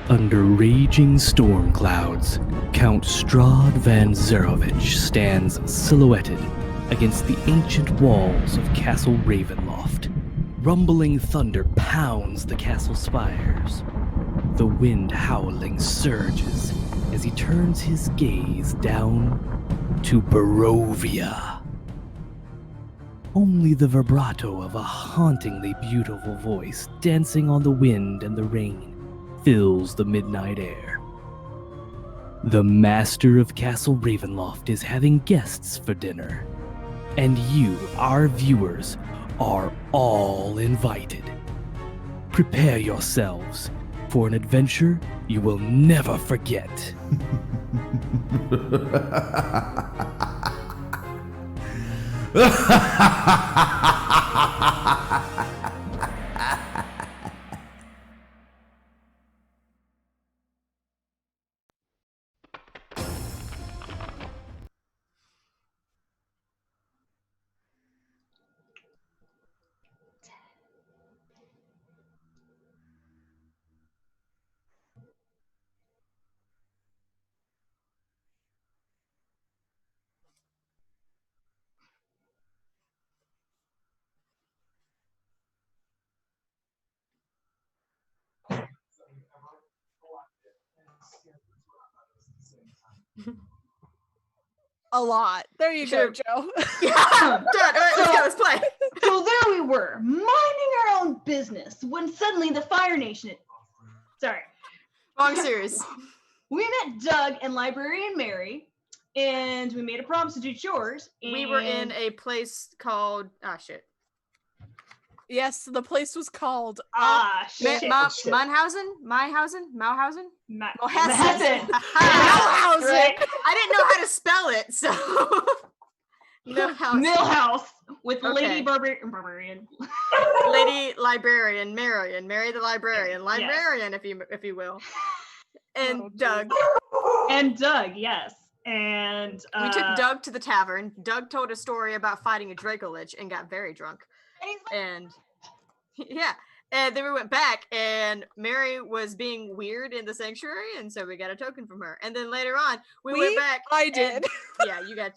Under raging storm clouds, Count Strahd van Zarovich stands silhouetted against the ancient walls of Castle Ravenloft. Rumbling thunder pounds the castle spires. The wind howling surges as he turns his gaze down to Barovia. Only the vibrato of a hauntingly beautiful voice dancing on the wind and the rain fills the midnight air. The master of Castle Ravenloft is having guests for dinner, and you, our viewers, are all invited. Prepare yourselves for an adventure you will never forget. A lot. There you go, Joe. Yeah, done. All right, let's play. So there we were, minding our own business, when suddenly the Fire Nation... Sorry. Wrong series. We met Doug and Librarian Mary, and we made a promise to do chores. We were in a place called... shit. Yes, the place was called... shit. Mauhausen? Mauhausen? Mahausen. Mauhausen. Right. I didn't know how to spell it, so... Millhouse with Lady Barbarian. Lady Librarian, Mary the Librarian. Librarian, yes. if you will. And Doug. And Doug, yes. And we took Doug to the tavern. Doug told a story about fighting a Dracolich and got very drunk. And yeah, and then we went back, and Mary was being weird in the sanctuary, and so we got a token from her. And then later on, we went back. I did. Yeah, you got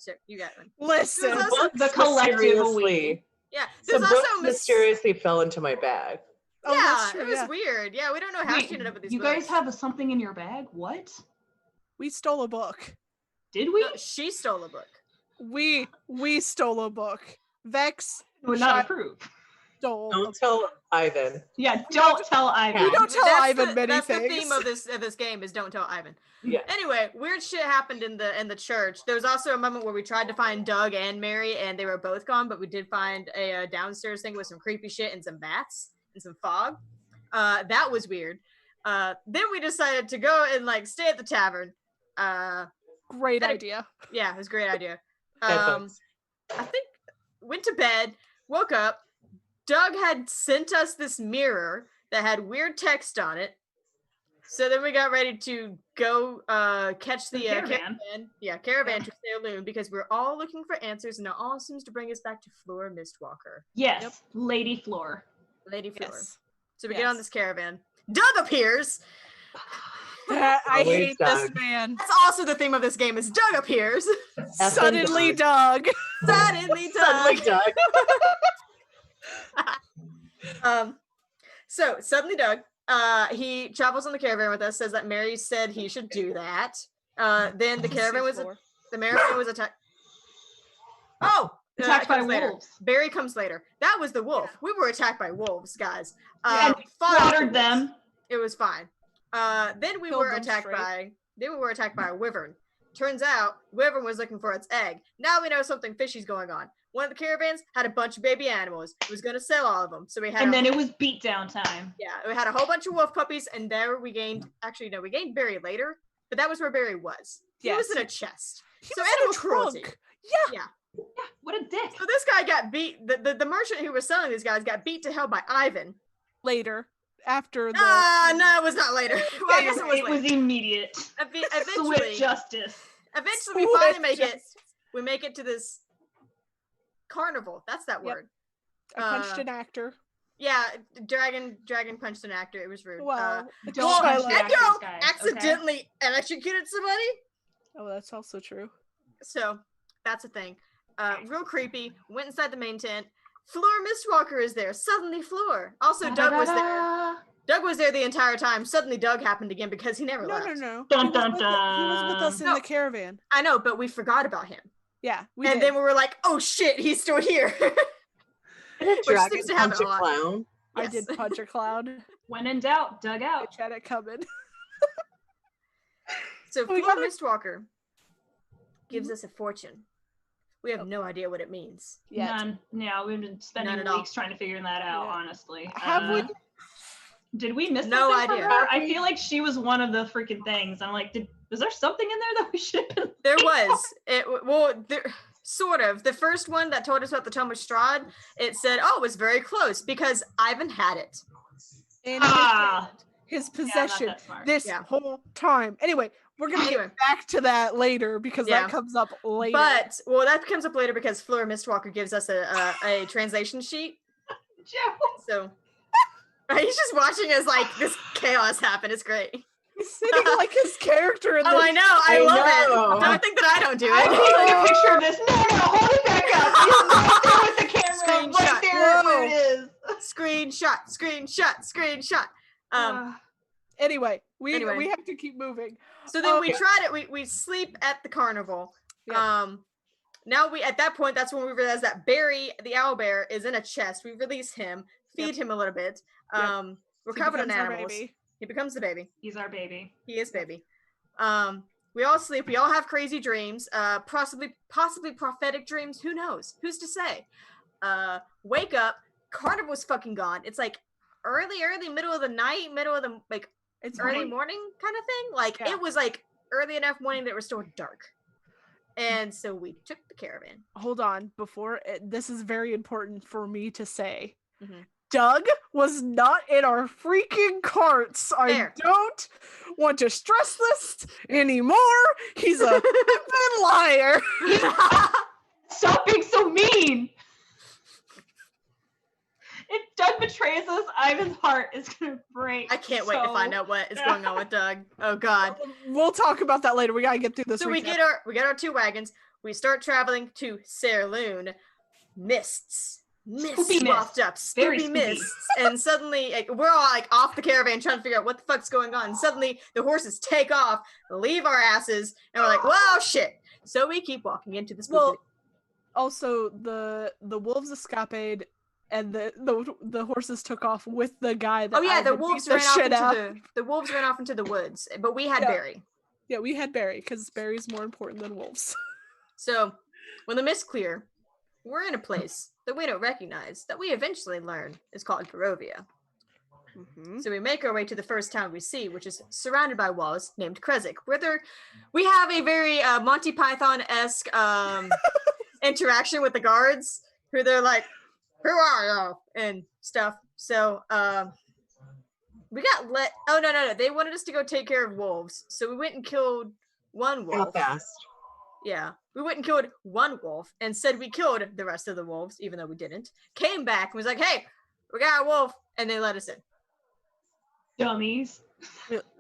one. Listen, the collective we. Yeah, the book mysteriously fell into my bag. Oh, yeah, true, it was weird. Yeah, we don't know how she ended up with these. You books. guys have something in your bag? What? We stole a book. Did we? No, she stole a book. We stole a book. Vex would not approve. Don't tell Ivan. Yeah, don't tell Ivan. We don't tell Ivan many that's things. The theme of this game is don't tell Ivan. Yeah. Anyway, weird shit happened in the church. There was also a moment where we tried to find Doug and Mary, and they were both gone, but we did find a downstairs thing with some creepy shit and some bats and some fog. That was weird. Then we decided to go and stay at the tavern. Great idea. Yeah, it was a great idea. I think went to bed, woke up. Doug had sent us this mirror that had weird text on it. So then we got ready to go catch the caravan. Yeah, caravan to Asylum, because we're all looking for answers, and it all seems to bring us back to Flora Mistwalker. Yes, yep. Lady Floor. Yes. So we get on this caravan. Doug appears. I hate this man. That's also the theme of this game is Doug appears. Suddenly Doug. Suddenly Doug. So suddenly Doug, he travels on the caravan with us, says that Mary said he should do that. Then the caravan was attacked. Attacked by wolves. Barry comes later. That was the wolf. We were attacked by wolves, guys. And slaughtered them. It was fine. Then we were attacked by a wyvern. Turns out wyvern was looking for its egg. Now we know something fishy's going on. One of the caravans had a bunch of baby animals. It was going to sell all of them. So we had then it was beat down time. Yeah, we had a whole bunch of wolf puppies, and there we gained, we gained Barry later, but that was where Barry was. He was in a chest. So animal cruelty. Yeah. What a dick. So this guy got beat, the merchant who was selling these guys got beat to hell by Ivan. Later. After the... no, it was not later. Well, I guess it was immediate. Eventually. Swift justice. Eventually we finally make it. We make it to this carnival. That's that word. I punched an actor. Yeah, dragon punched an actor. It was rude. Wow. Don't punch the actors, Echo guys, accidentally electrocuted somebody. Oh, that's also true. So that's a thing. Real creepy. Went inside the main tent. Floor Mistwalker is there. Suddenly Floor. Also, Doug was there. Doug was there the entire time. Suddenly, Doug happened again because he never left. No. Dun, He was dun, with us- He was with us in No. the caravan. I know, but we forgot about him. Yeah, And then we were like, oh shit, he's still here. Did a dragon seems to happen punch a a lot. clown? I Yes. did punch a cloud. When in doubt, Doug I out. had it coming. So We Floor gotta- Mistwalker gives us a fortune. We have no idea what it means. Yeah. None. Yeah, we've been spending None at all. weeks trying to figure that out, Yeah. honestly. Have we? Did we miss No something from idea. her? I feel like she was one of the freaking things. I'm like, was there something in there that we should have been? There was. Sort of. The first one that told us about the Tome of Strahd, it said, oh, it was very close because Ivan had it. In Ah. his Yeah, not possession that smart. this Yeah. whole time. Anyway, we're gonna Anyway. get back to that later because Yeah. that comes up later. But, well, that comes up later because Floor Mistwalker gives us a translation sheet. Joe. So he's just watching as like this chaos happen. It's great. he's sitting like his character in Oh, this. I know. I love know. it. Don't think that I don't do I it. see like a picture of this. No, hold it back up. He's right there with the camera. Screenshot. Right there where it is. Screenshot. Anyway, we Anyway. have to keep moving. So then we Okay. tried it. We sleep at the carnival. Yeah. Now at that point, that's when we realize that Barry, the owl bear, is in a chest. We release him, feed him a little bit. We're He covered in becomes our animals. baby. He becomes the baby. He's our baby. He is baby. We all sleep. We all have crazy dreams. Possibly prophetic dreams. Who knows? Who's to say? Wake up. Carnival's fucking gone. It's like early, middle of the night, middle of the It's early morning kind of thing. Like Yeah. it was like early enough morning that it was still dark. And so we took the caravan. Hold on. This is very important for me to say. Mhm. Doug was not in our freaking carts. Fair. I don't want to stress this anymore. He's a flippin' liar. Stop being so mean. If Doug betrays us, Ivan's heart is gonna break. I can't wait to find out what is going on with Doug. Oh God. We'll talk about that later. We gotta get through this. So we recap. get our 2 wagons. We start traveling to Sairloon. Mists Spoopy waft up. Very Spoopy spoopy. mists. And suddenly we're all like off the caravan trying to figure out what the fuck's going on. And suddenly the horses take off, leave our asses, and we're like, well, shit. So we keep walking into the spoopy. Well, also the wolves escaped, and the horses took off with the guy that. Oh yeah, the Ivan beat wolves the ran off shit into out. the wolves ran off into the woods, but we had Yeah. Barry. Yeah, we had Barry because Barry's more important than wolves. So when the mists clear, we're in a place that we don't recognize that we eventually learn is called Barovia. So we make our way to the first town we see, which is surrounded by walls named Krezik, where we have a very Monty Python-esque interaction with the guards, who they're like, who are you? And stuff. So we got oh no, they wanted us to go take care of wolves. So we went and killed one How wolf. fast? Yeah, we went and killed one wolf and said we killed the rest of the wolves, even though we didn't. Came back and was like, hey, we got a wolf, and they let us in. Dummies.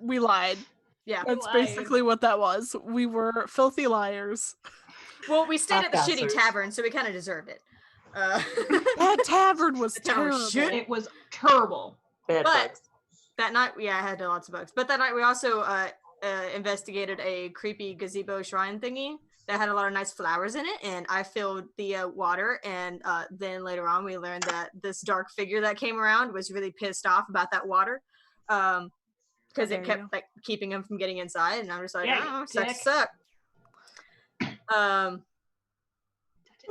We lied. Yeah. That's lied. basically what that was. We were filthy liars. Well, we stayed at the shitty Bastards. tavern, so we kind of deserved it. That tavern was The tavern terrible. was shit. It was terrible. Bad But bugs. that night, I had lots of bugs. But that night, we also investigated a creepy gazebo shrine thingy that had a lot of nice flowers in it, and I filled the water. And then later on, we learned that this dark figure that came around was really pissed off about that water, because there it you kept go. like keeping him from getting inside. And I'm just like, Yeah, oh, you sucks dick. to suck.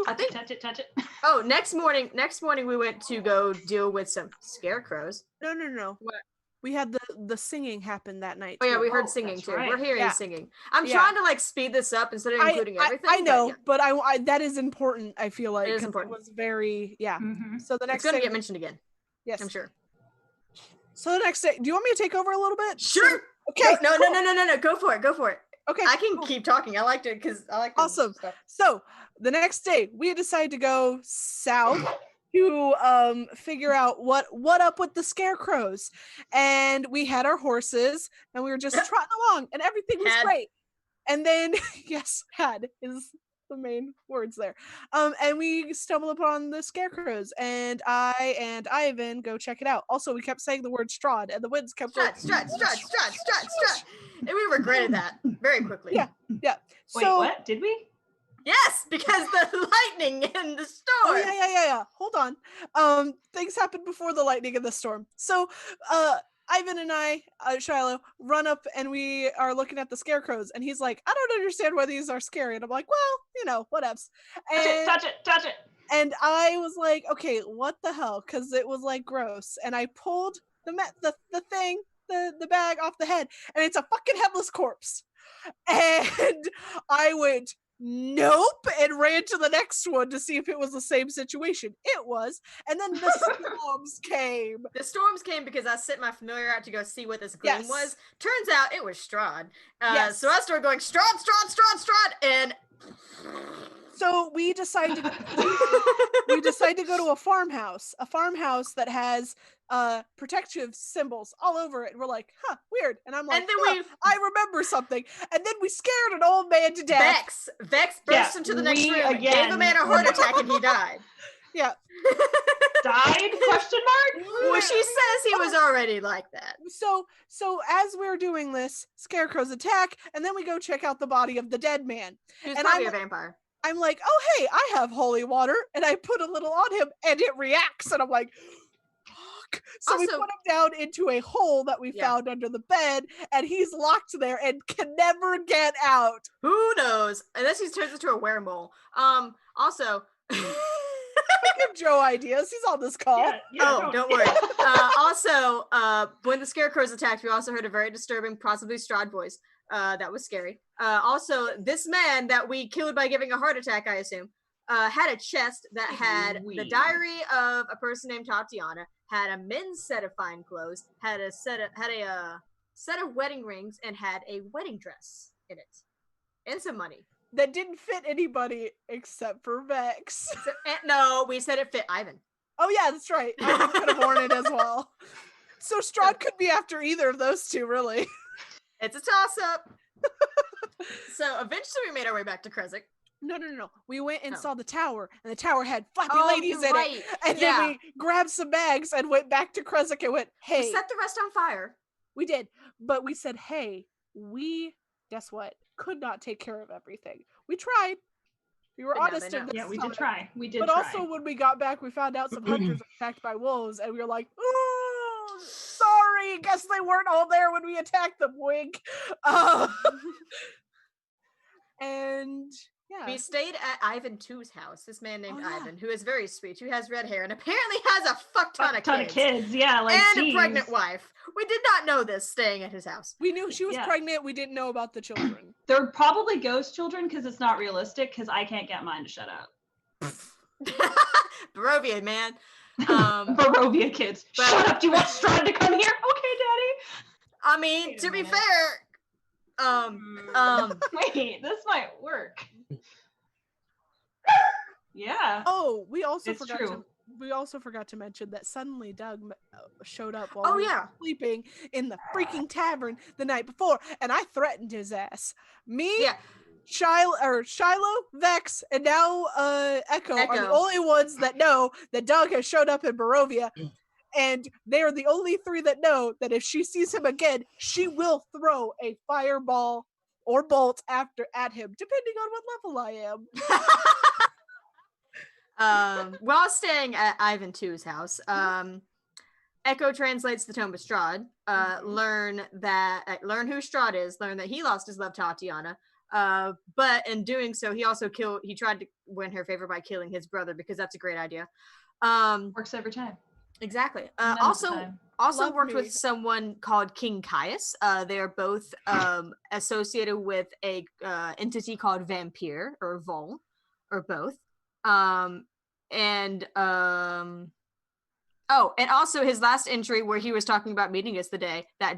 I think- Touch it. Oh, next morning we went to go deal with some scarecrows. No. What? We had the singing happen that night. Oh yeah, too. we heard Oh, singing that's too. right. We're hearing Yeah. singing. I'm Yeah. trying to like speed this up instead of including everything. I know, yeah. but I that is important. I feel like is 'cause important. It was very Mhm. So the It's next gonna day, get mentioned again. yes. I'm sure. So the next day, do you want me to take over a little bit? Sure. Okay. No, cool. no. Go for it. Okay. I can cool. keep talking. I liked it because I like this Awesome. stuff. So the next day, we decided to go south to figure out what up with the scarecrows. And we had our horses and we were just trotting along and everything was great. And then yes, had is the main words there. And we stumble upon the scarecrows and I and Ivan go check it out. Also, we kept saying the word Strahd and the winds kept going Strahd. And we regretted that very quickly. Yeah. Wait, So what? Did we? Yes, because the lightning and the storm. oh yeah. Hold on. Things happened before the lightning and the storm. So Ivan and I, Shiloh, run up and we are looking at the scarecrows and he's like, I don't understand why these are scary. And I'm like, well, whatevs. And Touch it. And I was like, okay, what the hell? Because it was like gross. And I pulled the bag off the head, and it's a fucking headless corpse. And I went, nope, and ran to the next one to see if it was the same situation. It was. And then the storms came. The storms came because I sent my familiar out to go see what this gleam was. Turns out it was Strahd. So I started going, Strahd, and so we decided to go to a farmhouse that has protective symbols all over it. And we're like, weird. And I'm like, and then I remember something. And then we scared an old man to death. Vex burst into the next room and gave a man a heart attack and he died. Yeah. Died? Question mark? Well, she says he was already like that. So as we're doing this, scarecrows attack, and then we go check out the body of the dead man. He was probably a vampire. I'm like, oh, hey, I have holy water. And I put a little on him and it reacts. And I'm like, fuck. So we put him down into a hole that we found under the bed and he's locked there and can never get out. Who knows? Unless he turns into a weremole. Also... Give Joe ideas. He's on this call. Don't worry. Also, when the scarecrows attacked, we also heard a very disturbing, possibly Strahd voice. That was scary. Also, this man that we killed by giving a heart attack, I assume, had a chest that had the diary of a person named Tatiana, had a men's set of fine clothes, had a set of wedding rings, and had a wedding dress in it, and some money. That didn't fit anybody except for Vex. No, we said it fit Ivan. Oh yeah, that's right. Ivan could have worn it as well. So Strahd could be after either of those two, really. It's a toss-up. So eventually we made our way back to Kresik. No. We went and saw the tower, and the tower had flappy ladies in it. And then we grabbed some bags and went back to Kresik and went, hey. We set the rest on fire. We did. But we said, hey, guess what? Could not take care of everything. We tried. We were honest in this. Yeah, we did try. But also when we got back, we found out some hunters were attacked by wolves, and we were like, "Ooh, sorry. Guess they weren't all there when we attacked them." Wink. And yeah, we stayed at Ivan 2's house. This man named Ivan, who is very sweet, who has red hair and apparently has a fuck ton of kids. Yeah, like and a pregnant wife. We did not know this staying at his house. We knew she was pregnant. We didn't know about the children. They're probably ghost children because it's not realistic. Because I can't get mine to shut up. Barovia, man. Barovia kids. Shut up! Do you want Strahd to come here? Okay, Daddy. I mean, to be fair, wait, this might work. Yeah. Oh, we also forgot to mention that suddenly Doug showed up while we were sleeping in the freaking tavern the night before, and I threatened his ass. Shiloh, Vex, and now Echo are the only ones that know that Doug has showed up in Barovia, and they are the only three that know that if she sees him again, she will throw a fireball or bolt at him, depending on what level I am. While staying at Ivan 2's house, Echo translates the Tome of Strahd, learn who Strahd is, learn that he lost his love Tatiana, but in doing so, he tried to win her favor by killing his brother, because that's a great idea. Works every time. Exactly. Also worked with someone called King Caius. They are both associated with a entity called Vampire or Vol, or both. And also his last entry where he was talking about meeting us that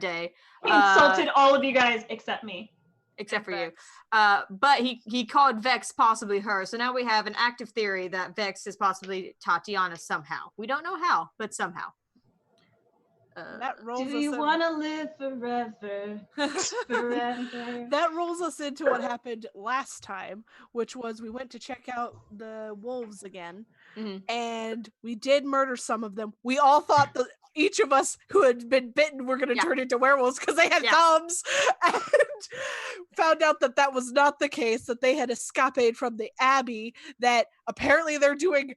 day. He insulted all of you guys except me. except for Vex. you. But he called Vex possibly her. So now we have an active theory that Vex is possibly Tatiana somehow. We don't know how, but somehow. That rolls Do us you in. want to live forever? Forever. That rolls us into what happened last time, which was we went to check out the wolves again, and we did murder some of them. We all thought that each of us who had been bitten were going to turn into werewolves because they had thumbs, and found out that that was not the case, that they had escaped from the Abbey, that apparently they're doing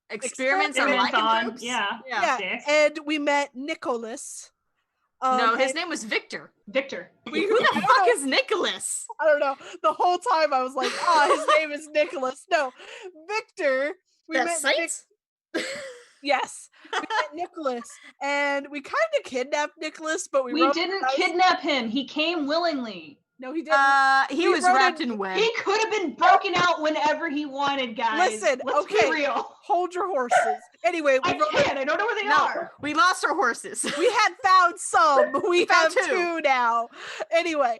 experiments on on. lycanthropes? Yeah. And we met Nicholas. No, his name was Victor. Victor. Who the fuck is Nicholas? I don't know. The whole time I was like, his name is Nicholas. No, Victor. We met Saints? Yes. We met Nicholas. And we kind of kidnapped Nicholas, but we didn't kidnap him. He came willingly. No, he didn't. He was wrapped in web. He could have been broken out whenever he wanted, guys. Listen, Let's be real. Hold your horses. Anyway, I don't know where they are. We lost our horses. We had found some. We have found two now. Anyway.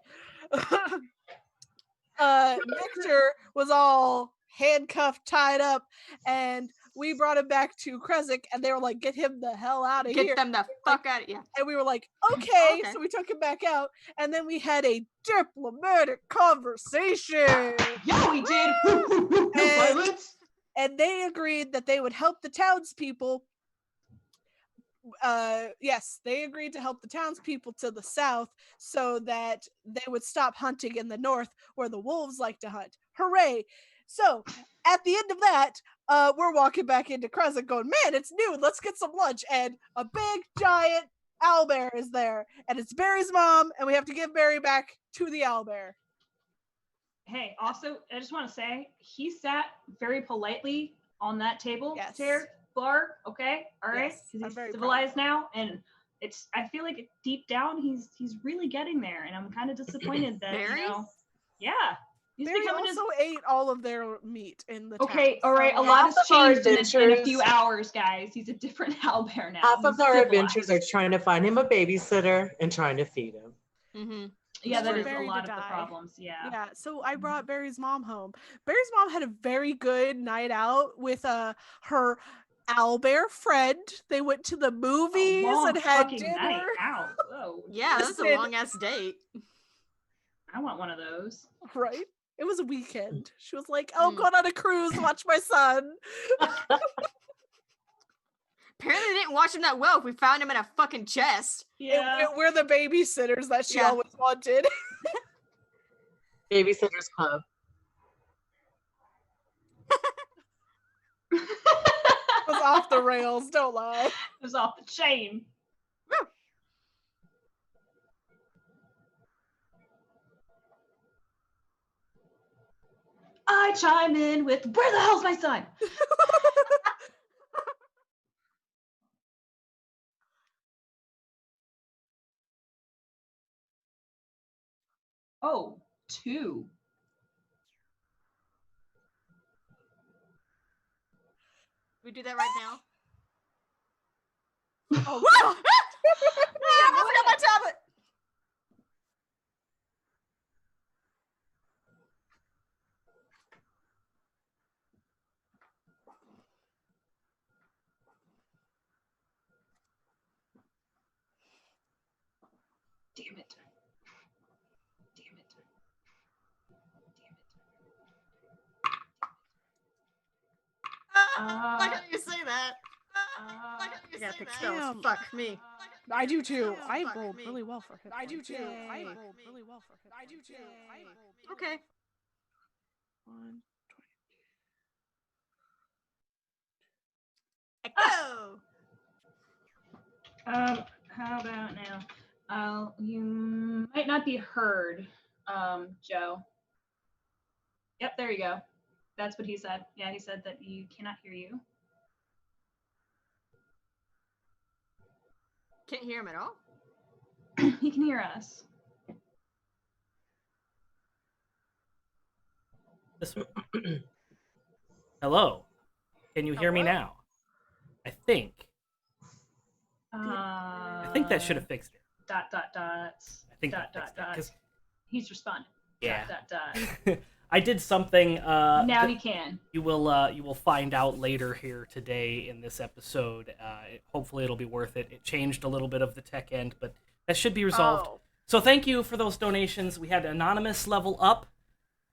Victor was all handcuffed, tied up, and we brought him back to Kresik, and they were like, get him the hell out of here. Get them the fuck out of here. And we were like, okay. So we took him back out, and then we had a diplomatic conversation. Yeah, we did. No violence. And they agreed that they would help the townspeople. Yes, they agreed to help the townspeople to the south so that they would stop hunting in the north where the wolves like to hunt. Hooray! So at the end of that, we're walking back into Kresik going, man, it's noon, let's get some lunch. And a big giant owlbear is there, and it's Barry's mom, and we have to give Barry back to the owlbear. Hey, also, I just want to say, he sat very politely on that table, chair, bar, okay? All right? Yes, he's civilized now, and I feel like deep down, he's really getting there, and I'm kind of disappointed that, yeah. He's Barry also ate all of their meat in the Okay, town, all right, a lot has changed in a few hours, guys. He's a different owlbear now. Half of our adventures are trying to find him a babysitter and trying to feed him. Mm-hmm. Yeah, that is a lot of the problems. Yeah. So I brought Barry's mom home. Barry's mom had a very good night out with her owlbear friend. They went to the movies and had dinner. Night out. Whoa. Yeah, that's a long ass date. I want one of those. Right? It was a weekend. She was like, "Oh, going on a cruise, watch my son." Apparently they didn't watch him that well if we found him in a fucking chest. Yeah. We're the babysitters that she always wanted. Babysitter's Club. It was off the rails, don't lie. It was off the chain. Woo. I chime in with, where the hell's my son? Oh, 2. We do that right now. Oh, I forgot my tablet. Damn it. Like how you say that. I gotta pick spells. Fuck me. I do too. I rolled really well for him. I do too. Okay. 120. Echo. How about now? You might not be heard, Joe. Yep, there you go. That's what he said. Yeah, he said that you cannot hear you. Can't hear him at all? He can hear us. Hello. Can you hear me now? I think that should have fixed it. Dots. I think Dots. because He's responded. Yeah. Dot, dot, dot. I did something. Now he can. You will find out later here today in this episode. Hopefully it'll be worth it. It changed a little bit of the tech end, but that should be resolved. Oh. So thank you for those donations. We had Anonymous level up,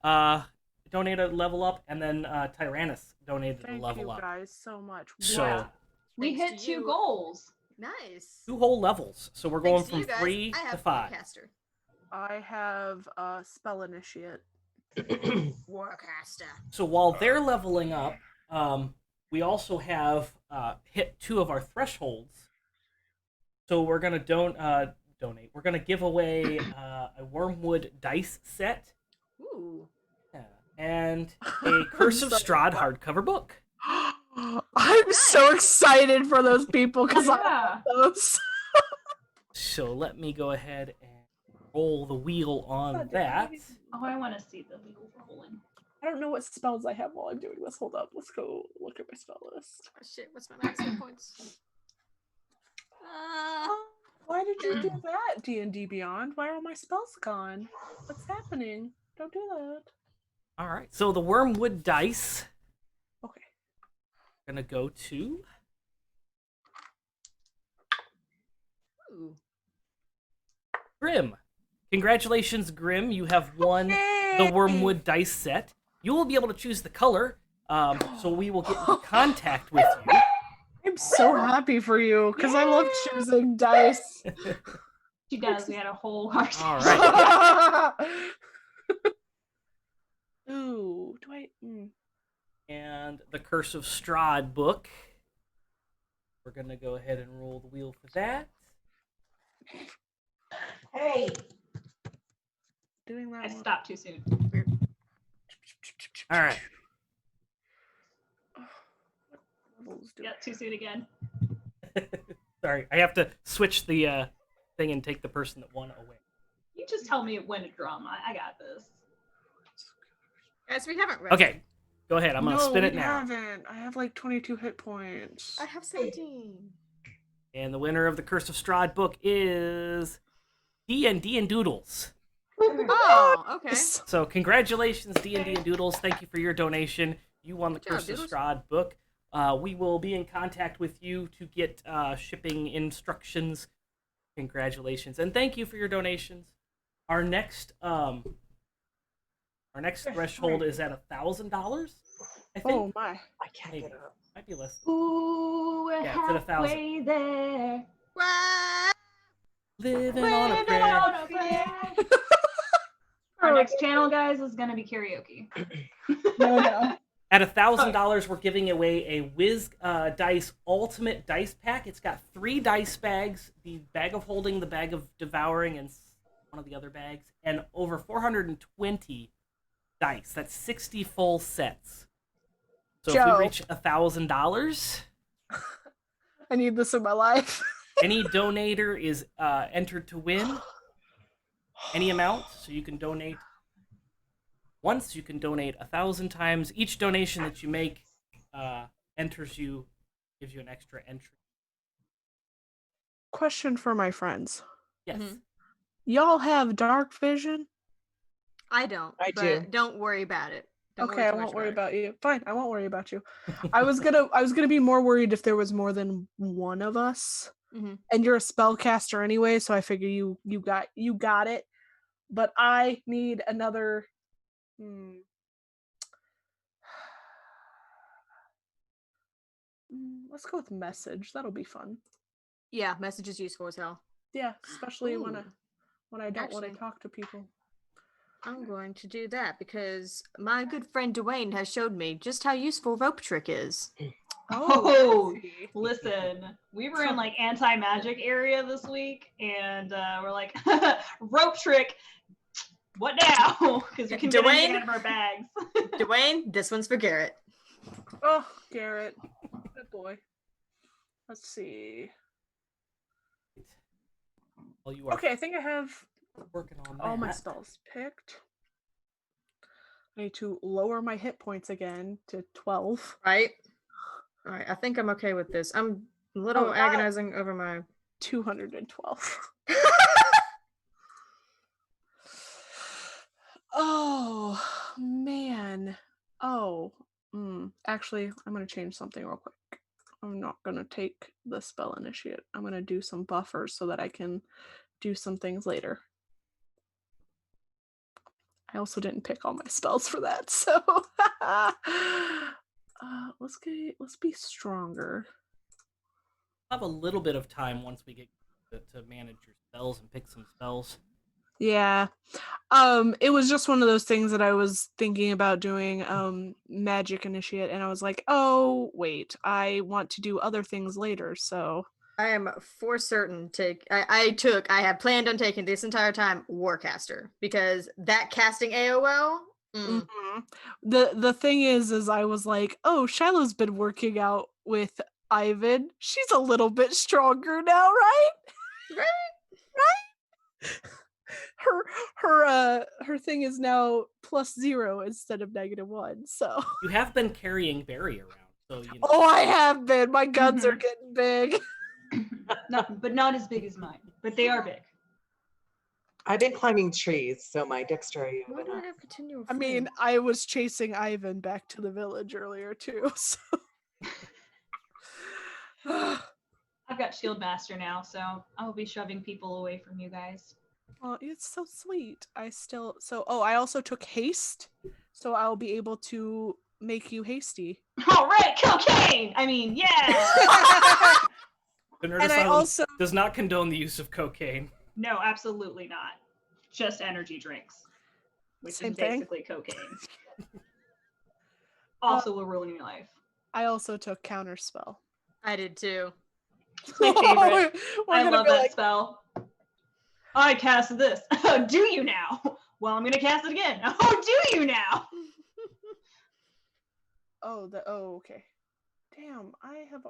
donated a level up, and then Tyrannus donated a level up. Thank you guys so much. So Yeah. We Thanks hit to 2 you. goals. Nice. 2 whole levels. So we're going Thanks to from you guys. 3 I to have 5. Warcaster. I have Spell Initiate. Warcaster. So while they're leveling up, we also have hit 2 of our thresholds. So we're gonna donate. We're gonna give away a Wormwood dice set. Ooh. Yeah, and a Curse of Strahd hardcover book. I'm so excited for those people because I Yeah. love those. So let me go ahead and roll the wheel on that. Oh, I want to see the wheel rolling. I don't know what spells I have while I'm doing this. Hold up. Let's go look at my spell list. Oh, shit, what's my max hit points? Why did you do that, D&D Beyond? Why are all my spells gone? What's happening? Don't do that. All right. So the Wormwood dice Okay. gonna go to Ooh. Grim. Congratulations, Grim. You have won the Wormwood dice set. You will be able to choose the color. So we will get in contact with you. I'm so happy for you because I love choosing dice. She does. We had a whole heart. All right. Ooh, do I? And the Curse of Strahd book. We're gonna go ahead and roll the wheel for that. Hey, Doing that. I one. stopped too soon. All right. What levels do Yeah, I too soon again. Sorry, I have to switch the thing and take the person that won away. You just tell me when to drum. I got this. Guys, we haven't read. Okay, go ahead. I'm gonna spin it we now. haven't. I have like 22 hit points. I have 17. And the winner of the Curse of Strahd book is D&D and Doodles. Oh, okay. So congratulations, D&D and Doodles. Thank you for your donation. You won the Good job, Curse of Doodles. Strahd book. We will be in contact with you to get shipping instructions. Congratulations, and thank you for your donations. Our next threshold is at $1,000. I think. Oh my. I can't Maybe. get up. Might be less. Ooh, we're Yeah, it's at 1,000. halfway there. What? Living on a Living prayer. on a prayer. Our next channel, guys, is gonna be karaoke. No. At $1,000, we're giving away a Wiz Dice Ultimate Dice Pack. It's got 3 dice bags, the bag of holding, the bag of devouring, and one of the other bags, and over 420 dice. That's 60 full sets. So if Joe. we reach $1,000, I need this in my life. any donator is entered to win any amount. So you can donate once, you can donate 1,000 times. Each donation that you make gives you an extra entry. Question for my friends. Yes. Mhm. Y'all have dark vision? I don't. I but do. Don't worry about it. Don't Okay, I too much won't worry it. about you. Fine, I won't worry about you. I was gonna be more worried if there was more than one of us. Mhm. And you're a spellcaster anyway, so I figure you got it. But I need another. Let's go with message. That'll be fun. Yeah, message is useful as hell. Yeah, especially when Ooh. I don't want to Actually- talk to people. I'm going to do that because my good friend Dwayne has showed me just how useful rope trick is. Oh, fancy. listen, we were in like anti-magic area this week, and we're like, rope trick. What now? Because we can get anything Dwayne? out of our bags. Dwayne, this one's for Garrett. Oh, Garrett. Good boy. Let's see. Well, you are Okay, I think I have working on all my that. spells picked. I need to lower my hit points again to 12. Right? All right, I think I'm okay with this. I'm a little Oh, God. agonizing over my 212. Oh man. Oh. Actually, I'm gonna change something real quick. I'm not gonna take the spell initiate. I'm gonna do some buffers so that I can do some things later. I also didn't pick all my spells for that, so let's be stronger. We'll have a little bit of time once we get to manage your spells and pick some spells. Yeah. It was just one of those things that I was thinking about doing magic initiate, and I was like, oh wait, I want to do other things later, so I am for certain I had planned on taking this entire time Warcaster because that casting AOL. Mhm. The thing is I was like, oh, Shiloh's been working out with Ivan. She's a little bit stronger now, right? Right? Her thing is now +0 instead of -1. So You have been carrying Barry around, so you know. oh, I have been. My guns are getting big. But not as big as mine. But they are big. I've been climbing trees, so my dexterity Why went do I up. have continual I mean, I was chasing Ivan back to the village earlier too. So I've got Shield Master now, so I'll be shoving people away from you guys. oh, it's so sweet. I also took haste, so I'll be able to make you hasty. All right, cocaine. I mean, yeah. The Nerd And I Asylum also does not condone the use of cocaine. No, absolutely not. Just energy drinks, which Same is thing. basically cocaine. Also will ruin your life. I also took counterspell. I did too. It's my favorite. We're I gonna love be that like, spell. I cast this. Oh, do you now? Well, I'm gonna cast it again. Oh, do you now? okay. Damn, I have.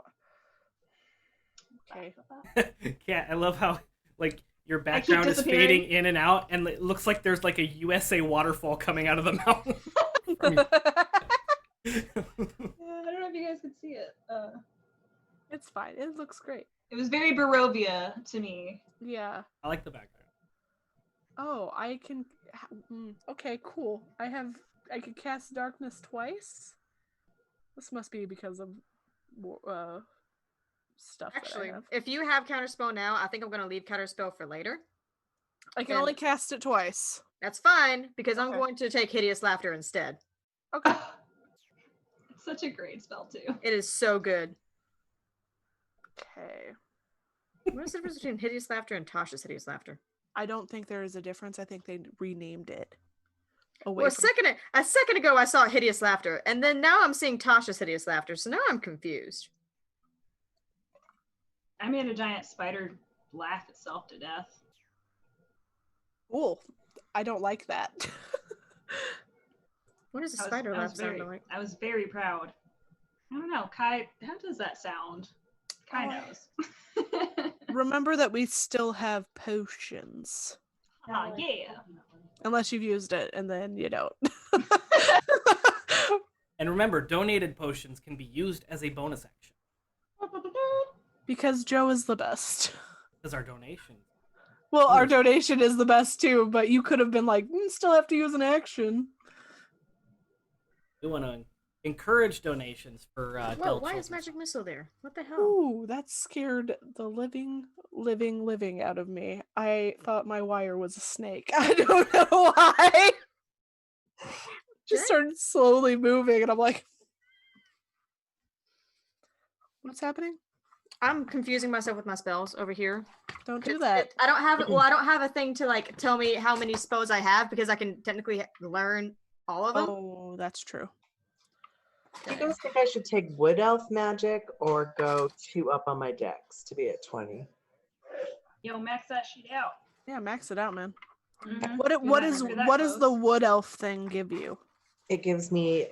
Okay. Yeah, I love how like your background is fading in and out, and it looks like there's like a USA waterfall coming out of the mountain. I don't know if you guys could see it. It's fine. It looks great. It was very Barovia to me. Yeah. I like the background. Oh, I can. Okay, cool. I could cast darkness twice. This must be because of stuff. Actually, that I have. if you have counterspell now, I think I'm gonna leave counterspell for later. I can only cast it twice. That's fine because I'm Okay. going to take hideous laughter instead. Okay. It's such a great spell too. It is so good. Okay. What is the difference between hideous laughter and Tasha's hideous laughter? I don't think there is a difference. I think they renamed it. Well, a second ago I saw hideous laughter, and then now I'm seeing Tasha's hideous laughter. So now I'm confused. I made a giant spider laugh itself to death. Cool. I don't like that. What does a spider laugh sound like? I was very proud. I don't know, Kai. How does that sound? Kai knows. Remember that we still have potions. Yeah. Unless you've used it, and then you don't. And remember, donated potions can be used as a bonus action. Because Joe is the best. Because our donation. Well, our donation is the best too, but you could have been like, still have to use an action. We want to encourage donations for Whoa, why is Magic Missile there? What the hell? Ooh, that scared the living out of me. I thought my wire was a snake. I don't know why. Just started slowly moving, and I'm like, what's happening? I'm confusing myself with my spells over here. Don't do that. I don't have I don't have a thing to like tell me how many spells I have because I can technically learn all of them. Oh, that's true. Do you guys think I should take Wood Elf magic or go 2 up on my dex to be at 20? Yo, max that shit out. Yeah, max it out, man. Mm-hmm. What does the Wood Elf thing give you? It gives me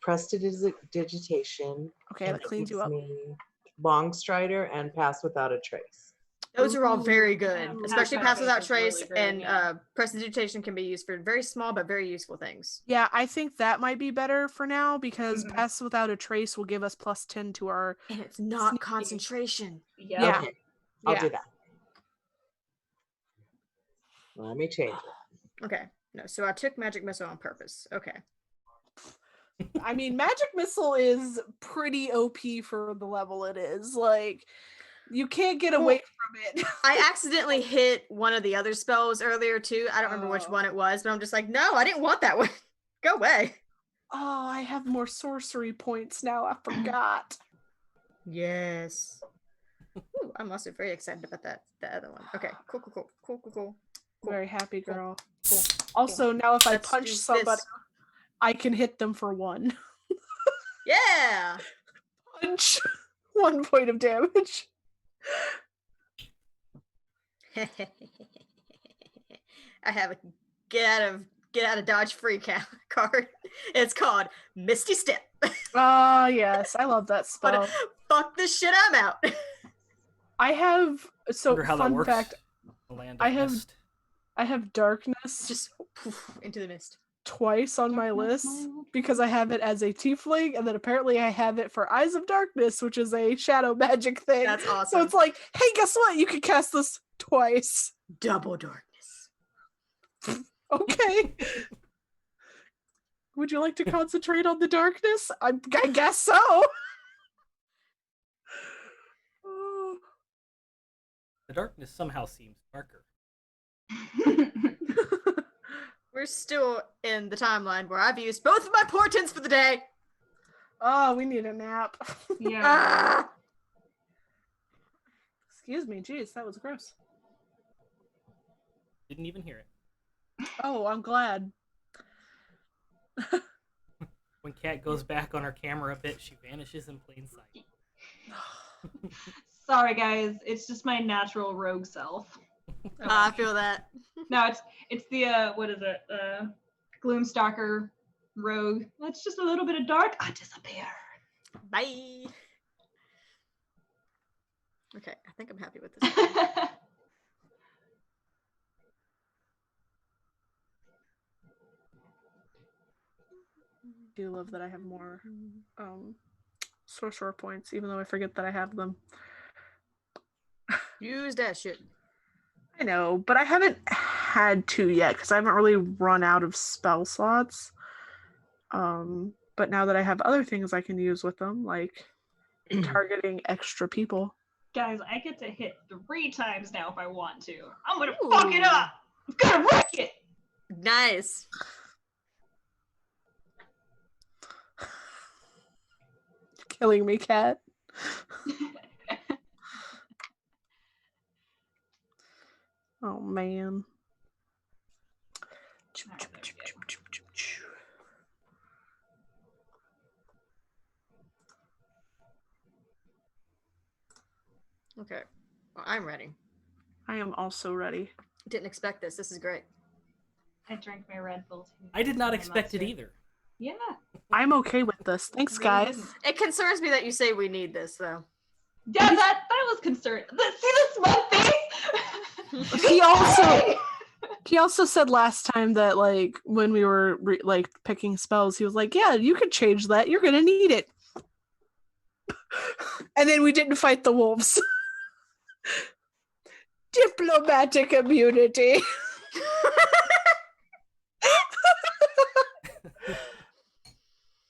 prestidigitation. Okay, that cleans you up. Me Long Strider and Pass Without a Trace. Those are all very good, Yeah, especially Pass Without Trace, really good, and yeah. Prestidigitation can be used for very small but very useful things. Yeah, I think that might be better for now because Pass Without a Trace will give us +10 to our. And it's not sneaking. concentration. Yeah. Okay, I'll do that. Let me change it. Okay, No, so I took magic missile on purpose. Okay. I mean, magic missile is pretty OP for the level it is. Like, you can't get away from it. I accidentally hit one of the other spells earlier too. I don't remember which one it was, but I'm just like, no, I didn't want that one. Go away. Oh, I have more sorcery points now. I forgot. Yes. Ooh, I'm also very excited about that. The other one. Okay. Cool. Very happy girl. Cool. Also, now if I Let's punch do somebody, this. I can hit them for 1. Yeah. Punch. 1 point of damage. I have a get out of dodge free card. It's called Misty Step. Ah, yes. I love that spell. But fuck this shit, I'm out. I have, so Wonder how that fun works. fact, The land I of have- mist. I have darkness Just poof, into the mist. twice on my list because I have it as a tiefling, and then apparently I have it for Eyes of Darkness, which is a shadow magic thing. That's So awesome. it's like, hey, guess what? You can cast this twice. Double darkness. Okay. Would you like to concentrate on the darkness? I guess so. Oh. The darkness somehow seems darker. We're still in the timeline where I've used both of my portents for the day. Oh, we need a nap. Yeah. Ah! Excuse me. Jeez, that was gross. Didn't even hear it. Oh, I'm glad. When Kat goes back on her camera a bit, she vanishes in plain sight. Sorry, guys. It's just my natural rogue self. I feel that. No, it's the what is it? Gloomstalker rogue. It's just a little bit of dark. I disappear. Bye. Okay, I think I'm happy with this. I do love that I have more sorcerer points, even though I forget that I have them. Use that shit. I know, but I haven't had to yet because I haven't really run out of spell slots. But now that I have other things I can use with them, like targeting extra people. Guys, I get to hit 3 times now if I want to. I'm gonna fuck it up. I'm gonna wreck it. Nice. Killing me, Cat. Oh man. Okay. Well, I'm ready. I am also ready. Didn't expect this. This is great. I drank my Red Bull too. I did not I'm expect it sorry. either. Yeah. I'm okay with this. Thanks, Really guys. didn't. It concerns me that you say we need this, though. Yeah, that was concerned. See this small face? He also said last time that like when we were like picking spells, he was like, "Yeah, you could change that. You're gonna need it." And then we didn't fight the wolves. Diplomatic immunity.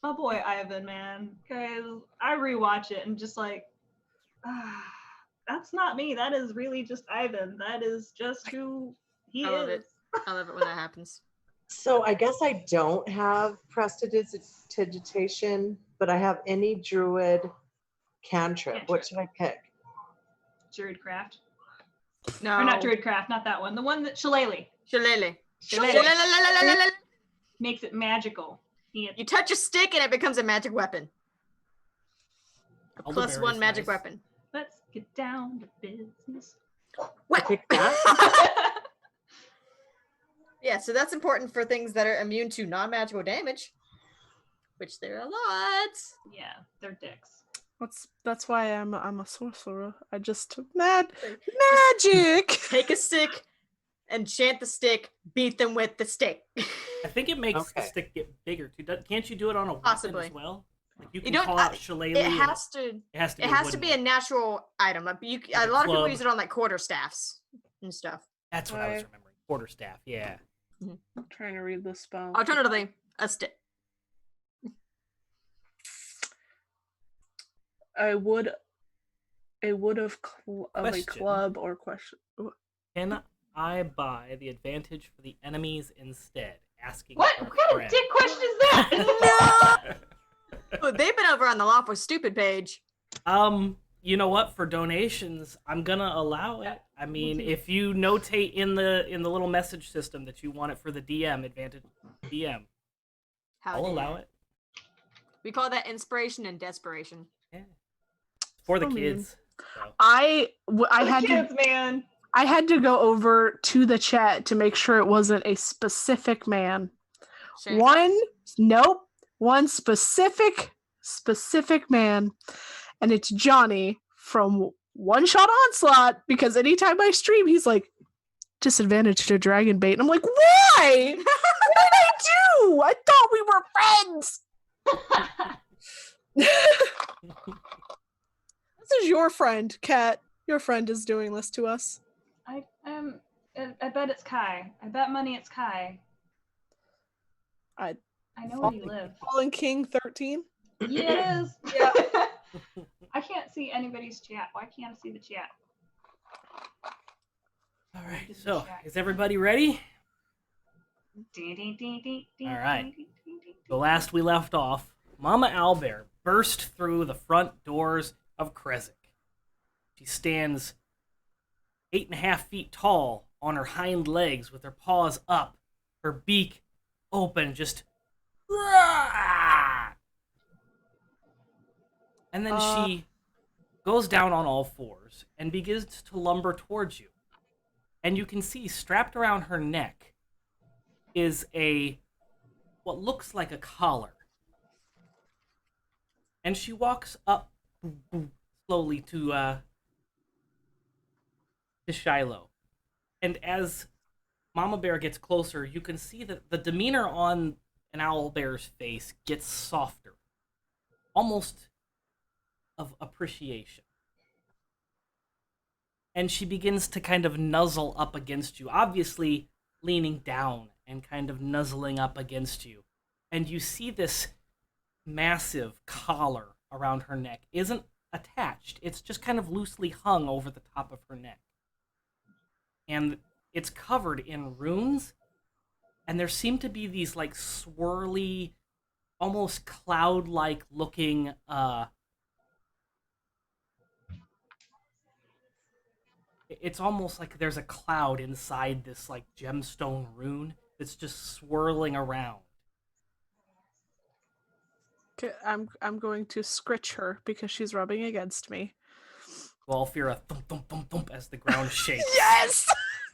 My boy Ivan, man. Guys, I rewatch it and just like, that's not me. That is really just Ivan. That is just who he I love is. it. I love it when that happens. So I guess I don't have prestidigitation, but I have any druid cantrip. What should I pick? Druidcraft. No. Or not Druidcraft, not that one. The one that Shillelagh Shillelagh. Shillelagh. Makes it magical. You touch a stick and it becomes a magic weapon. A Elderberry's +1 magic nice. weapon. Let's get down to business. I pick that. Yeah, so that's important for things that are immune to non-magical damage, which there are a lot. Yeah, they're dicks. That's why I'm a sorcerer. I just magic. Take a stick, enchant the stick, beat them with the stick. I think it makes the Okay. stick get bigger too. Can't you do it on a weapon Possibly. as well? Like you You can don't- call out Shillelagh. It and has to. It has to. It has to be a natural item. Like a Like a lot of people club. use it on like quarterstaffs and stuff. That's what I was Right. remembering. Quarterstaff. Yeah. I'm trying to read the spell. I'll try another thing. A stick. A wood of a Question. club or question. Can I buy the advantage for the enemies instead? Asking What our kind of friend. dick question is that? Oh, they've been over on the Law for Stupid page. You know what? For donations, I'm gonna allow it. I mean, if you notate in the little message system that you want it for the DM advantage, DM, I'll allow it. We call that inspiration and desperation. Yeah. For the Oh, man. kids. So. I had Kids, to man. I had to go over to the chat to make sure it wasn't a specific man. Sure. One specific man, and it's Johnny from One Shot Onslaught, because anytime I stream, he's like, disadvantage to dragon bait. And I'm like, why? What did I do? I thought we were friends. This is your friend, Kat. Your friend is doing this to us. I bet it's Kai. I bet money it's Kai. I know where he lives. Fallen King 13. Yes. Yeah. I can't see anybody's chat. Why can't I see the chat? All right. So, is everybody ready? All right. So last we left off, Mama Owlbear burst through the front doors of Krezik. She stands 8.5 feet tall on her hind legs with her paws up, her beak open, just... And then she goes down on all fours and begins to lumber towards you. And you can see strapped around her neck is what looks like a collar. And she walks up slowly to Shiloh. And as Mama Bear gets closer, you can see that the demeanor on an owl bear's face gets softer, almost of appreciation. And she begins to kind of nuzzle up against you, obviously leaning down and kind of nuzzling up against you. And you see this massive collar around her neck isn't attached. It's just kind of loosely hung over the top of her neck. And it's covered in runes, and there seem to be these like swirly, almost cloud-like looking it's almost like there's a cloud inside this like gemstone rune that's just swirling around. Okay, I'm going to scritch her because she's rubbing against me. Well, fear a thump thump thump thump as the ground shakes. Yes.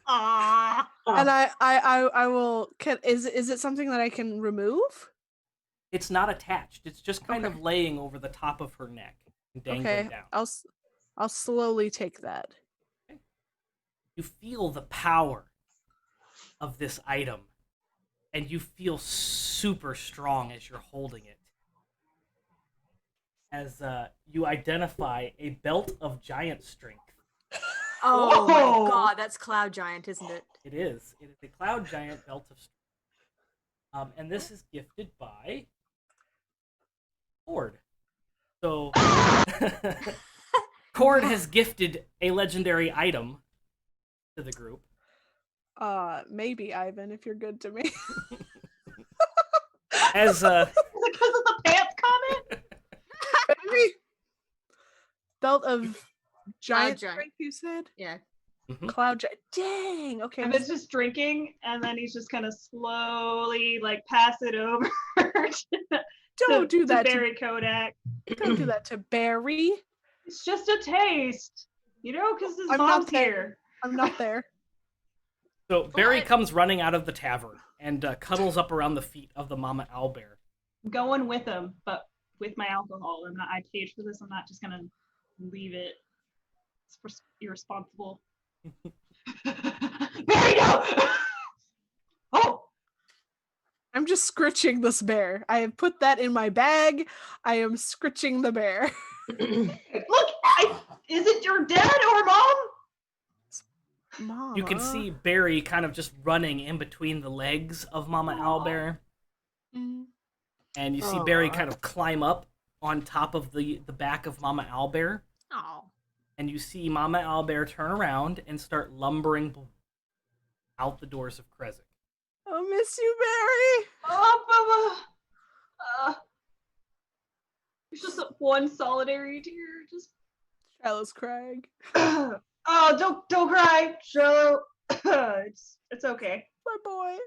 Aww. And I will. Is it something that I can remove? It's not attached. It's just kind of laying over the top of her neck and dangling down. I'll slowly take that. Okay. You feel the power of this item, and you feel super strong as you're holding it. As you identify a belt of giant strength. Oh my god, that's Cloud Giant, isn't it? It is. It is a Cloud Giant belt of strength. And this is gifted by Cord. So Cord has gifted a legendary item to the group. Maybe, Ivan, if you're good to me. As Is it because of the pants comment? Maybe. Belt of giant Giant. strength, you said? Yeah. Cloud Giant. Dang. Okay. And it's just drinking, and then he's just kind of slowly like pass it over. Don't do that to Barry Kodak. Don't do that to Barry. It's just a taste, you know, because his I'm mom's not there. here. I'm not there. So Barry comes running out of the tavern and cuddles up around the feet of the Mama Owlbear. I'm going with him, but with my alcohol. I paid for this. I'm not just gonna leave it. It's irresponsible. Barry, no! Oh! I'm just scritching this bear. I have put that in my bag. I am scritching the bear. Look, is it your dad or mom? Mama. You can see Barry kind of just running in between the legs of Mama Owlbear. Mm. And you see Barry kind of climb up on top of the back of Mama Owlbear. Oh. And you see Mama Owlbear turn around and start lumbering out the doors of Krezk. I'll miss you, Barry. Oh, Bubba. It's just one solitary tear. Just. Shiloh's crying. Oh, don't cry, Shiloh. it's okay. My boy.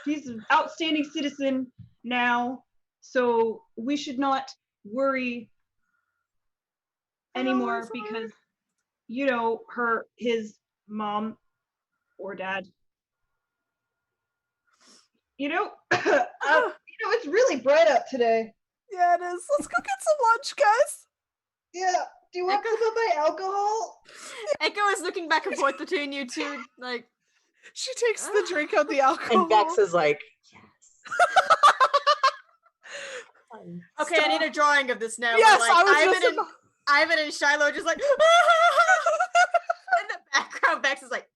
He's an outstanding citizen now, so we should not worry anymore because his mom or dad. It's really bright out today. Yeah, it is. Let's go get some lunch, guys. Yeah. Do you want some of my alcohol? Echo is looking back and forth between you two, like. She takes the drink out the alcohol. And Bex is like, yes. Okay, I need a drawing of this now. Yes, like, Ivan and Shiloh just like. In the background, Bex is like.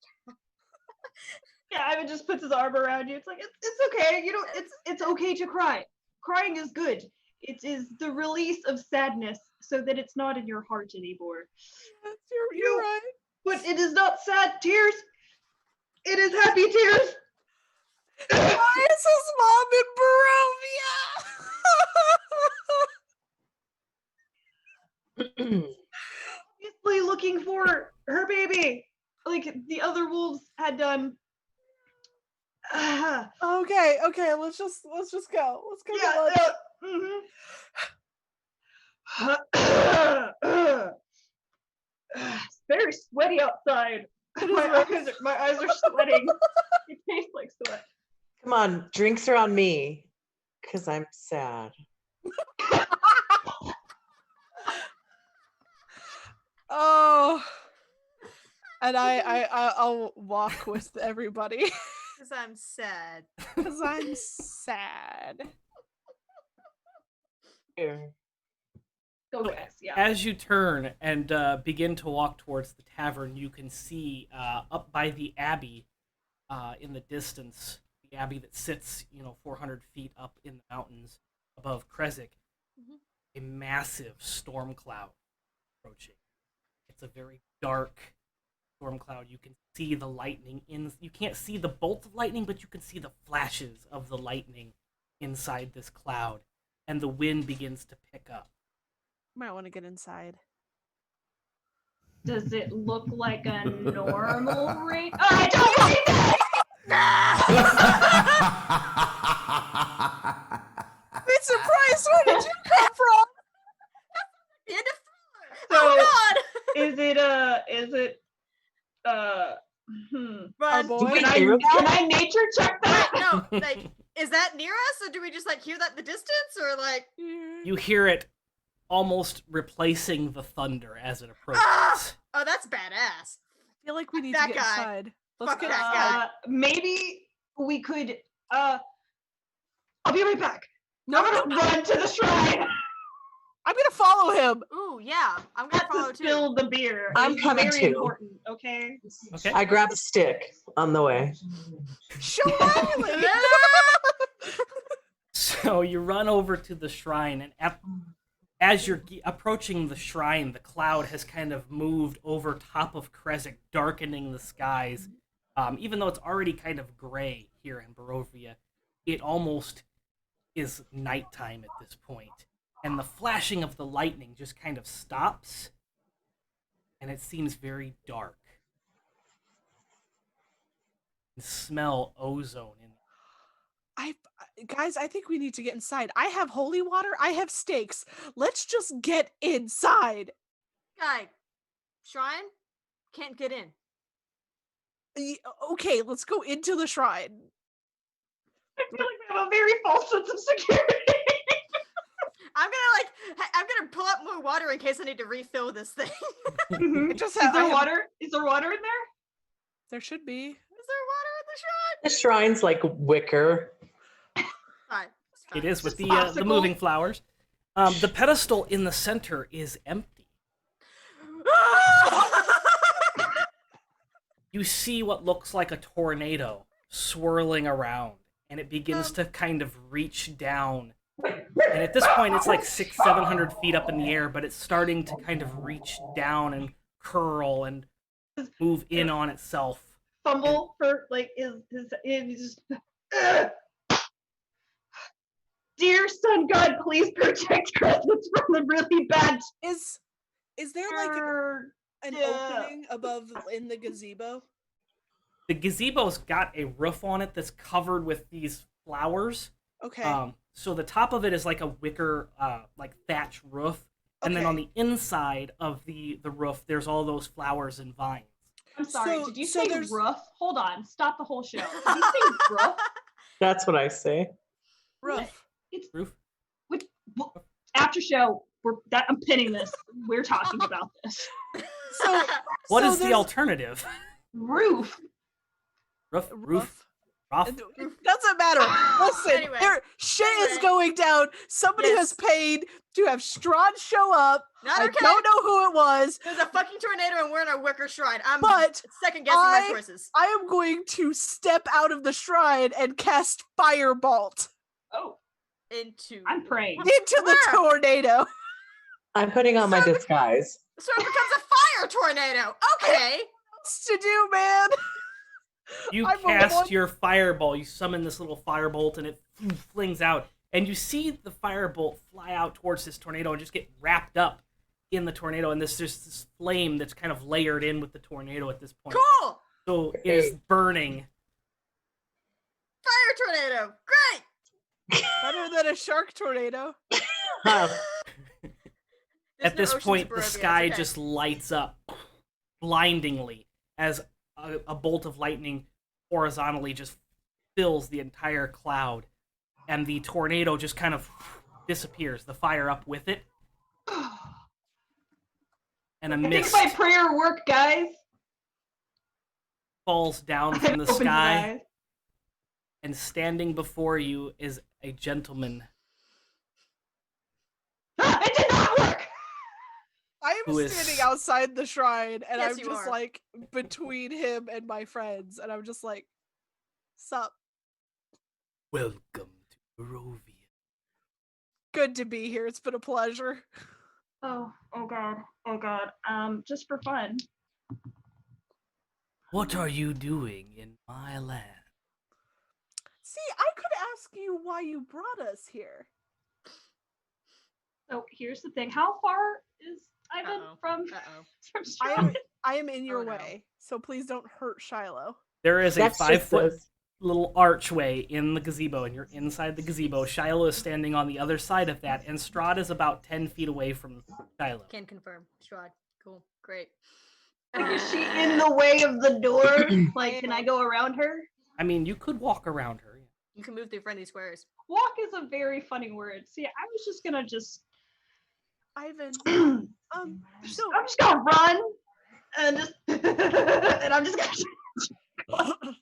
Yeah, Ivan just puts his arm around you. It's like it's okay. It's okay to cry. Crying is good. It is the release of sadness, so that it's not in your heart anymore. Yes, you're right. But it is not sad tears. It is happy tears. Why is his mom in Barovia? Obviously looking for her baby, like the other wolves had done. Okay. Let's just go. Let's go. Yeah. It's very sweaty outside. My eyes are sweating. It tastes like sweat. Come on, drinks are on me, because I'm sad. Oh, and I'll walk with everybody Because I'm sad. because I'm sad. Here. Go guys, yeah. As you turn and begin to walk towards the tavern, you can see up by the abbey in the distance, the abbey that sits, 400 feet up in the mountains above Krezk, a massive storm cloud approaching. It's a very dark storm cloud. You can see the lightning you can't see the bolt of lightning, but you can see the flashes of the lightning inside this cloud, and the wind begins to pick up. Might want to get inside. Does it look like a normal rain? Oh, I don't like that! Wait, surprise! Where did you come from? The end of So, oh God! Our boy. Can I nature check that? No, like, is that near us, or do we just hear that in the distance, or like? You hear it almost replacing the thunder as it approaches. Oh, that's badass. I feel like we need That to get guy. inside. Let's Fuck get that inside. Maybe we could. I'll be right back. No, I'm gonna run to the shrine. I'm gonna follow him. Ooh, yeah, I'm gonna follow To too. spill the beer. I'm It's coming very too. important, okay? Okay. I grab a stick on the way. Shillelagh! So you run over to the shrine, and as you're approaching the shrine, the cloud has kind of moved over top of Krezk, darkening the skies. Even though it's already kind of gray here in Barovia, it almost is nighttime at this point. And the flashing of the lightning just kind of stops, and it seems very dark. You can smell ozone in Guys, I think we need to get inside. I have holy water. I have stakes. Let's just get inside. Guy, shrine can't get in. Okay, let's go into the shrine. I feel like we have a very false sense of security. I'm gonna pull up more water in case I need to refill this thing. Mhm. Just Is have- I there have- water? Is there water in there? There should be. Is there water in the shrine? The shrine's like wicker. Fine. It's fine. It is with Just the popsicle. moving flowers. The pedestal in the center is empty. you see what looks like a tornado swirling around, and it begins to kind of reach down. And at this point, it's like 600-700 feet up in the air, but it's starting to kind of reach down and curl and move in on itself. Fumble for like is just. Dear sun god, please protect Crescent from the really bad. Is there like an opening above in the gazebo? The gazebo's got a roof on it that's covered with these flowers. Okay. So the top of it is like a wicker, like thatch roof, and then on the inside of the roof, there's all those flowers and vines. I'm sorry. Did you say there's roof? Hold on. Stop the whole show. Did you say roof? That's what I say. Roof. It's Roof. After show. I'm pinning this. We're talking about this. So what is the alternative? Roof. Roof. It doesn't matter. Listen, Anyway. Shit is going down. Somebody has paid to have Strahd show up. Not I okay. don't know who it was. There's a fucking tornado and we're in a wicker shrine. I'm But second guessing my choices. I am going to step out of the shrine and cast Firebolt Oh, I'm praying. into the tornado. I'm putting on my disguise. So it becomes a fire tornado. Okay. What's to do, man? You I'm cast your fireball. You summon this little firebolt, and it flings out. And you see the firebolt fly out towards this tornado and just get wrapped up in the tornado. And there's this flame that's kind of layered in with the tornado at this point. Cool. So it is burning. Fire tornado. Great. Better than a shark tornado. At this point, the Barovia, sky it's okay. just lights up blindingly as a bolt of lightning horizontally just fills the entire cloud. And the tornado just kind of disappears, the fire up with it. And a I think mist my prayer worked, guys. falls down from the Open your sky. eyes. And standing before you is a gentleman It did not work. I am Who is- standing outside the shrine, and Yes, I'm you just are. like between him and my friends, and I'm just like, "Sup? Welcome to Barovia. Good to be here. It's been a pleasure." Oh god. Just for fun. What are you doing in my land? See, I could ask you why you brought us here. So here's the thing. How far is Ivan Uh-oh. from Uh-oh. Strahd? I am in your Oh, no. way, so please don't hurt Shiloh. There is a That's just 5-foot a- little archway in the gazebo, and you're inside the gazebo. Shiloh is standing on the other side of that, and Strahd is about 10 feet away from Shiloh. Can confirm. Strahd. Cool. Great. Like, is she in the way of the door? Like, can I go around her? I mean, you could walk around her. You can move through friendly squares. Walk is a very funny word. See, I was just gonna Ivan, I'm so just gonna run and just and I'm just gonna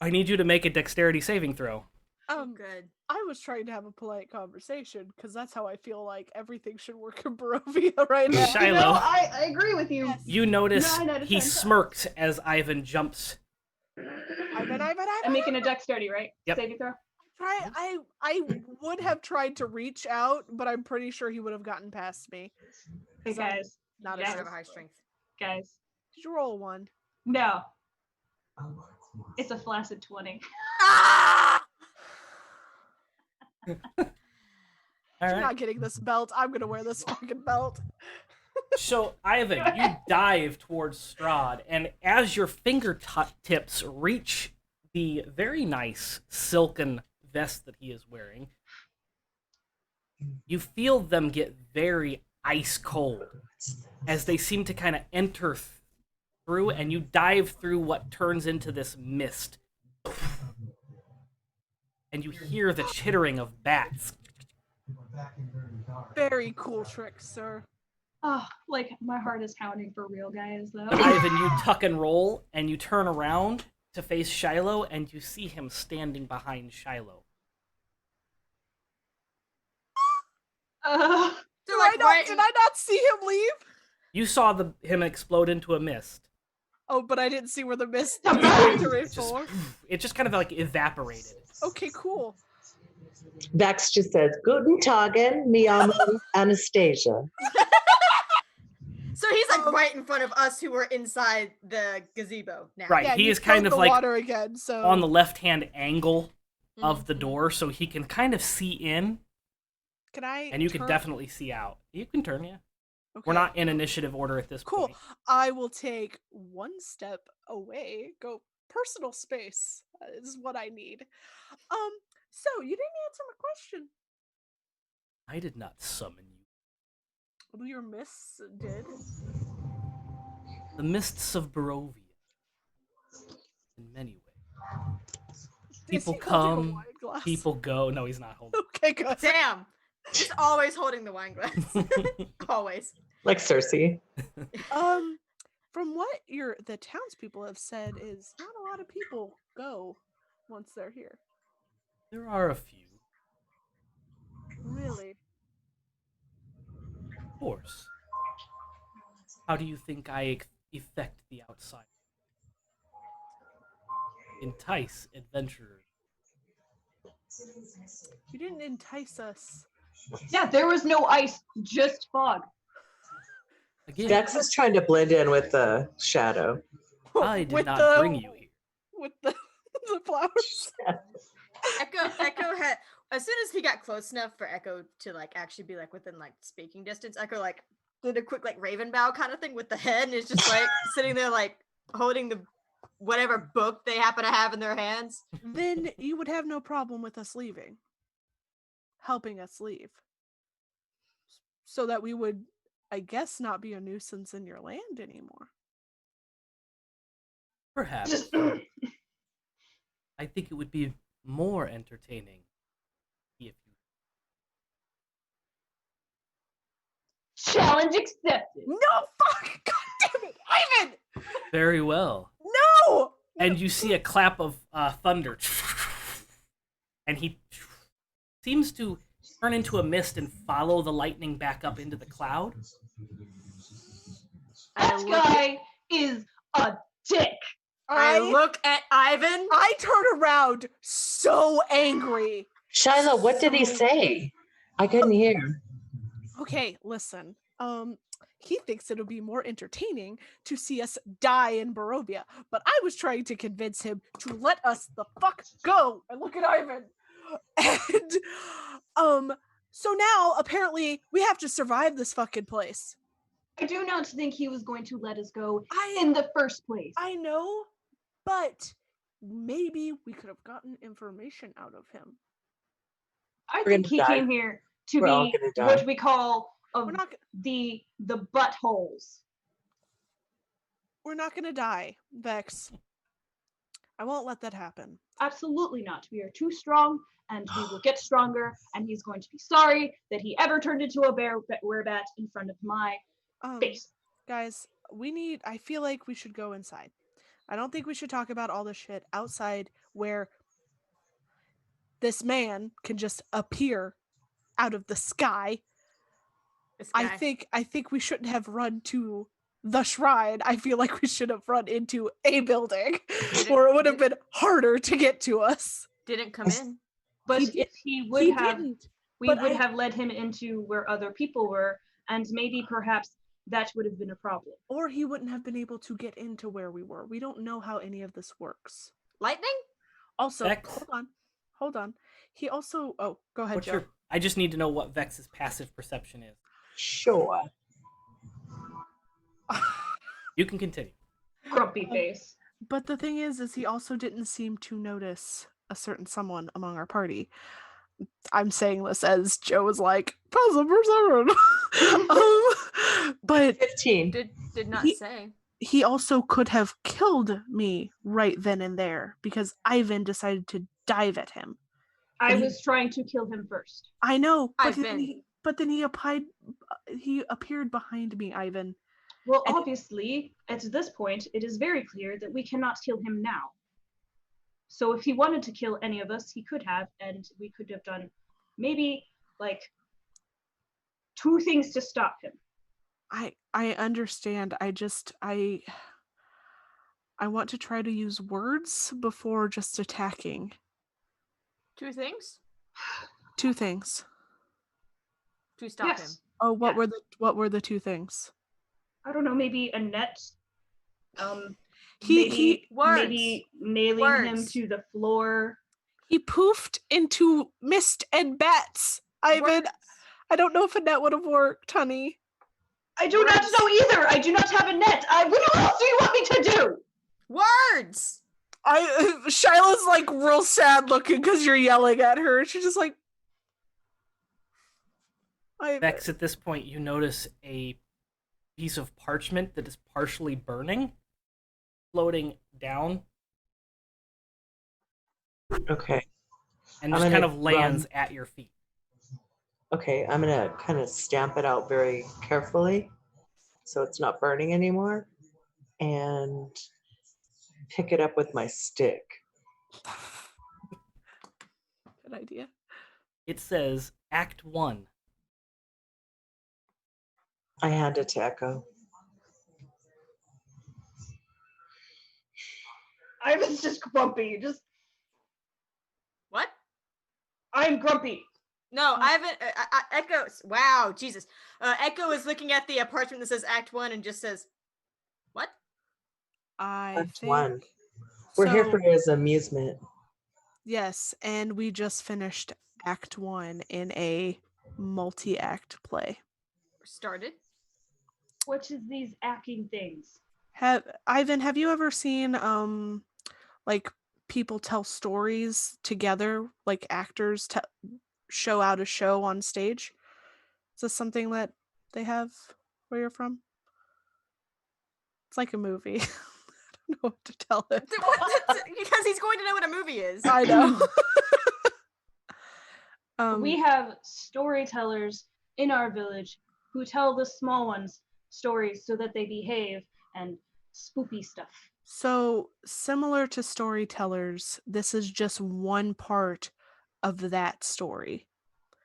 I need you to make a dexterity saving throw. Good. I was trying to have a polite conversation because that's how I feel like everything should work in Barovia right now. Shiloh. No, I agree with you. Yes. You notice 9 out of he 10 smirks as Ivan jumps. Ivan. I'm making a dexterity, right? Yep. Saving throw. I would have tried to reach out, but I'm pretty sure he would have gotten past me. Hey 'Cause I'm guys, not Yes. as Have a high strength. guys. Did you roll one? No. It's a flaccid 20. All You're right. not getting this belt. I'm gonna wear this fucking belt. So, Ivan, you dive towards Strahd, and as your fingertips reach the very nice silken vest that he is wearing, you feel them get very ice cold as they seem to kind of enter through, and you dive through what turns into this mist. And you hear the chittering of bats. Very cool trick, sir. Oh, like my heart is pounding for real, guys. Though. Ivan, you tuck and roll, and you turn around to face Shiloh, and you see him standing behind Shiloh. So Did like I not see him leave? You saw him explode into a mist. Oh, but I didn't see where the mist It just kind of like evaporated. Okay, cool. Vex just says, Guten Tagen, mi amo Anastasia. So he's like right in front of us who were inside the gazebo now. Right, Yeah, he you is kind filled of the like water again, so on the left-hand angle of the door, so he can kind of see in, can I and you can turn? definitely see out. You can turn, yeah. Okay. We're not in initiative order at this Cool. point. I will take one step away. Go personal space is what I need. So you didn't answer my question. I did not summon you. Your mists did. The mists of Barovia. In many ways. People Is he holding a come, wine glass? people go. No, he's not holding. Okay, good. Damn. He's always holding the wine glass. Always. Like Cersei. From what the townspeople have said is not a lot of people go once they're here. There are a few. Really? Of course. How do you think I effect the outside? Entice adventurers. You didn't entice us. Yeah, there was no ice, just fog. Again, Vex is trying to blend in with the shadow. I did not bring you here. With the flowers. Echo had, as soon as he got close enough for Echo to like actually be like within like speaking distance, Echo like did a quick like raven bow kind of thing with the head, and is just like sitting there like holding the whatever book they happen to have in their hands. Then you would have no problem with us leaving. Helping us leave. So that we would, I guess, not be a nuisance in your land anymore. Perhaps. I think it would be more entertaining if you. Challenge accepted. No, fuck! God damn it! Ivan! Very well. No! And you see a clap of thunder. And he seems to turn into a mist and follow the lightning back up into the cloud. That guy is a dick. I look at Ivan. I turn around so angry. Shiloh, what did he say? I couldn't hear. Okay, listen. He thinks it'll be more entertaining to see us die in Barovia, but I was trying to convince him to let us the fuck go. And look at Ivan. And so now apparently we have to survive this fucking place. I do not think he was going to let us go in the first place. I know, but maybe we could have gotten information out of him. I We're think he gonna die. came here to We're all be gonna die. what we call We're not the buttholes. we're not gonna die, Vex. I won't let that happen. Absolutely not. We are too strong, and we will get stronger, and he's going to be sorry that he ever turned into a werebat in front of my face. Guys, I feel like we should go inside. I don't think we should talk about all this shit outside where this man can just appear out of the sky. I think we shouldn't have run to the shrine. I feel like we should have run into a building or it would have been harder to get to us. Didn't come in. But if he would have, didn't. we would have led him into where other people were, and maybe perhaps that would have been a problem. Or he wouldn't have been able to get into where we were. We don't know how any of this works. Lightning? Also, Vex. hold on. He also, go ahead, What's Joe. I just need to know what Vex's passive perception is. Sure. You can continue. Grumpy face. But the thing is he also didn't seem to notice a certain someone among our party. I'm saying this as Joe was like, passive perception. But 15. Did not say. He also could have killed me right then and there because Ivan decided to dive at him. I was trying to kill him first. I know, but Ivan. then he appeared behind me, Ivan. Well, obviously, at this point, it is very clear that we cannot kill him now. So if he wanted to kill any of us, he could have, and we could have done maybe, like, 2 things to stop him. I understand. I want to try to use words before just attacking. 2 things Two things. to stop him. Oh, what Yes. were the two things? I don't know, maybe a net. He maybe nailing him Words. to the floor. he poofed into mist and bats. Ivan, Words. I don't know if a net would have worked, honey. I do not know either. I do not have a net. What else do you want me to do? Words. Shiloh's like real sad looking because you're yelling at her. She's just like, Vex, at this point, you notice a piece of parchment that is partially burning, floating down, Okay. and I'm just kind gonna of lands at your feet. Okay, I'm gonna kind of stamp it out very carefully so it's not burning anymore and pick it up with my stick. good idea. It says Act 1. I hand it to Echo. Ivan's just grumpy. What? I'm grumpy. No, I haven't. Echo. Wow, Jesus. Echo is looking at the parchment that says Act 1 and just says, "What?" Act 1. We're here for his amusement. Yes, and we just finished Act 1 in a multi-act play. Started. What is these acting things? Ivan, have you ever seen like people tell stories together, like actors show out a show on stage? Is this something that they have where you're from? It's like a movie. I don't know what to tell him. Because he's going to know what a movie is. I know. We have storytellers in our village who tell the small ones stories so that they behave and spoopy stuff. So similar to storytellers, this is just one part of that story.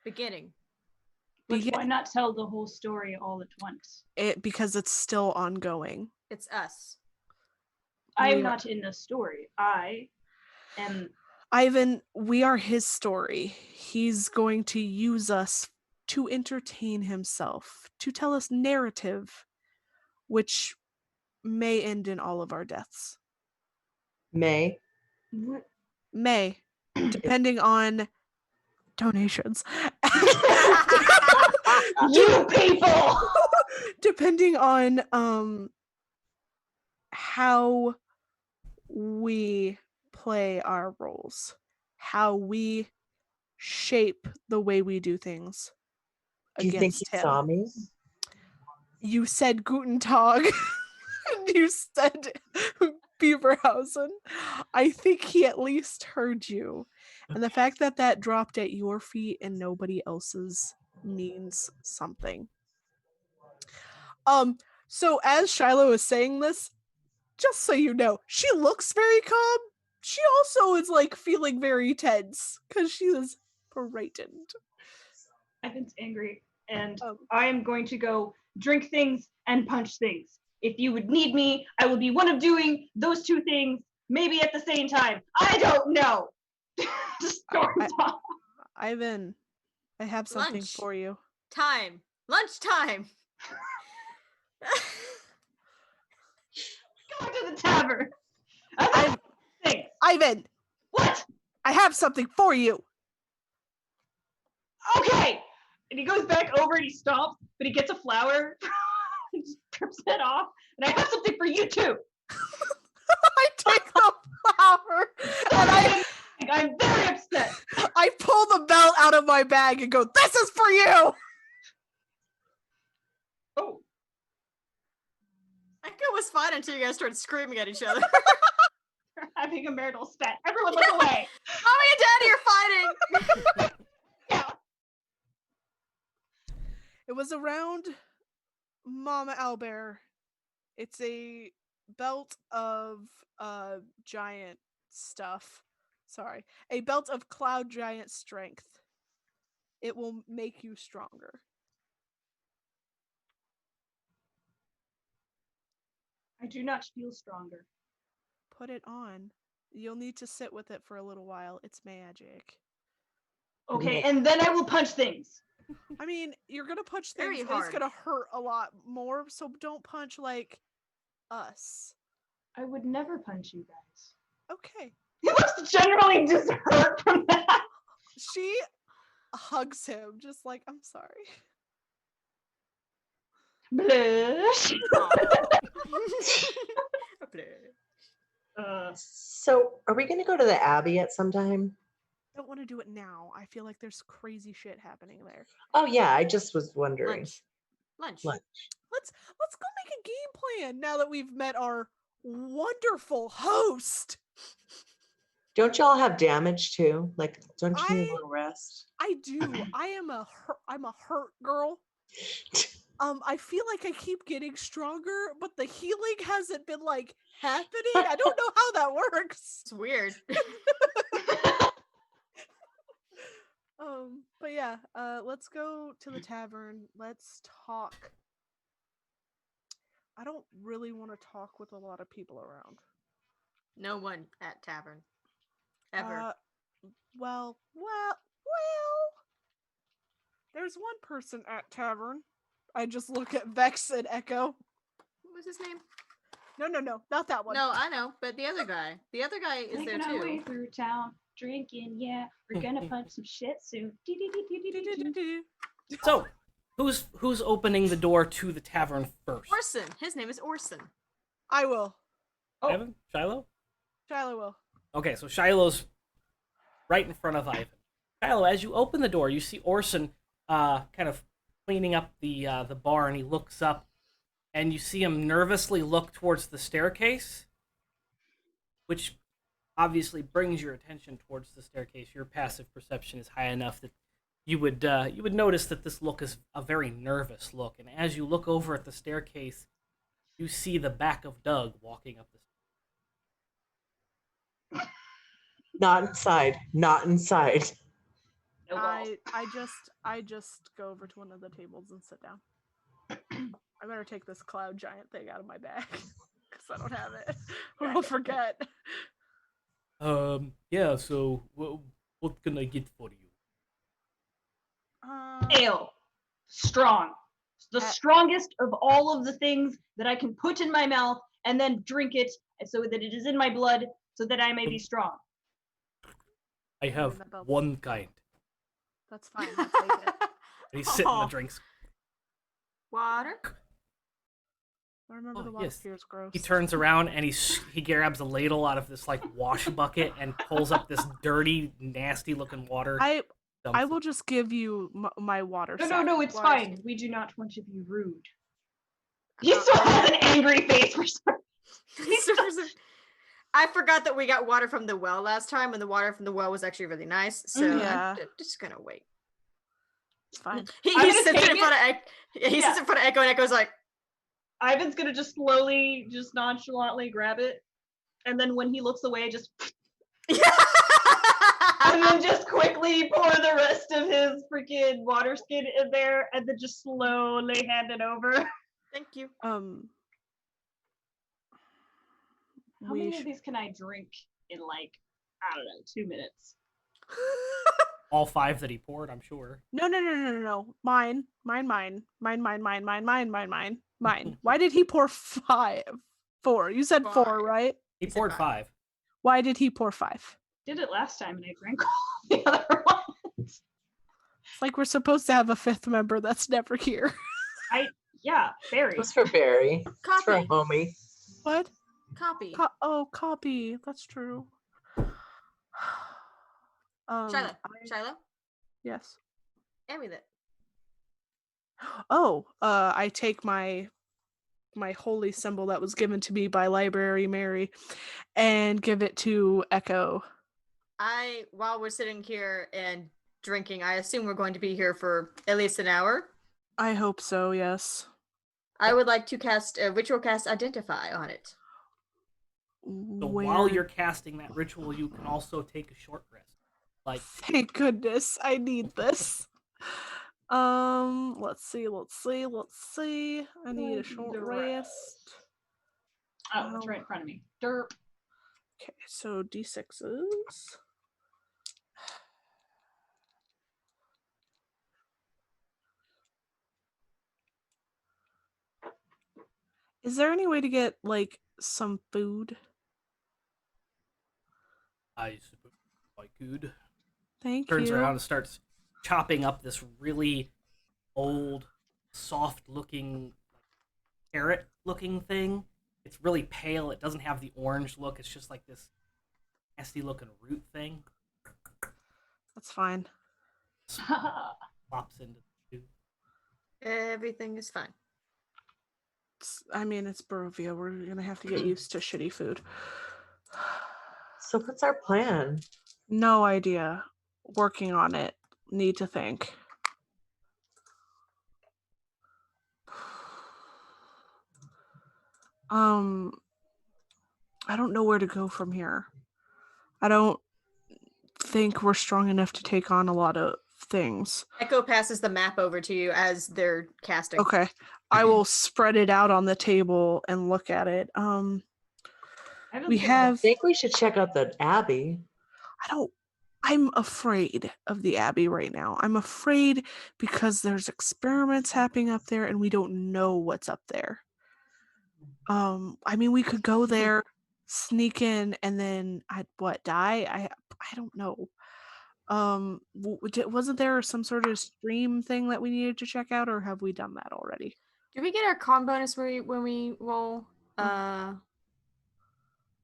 Beginning. But why not tell the whole story all at once? Because it's still ongoing. It's us. I'm not in the story. I am. Ivan, we are his story. He's going to use us to entertain himself, to tell us narrative, which may end in all of our deaths. May, depending on donations. You people! Depending on how we play our roles, how we shape the way we do things. Do you think he saw me? You said Guten Tag. And you said Beaverhausen. I think he at least heard you. And the fact that that dropped at your feet and nobody else's means something. So as Shiloh is saying this, just so you know, she looks very calm. She also is like feeling very tense because she is frightened. Ivan's angry, and I am going to go drink things and punch things. If you would need me, I will be one of doing those two things, maybe at the same time. I don't know. Ivan, I have something for you. Lunchtime. Go to the tavern. Ivan. What? I have something for you. Okay. And he goes back over and he stomps, but he gets a flower and just trips it off. And I have something for you too. I take the flower and I'm very upset. I pull the belt out of my bag and go, "This is for you." Oh. Echo was fine until you guys started screaming at each other. We're having a marital spat. Everyone look away. Mommy and Daddy are fighting. Yeah. It was around Mama Owlbear. It's a belt of giant stuff. Sorry. A belt of cloud giant strength. It will make you stronger. I do not feel stronger. Put it on. You'll need to sit with it for a little while. It's magic. Okay, and then I will punch things. I mean, you're gonna punch Very things, and it's hard. gonna hurt a lot more. So don't punch like us. I would never punch you guys. Okay. He looks generally just hurt from that. She hugs him, just like, I'm sorry. Blush. So, are we going to go to the Abbey at some time? I don't want to do it now. I feel like there's crazy shit happening there. Oh yeah, I just was wondering. Lunch. Let's go make a game plan now that we've met our wonderful host. Don't y'all have damage too? Like, don't you need a I- little rest? I do. I'm a hurt girl. I feel like I keep getting stronger, but the healing hasn't been like happening. I don't know how that works. It's weird. But yeah, let's go to the tavern. Let's talk. I don't really want to talk with a lot of people around. No one at tavern. Ever. Well. There's one person at tavern. I just look at Vex and Echo. What was his name? No, not that one. No, I know, but the other guy. The other guy is there Making our way too. through town, drinking, yeah. We're gonna punch some shit soon. So, who's opening the door to the tavern first? Orson. His name is Orson. I will. Ivan? Shiloh? Shiloh will. Okay, so Shiloh's right in front of Ivan. Shiloh, as you open the door, you see Orson kind of cleaning up the bar, and he looks up, and you see him nervously look towards the staircase, which obviously brings your attention towards the staircase. Your passive perception is high enough that you would notice that this look is a very nervous look. And as you look over at the staircase, you see the back of Doug walking up the stairs. Not inside. Not inside. No balls. I just go over to one of the tables and sit down. I better take this cloud giant thing out of my bag because I don't have it, or I'll forget. Yeah. So, what can I get for you? Ale. Strong. The strongest of all of the things that I can put in my mouth and then drink it so that it is in my blood so that I may be strong. I have one kind. That's fine. I'll take it. And he's sitting the drinks. Water. I remember Oh, the water yes. here is gross. He turns around and he grabs a ladle out of this like wash bucket and pulls up this dirty, nasty looking water. I dumps will just give you my water. No, it's water fine. We do not want to be rude. He still has an angry face for some I forgot that we got water from the well last time, and the water from the well was actually really nice. So Yeah. I'm just gonna wait. It's fine. He I'm gonna sits take in front of sits in front of Echo, and Echo's like, Ivan's gonna just slowly, just nonchalantly grab it, and then when he looks away, just and then just quickly pour the rest of his freaking water skin in there, and then just slowly hand it over. Thank you. How many of these can I drink in like, I don't know, 2 minutes? all 5 that he poured, I'm sure. No. Mine. Why did he pour 5? 4. You said 4, 5. right? He poured 5. Why did he pour 5? Did it last time and I drank all the other ones. It's like we're supposed to have a 5th member that's never here. Yeah, Barry. It was for Barry. It's for a Copy. homie. What? Copy. Copy. That's true. Shiloh. Yes. Amulet. I take my holy symbol that was given to me by Library Mary and give it to Echo. While we're sitting here and drinking, I assume we're going to be here for at least an hour. I hope so, yes. I would like to cast a ritual cast Identify on it. So while you're casting that ritual, you can also take a short rest. Like, thank goodness, I need this. Let's see. I need a short rest. Oh, it's right in front of me. Derp. Okay, so D6s. Is there any way to get like some food? I suppose I could. Thank Turns you. around and starts chopping up this really old, soft-looking, carrot-looking thing. It's really pale. It doesn't have the orange look. It's just like this nasty-looking root thing. That's fine. Plops into the stew. Everything is fine. I mean, it's Barovia. We're gonna have to get used to shitty food. So what's our plan? No idea. Working on it. Need to think. I don't know where to go from here. I don't think we're strong enough to take on a lot of things. Echo passes the map over to you as they're casting. Okay. I will spread it out on the table and look at it. We I have think we should check out the Abbey. I'm afraid of the Abbey right now. I'm afraid because there's experiments happening up there and we don't know what's up there. I mean, we could go there, sneak in, and then die? I don't know. Wasn't there some sort of stream thing that we needed to check out, or have we done that already? Did we get our con bonus when we roll?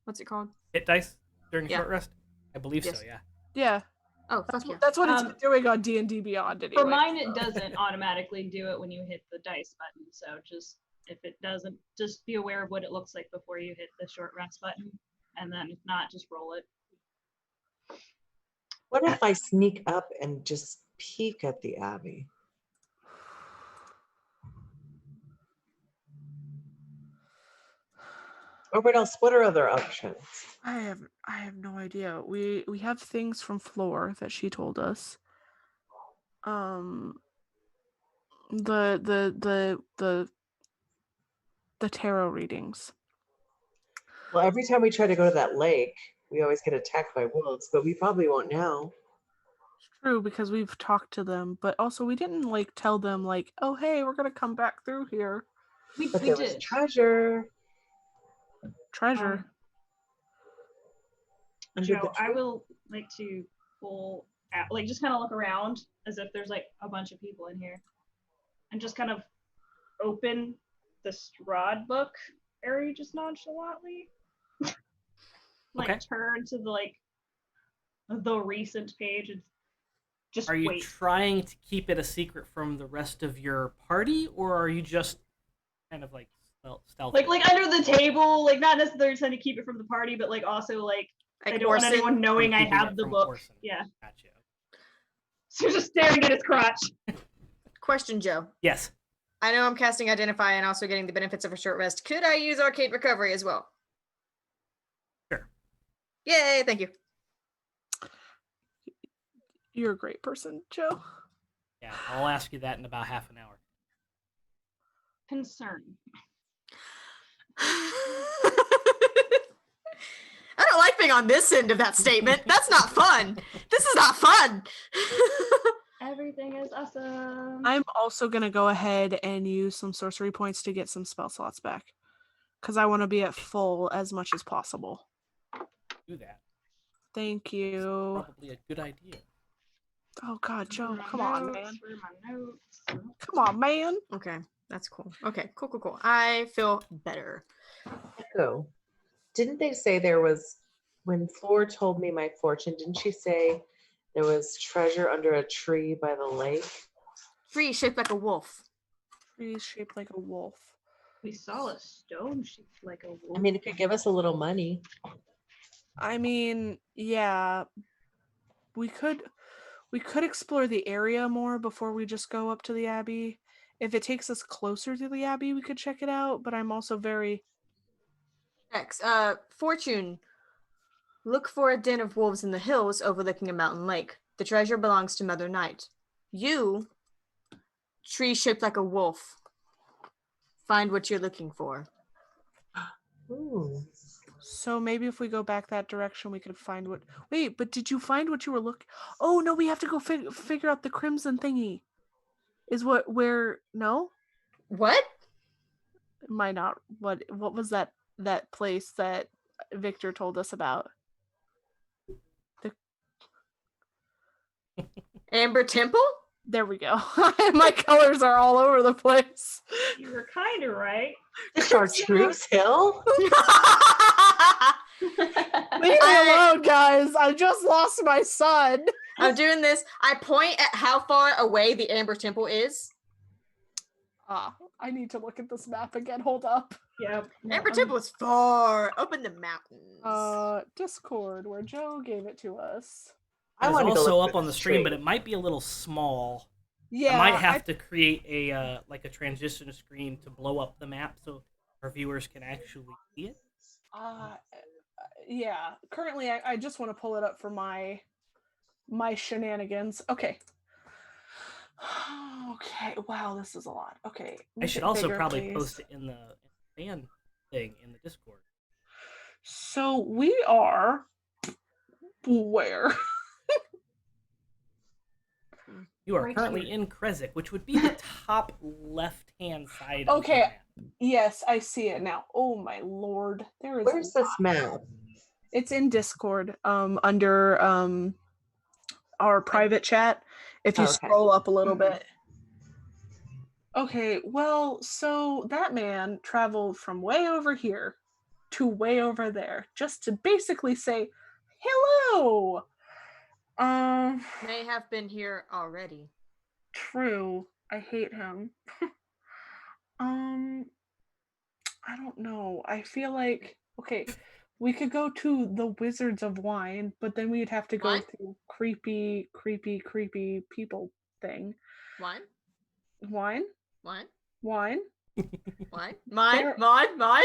What's it called? Hit dice during a Yeah. short rest? I believe Yes. so, yeah. Yeah, Oh, fuck yeah. that's what it's been doing on D&D Beyond anyway. For mine, it doesn't automatically do it when you hit the dice button. So just if it doesn't, just be aware of what it looks like before you hit the short rest button, and then if not, just roll it. What if I sneak up and just peek at the Abbey? Or what else? What are other options? I have no idea. We have things from Floor that she told us. The tarot readings. Well, every time we try to go to that lake, we always get attacked by wolves, but we probably won't now. It's true because we've talked to them, but also we didn't like tell them like, oh hey, we're gonna come back through here. But there was did. treasure. Treasure. Under Joe, the I tree. will like to pull out, like just kind of look around as if there's like a bunch of people in here, and just kind of open the Strahd book very just nonchalantly. Like Okay. turn to the recent page and just Are you wait. trying to keep it a secret from the rest of your party, or are you just kind of like stealthy? Like under the table, like not necessarily trying to keep it from the party, but like also like I don't want Orson? anyone knowing I Keeping have it the from book. Orson. Yeah. Gotcha. So just staring at his crotch. Question, Joe. Yes. I know I'm casting Identify and also getting the benefits of a short rest. Could I use Arcade Recovery as well? Sure. Yay, thank you. You're a great person, Joe. Yeah, I'll ask you that in about half an hour. Concern. I don't like being on this end of that statement. That's not fun. This is not fun. Everything is awesome. I'm also gonna go ahead and use some sorcery points to get some spell slots back. Because I want to be at full as much as possible. Do that. Thank you. Probably a good idea. Oh god, Joe, My come on, notes, man. where are my notes? Come on, man. Okay, that's cool. Okay, cool. I feel better. Echo. Didn't they say there was, when Floor told me my fortune, didn't she say there was treasure under a tree by the lake? Tree shaped like a wolf. Trees shaped like a wolf. We saw a stone shaped like a wolf. I mean, it could give us a little money. I mean, yeah. We could explore the area more before we just go up to the Abbey. If it takes us closer to the Abbey, we could check it out, but I'm also very X. Fortune. Look for a den of wolves in the hills overlooking a mountain lake. The treasure belongs to Mother Night. You, tree shaped like a wolf. Find what you're looking for. Ooh. So maybe if we go back that direction, we could find what. Wait, but did you find what you were looking? Oh no, we have to go figure out the crimson thingy. Is what where? No, What? am I not? What was that place that Victor told us about? Amber Temple? There we go. My colors are all over the place. You were kind of right. The Chartreuse Hill? Leave me alone, guys. I just lost my son. I'm doing this. I point at how far away the Amber Temple is. I need to look at this map again. Hold up. Yep. Amber Temple is far up in the mountains. Discord, where Joe gave it to us. It's want to go also look up at on the the stream, but tree. it might be a little small. Yeah, I might have to create a like a transition screen to blow up the map so our viewers can actually see it. Yeah. Currently, I just want to pull it up for my shenanigans. Okay. Okay. Wow, this is a lot. Okay. I should also probably post it in the fan thing in the Discord. So we are where? You are Right currently here. in Kresik, which would be the top left-hand side. Of the Okay. map. Yes, I see it now. Oh my lord. There is Where's this map? It's in Discord, under our private chat. If you Okay. scroll up a little bit. Okay, well, so that man traveled from way over here to way over there just to basically say hello. May have been here already. True. I hate him. I don't know. I feel like okay, we could go to the Wizards of Wine, but then we'd have to go Wine? through creepy people thing. Wine? Wine? Wine? Wine? Wine? Mine? There- Mine? Mine?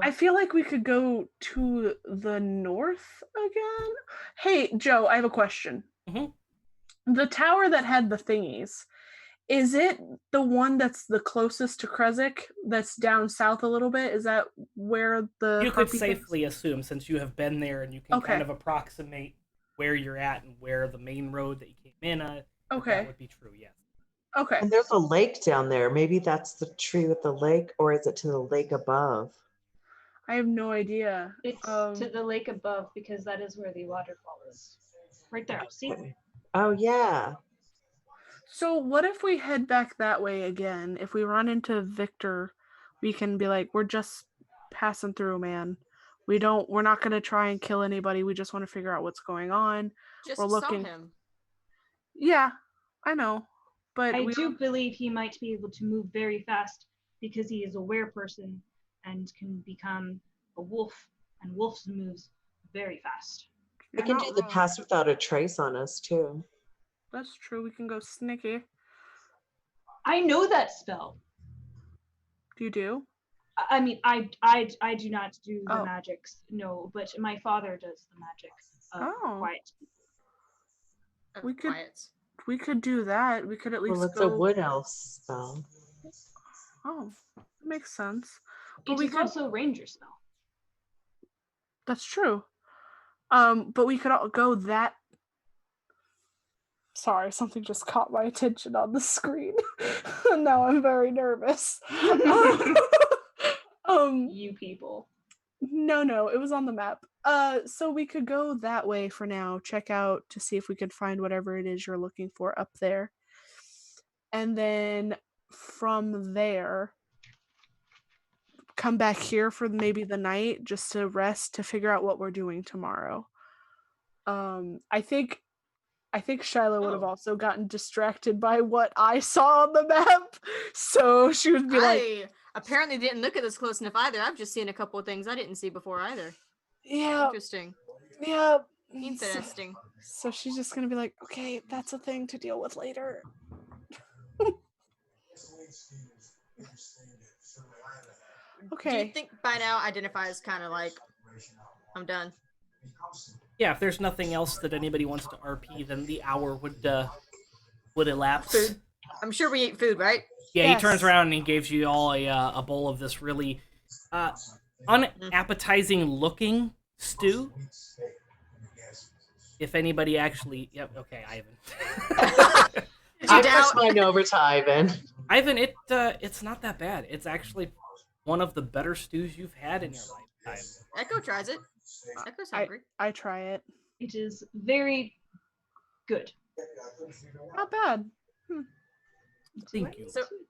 I feel like we could go to the north again. Hey, Joe, I have a question. Mhm. The tower that had the thingies, is it the one that's the closest to Kresik that's down south a little bit? Is that where the You could harpy safely assume, since you have been there and you can Okay. kind of approximate where you're at and where the main road that you came in on, Okay. that would be true, yes. Okay. And there's a lake down there. Maybe that's the tree with the lake, or is it to the lake above? I have no idea. It's to the lake above because that is where the waterfall is. Right there. See? Okay. Oh yeah. So what if we head back that way again? If we run into Victor, we can be like, we're just passing through, man. We're not gonna try and kill anybody. We just want to figure out what's going on. Just We're looking. saw him. Yeah, I know. But I do believe he might be able to move very fast because he is a were person and can become a wolf, and wolves moves very fast. I can do the pass without a trace on us too. That's true. We can go sneaky. I know that spell. You do? I mean, I do not do the Oh. magics, no, but my father does the magic. Oh. Quiet. We could- Quiet. We could do that. We could at least Well, it's go. a wood elf spell. Oh, that makes sense. But It we is could. also a ranger spell. That's true. But we could all go that. Sorry, something just caught my attention on the screen. Now I'm very nervous. You people. No, it was on the map. So we could go that way for now. Check out to see if we could find whatever it is you're looking for up there. And then from there, come back here for maybe the night just to rest to figure out what we're doing tomorrow. I think Shiloh would have Oh. also gotten distracted by what I saw on the map. So she would be like, I apparently didn't look at this close enough either. I've just seen a couple of things I didn't see before either. yeah, Interesting. yeah. Interesting. So she's just gonna be like, okay, that's a thing to deal with later. Do Okay. you think by now identifies kind of like I'm done? Yeah, if there's nothing else that anybody wants to RP, then the hour would elapse. I'm sure we eat food, right? Yeah, Yes. he turns around and he gives you all a bowl of this really unappetizing looking stew. If anybody actually, yep, okay, Ivan. Did you I doubt? pushed mine over to Ivan. Ivan, it's not that bad. It's actually one of the better stews you've had in your lifetime. Echo tries it. Echo's hungry. I try it. It is very good. Not bad. Thank you. So You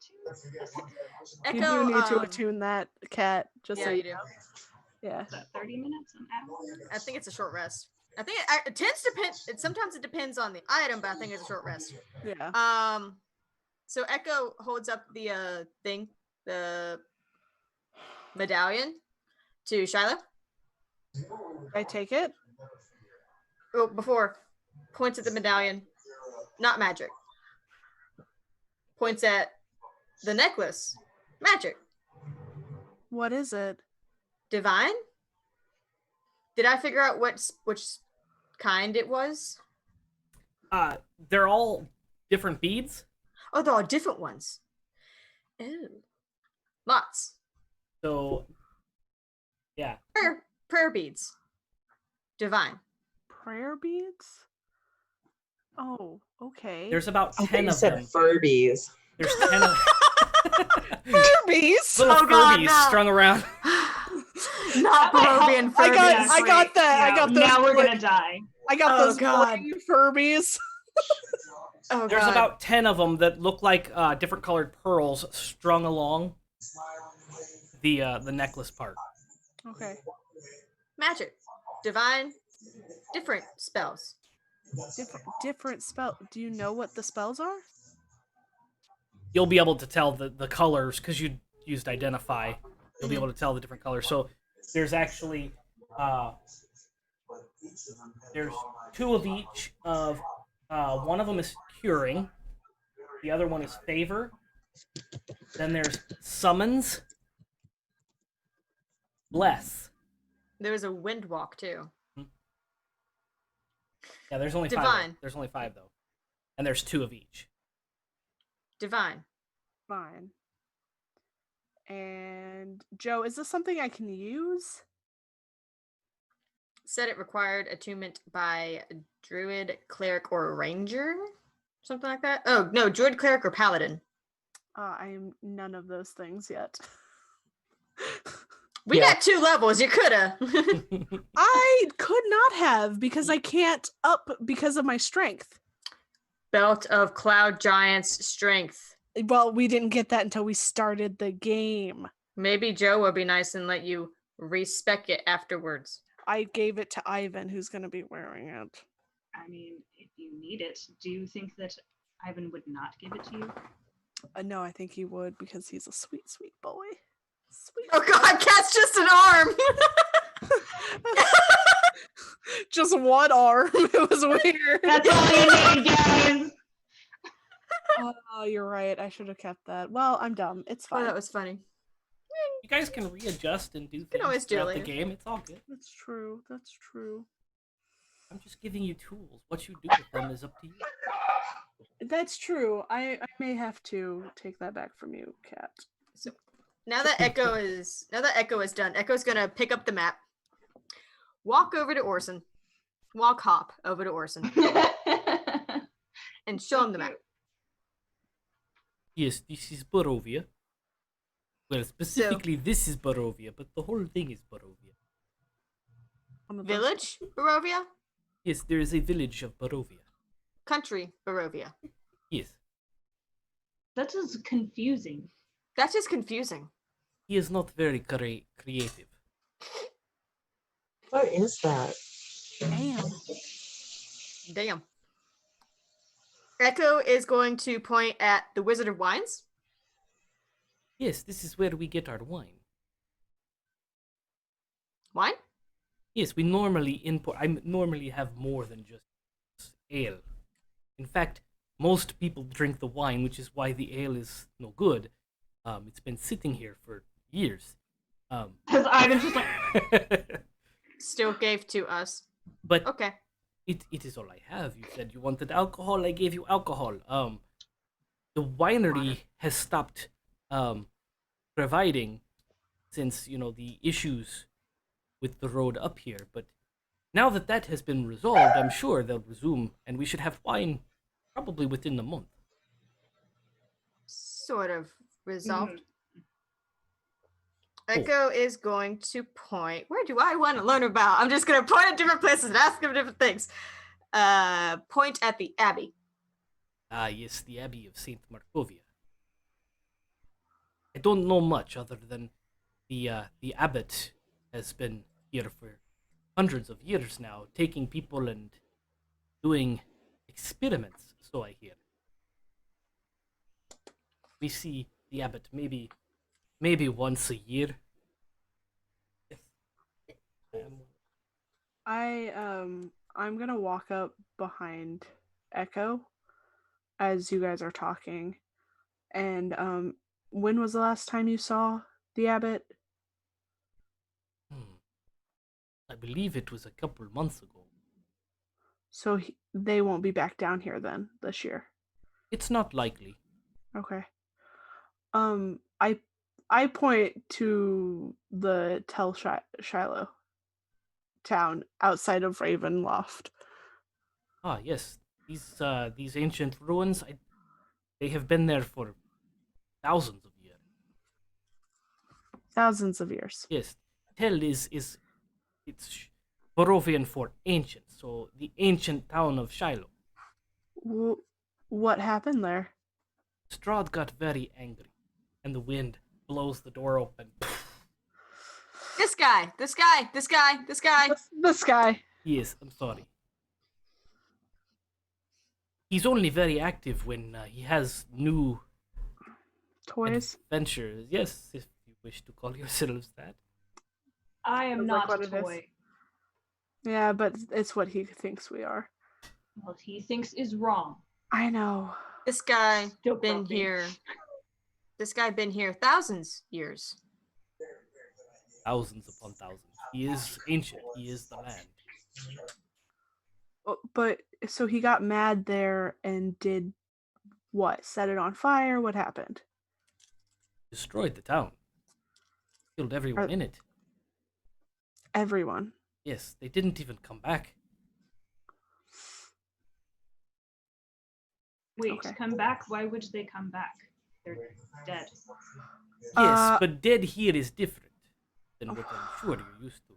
Echo, do need to attune that cat. Just yeah, so you do. Yeah. Is that 30 minutes an hour? I think it's a short rest. I think it tends to depend. Sometimes it depends on the item, but I think it's a short rest. Yeah. So Echo holds up the thing, the medallion, to Shiloh. I take it. Oh, before points at the medallion, not magic. Points at the necklace, magic. What is it? Divine. Did I figure out which kind it was? They're all different beads. Oh, there are different ones. Oh, lots. So, yeah. Prayer beads. Divine. Prayer beads? Oh, okay. There's about I 10 think you of said them. Furbies. There's 10 of Furbies. little Oh, God, Furbies no. strung around. Not Barovian I got Furbies. I got that. I Now- got those. Now we're bling- gonna die. I got Oh, those God. bling Furbies. Oh, There's God. about 10 of them that look like different colored pearls strung along the necklace part. Okay. Magic. Divine. Different spells. Different spell. Do you know what the spells are? You'll be able to tell the colors because you used identify. You'll be able to tell the different colors. So there's actually there's 2 of each. Of one of them is curing, the other one is favor. Then there's summons, bless. There was a wind walk too. Yeah, there's only 5. Divine. There's only 5 though, and there's 2 of each. Divine. Fine. And Joe, is this something I can use? Said it required attunement by druid, cleric, or ranger. Something like that. Oh, no, druid, cleric, or paladin. I am none of those things yet. We Yeah. got 2 levels. You coulda. I could not have because I can't up because of my strength. Belt of Cloud Giant's strength. Well, we didn't get that until we started the game. Maybe Joe will be nice and let you respec it afterwards. I gave it to Ivan, who's going to be wearing it. I mean, if you need it, do you think that Ivan would not give it to you? No, I think he would because he's a sweet, sweet boy. Sweet. Oh God, Cat's just an arm. Just one arm. It was weird. That's all you need, guys. Oh, you're right. I should have kept that. Well, I'm dumb. It's Oh, fine. that was funny. You guys can readjust and do things always do it throughout the later. game. It's all good. That's true. That's true. I'm just giving you tools. What you do with them is up to you. That's true. I may have to take that back from you, Kat. So now that Echo is done, Echo's gonna pick up the map, walk over to Orson, hop over to Orson, and show him the map. Yes, this is Barovia. Well, specifically, this is Barovia, but the whole thing is Barovia. Village, Barovia. Yes, there is a village of Barovia. Country, Barovia. Yes. That is confusing. That is confusing. He is not very creative. What is that? Damn. Damn. Echo is going to point at the Wizard of Wines. Yes, this is where we get our wine. Wine? Yes, we normally import. I normally have more than just ale. In fact, most people drink the wine, which is why the ale is no good. It's been sitting here for years. Because Ivan's just like, Still gave to us. But Okay. it is all I have. You said you wanted alcohol. I gave you alcohol. the winery has stopped providing since the issues with the road up here. But now that that has been resolved, I'm sure they'll resume, and we should have wine probably within the month. Sort of resolved. Mhm. Echo is going to point. Where do I want to learn about? I'm just going to point at different places and ask them different things. Point at the Abbey. Ah, yes, the Abbey of Saint Markovia. I don't know much other than the abbot has been here for hundreds of years now, taking people and doing experiments. So I hear. We see the abbot maybe once a year. Yes. I'm gonna walk up behind Echo as you guys are talking. And when was the last time you saw the abbot? I believe it was a couple months ago. So they won't be back down here then this year. It's not likely. Okay. I point to the Shiloh town outside of Ravenloft. Ah, yes. These ancient ruins, they have been there for thousands of years. Thousands of years. Yes. Tell is it's Barovian for ancient, so the ancient town of Shiloh. What happened there? Strahd got very angry, and the wind blows the door open. This guy. This guy. Yes, I'm sorry. He's only very active when he has new Toys. adventures. Yes, if you wish to call yourselves that. I am Sounds not like a what it is. toy. Yeah, but it's what he thinks we are. What he thinks is wrong. I know. This guy Still been grumpy. here. This guy been here thousands years. Thousands upon thousands. He is ancient. He is the land. But so he got mad there and did what? Set it on fire? What happened? Destroyed the town. Killed everyone in it. Everyone. Yes, they didn't even come back. Wait, Okay. come back? Why would they come back? They're dead. Yes, but dead here is different than what I'm sure you're used to.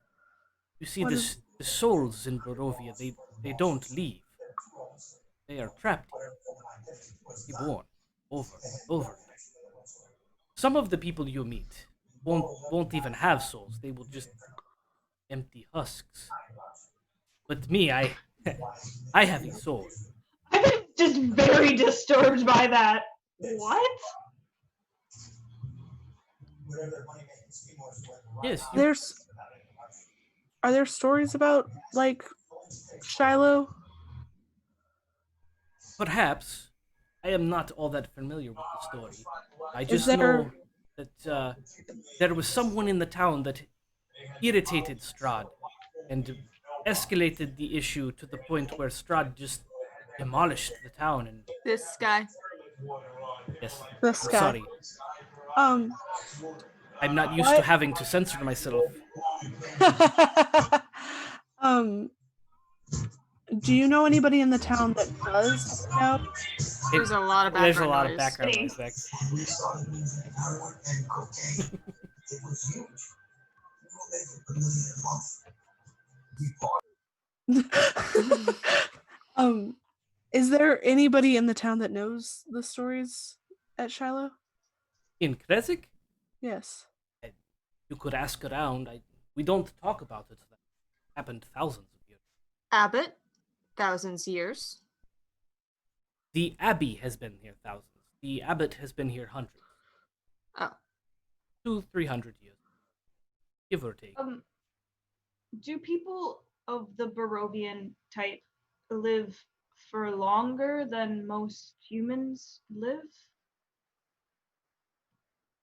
You see, What the souls in Barovia, they don't leave. They are trapped here. Reborn. Over and over again. Some of the people you meet won't even have souls. They will just empty husks. But me, I have a soul. I'm just very disturbed by that. What? Yes, Are there stories about like Shiloh? perhaps. I am not all that familiar with the story. I just there- know that there was someone in the town that irritated Strahd and escalated the issue to the point where Strahd just demolished the town. And This guy. yes, This I'm guy. sorry. I'm not used to What? having to censor myself. Do you know anybody in the town that does know? There's a lot of background There's a lot of noise. background Thanks. noise. Is there anybody in the town that knows the stories at Shiloh? In Kresik, Yes. you could ask around. We don't talk about it. That happened thousands of years. Abbott. Thousands years. The abbey has been here thousands. The abbot has been here hundreds. Oh. 200-300 years, give or take. Do people of the Barovian type live for longer than most humans live?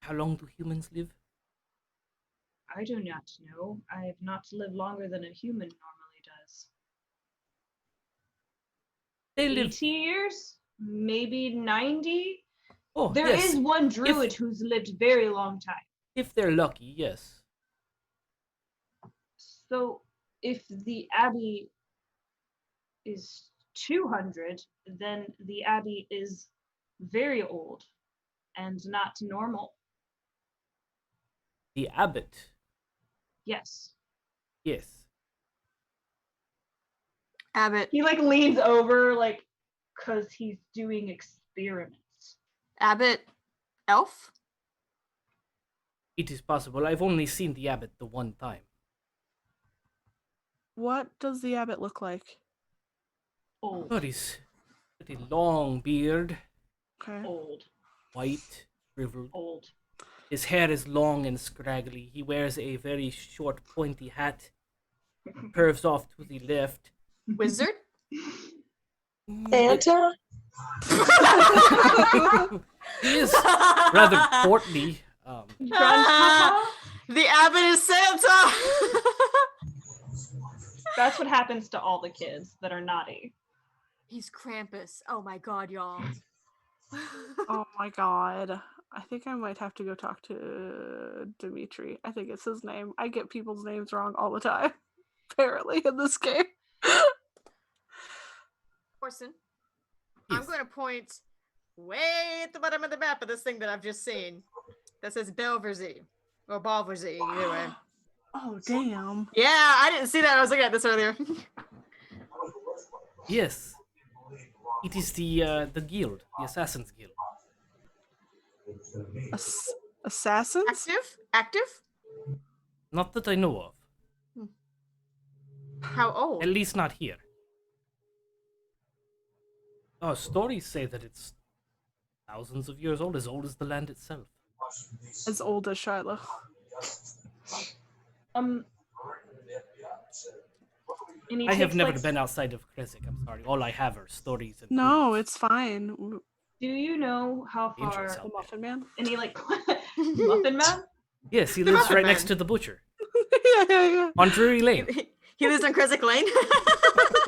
How long do humans live? I do not know. I have not lived longer than a human normally does. They live 80 years? Maybe 90? Oh, There yes. is one druid who's lived very long time. If they're lucky, yes. So if the abbey is 200, then the abbey is very old and not normal. The abbot, Yes. yes. Abbott. He like leans over like cuz he's doing experiments. Abbott. Elf. It is possible. I've only seen the abbot the one time. What does the abbot look like? Old. Oh, he's got a long beard, Okay. Old. white, shriveled. Old. His hair is long and scraggly. He wears a very short, pointy hat. Curves off to the left. Wizard. Santa? He is rather portly. Grandpapa? The abbot is Santa. That's what happens to all the kids that are naughty. He's Krampus. Oh my god, y'all. Oh my god. I think I might have to go talk to Dimitri. I think it's his name. I get people's names wrong all the time, apparently, in this game. Orson, I'm Yes. going to point way at the bottom of the map of this thing that I've just seen that says Belversey or Balversey, either way. Oh, damn. Yeah, I didn't see that. I was looking at this earlier. Yes. It is the guild, the Assassin's Guild. Assassins? Active? Active? Not that I know of. How old? At least not here. Oh, stories say that it's thousands of years old as the land itself. As old as Shiloh. And he I have takes, never like, been outside of Kresik, I'm sorry. All I have are stories and No, rumors. it's fine. Do you know how Dangerous far? out The Muffin Man? And he like Muffin Man? Yes, he lives Muffin right Man. next to the butcher. yeah. On Drury Lane. He lives on Kresik Lane.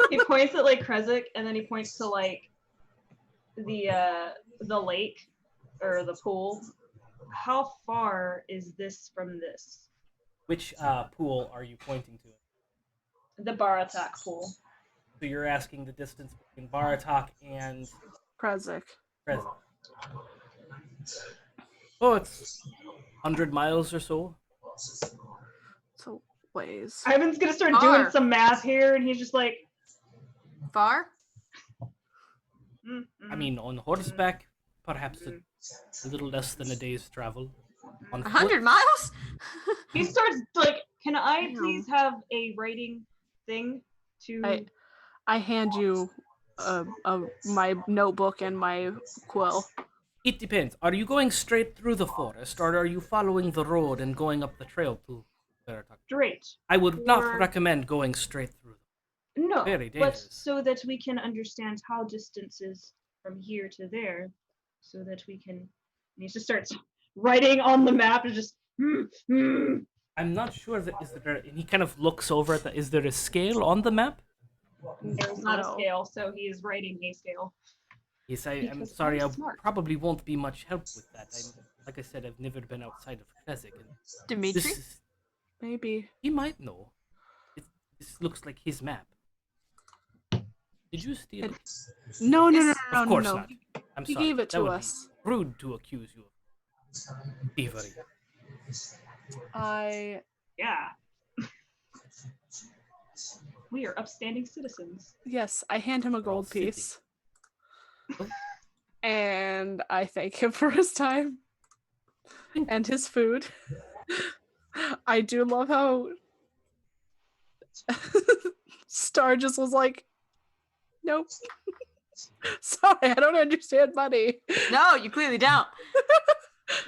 He points at like Kresik, and then he points to like the lake or the pool. How far is this from this? Which pool are you pointing to? The Baratak pool. So you're asking the distance between Baratok and Kresik. Kresik. Oh, it's 100 miles or so. So, ways. Ivan's gonna start Far. doing some math here, and he's just like, Far? I mean, on horseback, perhaps a little less than a day's travel. On 100 foot, miles? he starts like, can I Damn. please have a writing thing to? I hand you my notebook and my quill. it depends. Are you going straight through the forest, or are you following the road and going up the trail to Baratok? Straight. I would not Or- recommend going straight through. No, Very but dangerous. so that we can understand how distances from here to there, so that we can. And he just starts writing on the map and just. I'm not sure that is there. And he kind of looks over at the. Is there a scale on the map? There's not a No. scale, so he is writing a scale. Yes, I'm Because sorry. I'm I smart. probably won't be much help with that. Like I said, I've never been outside of Kresik, and Dimitri? this is, Maybe. he might know. This looks like his map. Did you steal it? No, no, no, Yes. no, Of no, course no. not. I'm He sorry. gave it That to would us. be rude to accuse you of thievery. Yeah. We are upstanding citizens. Yes, I hand him a We're all gold sitting. piece. Oh. And I thank him for his time and his food. I do love how Star just was like, nope. Sorry, I don't understand money. No, you clearly don't.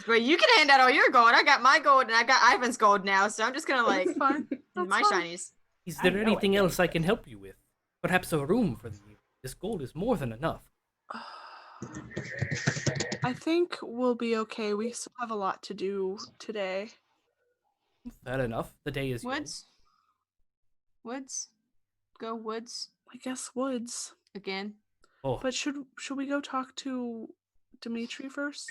But you can hand out all your gold. I got my gold and I got Ivan's gold now, so I'm just gonna like It's fine. That's my fine. shinies. Is I there know anything it. else I can help you with? Perhaps a room for the evening. This gold is more than enough. I think we'll be okay. We still have a lot to do today. Fair enough. The day is young. Woods? Woods? Go woods I guess woods. again. Oh, But should we go talk to Dimitri first?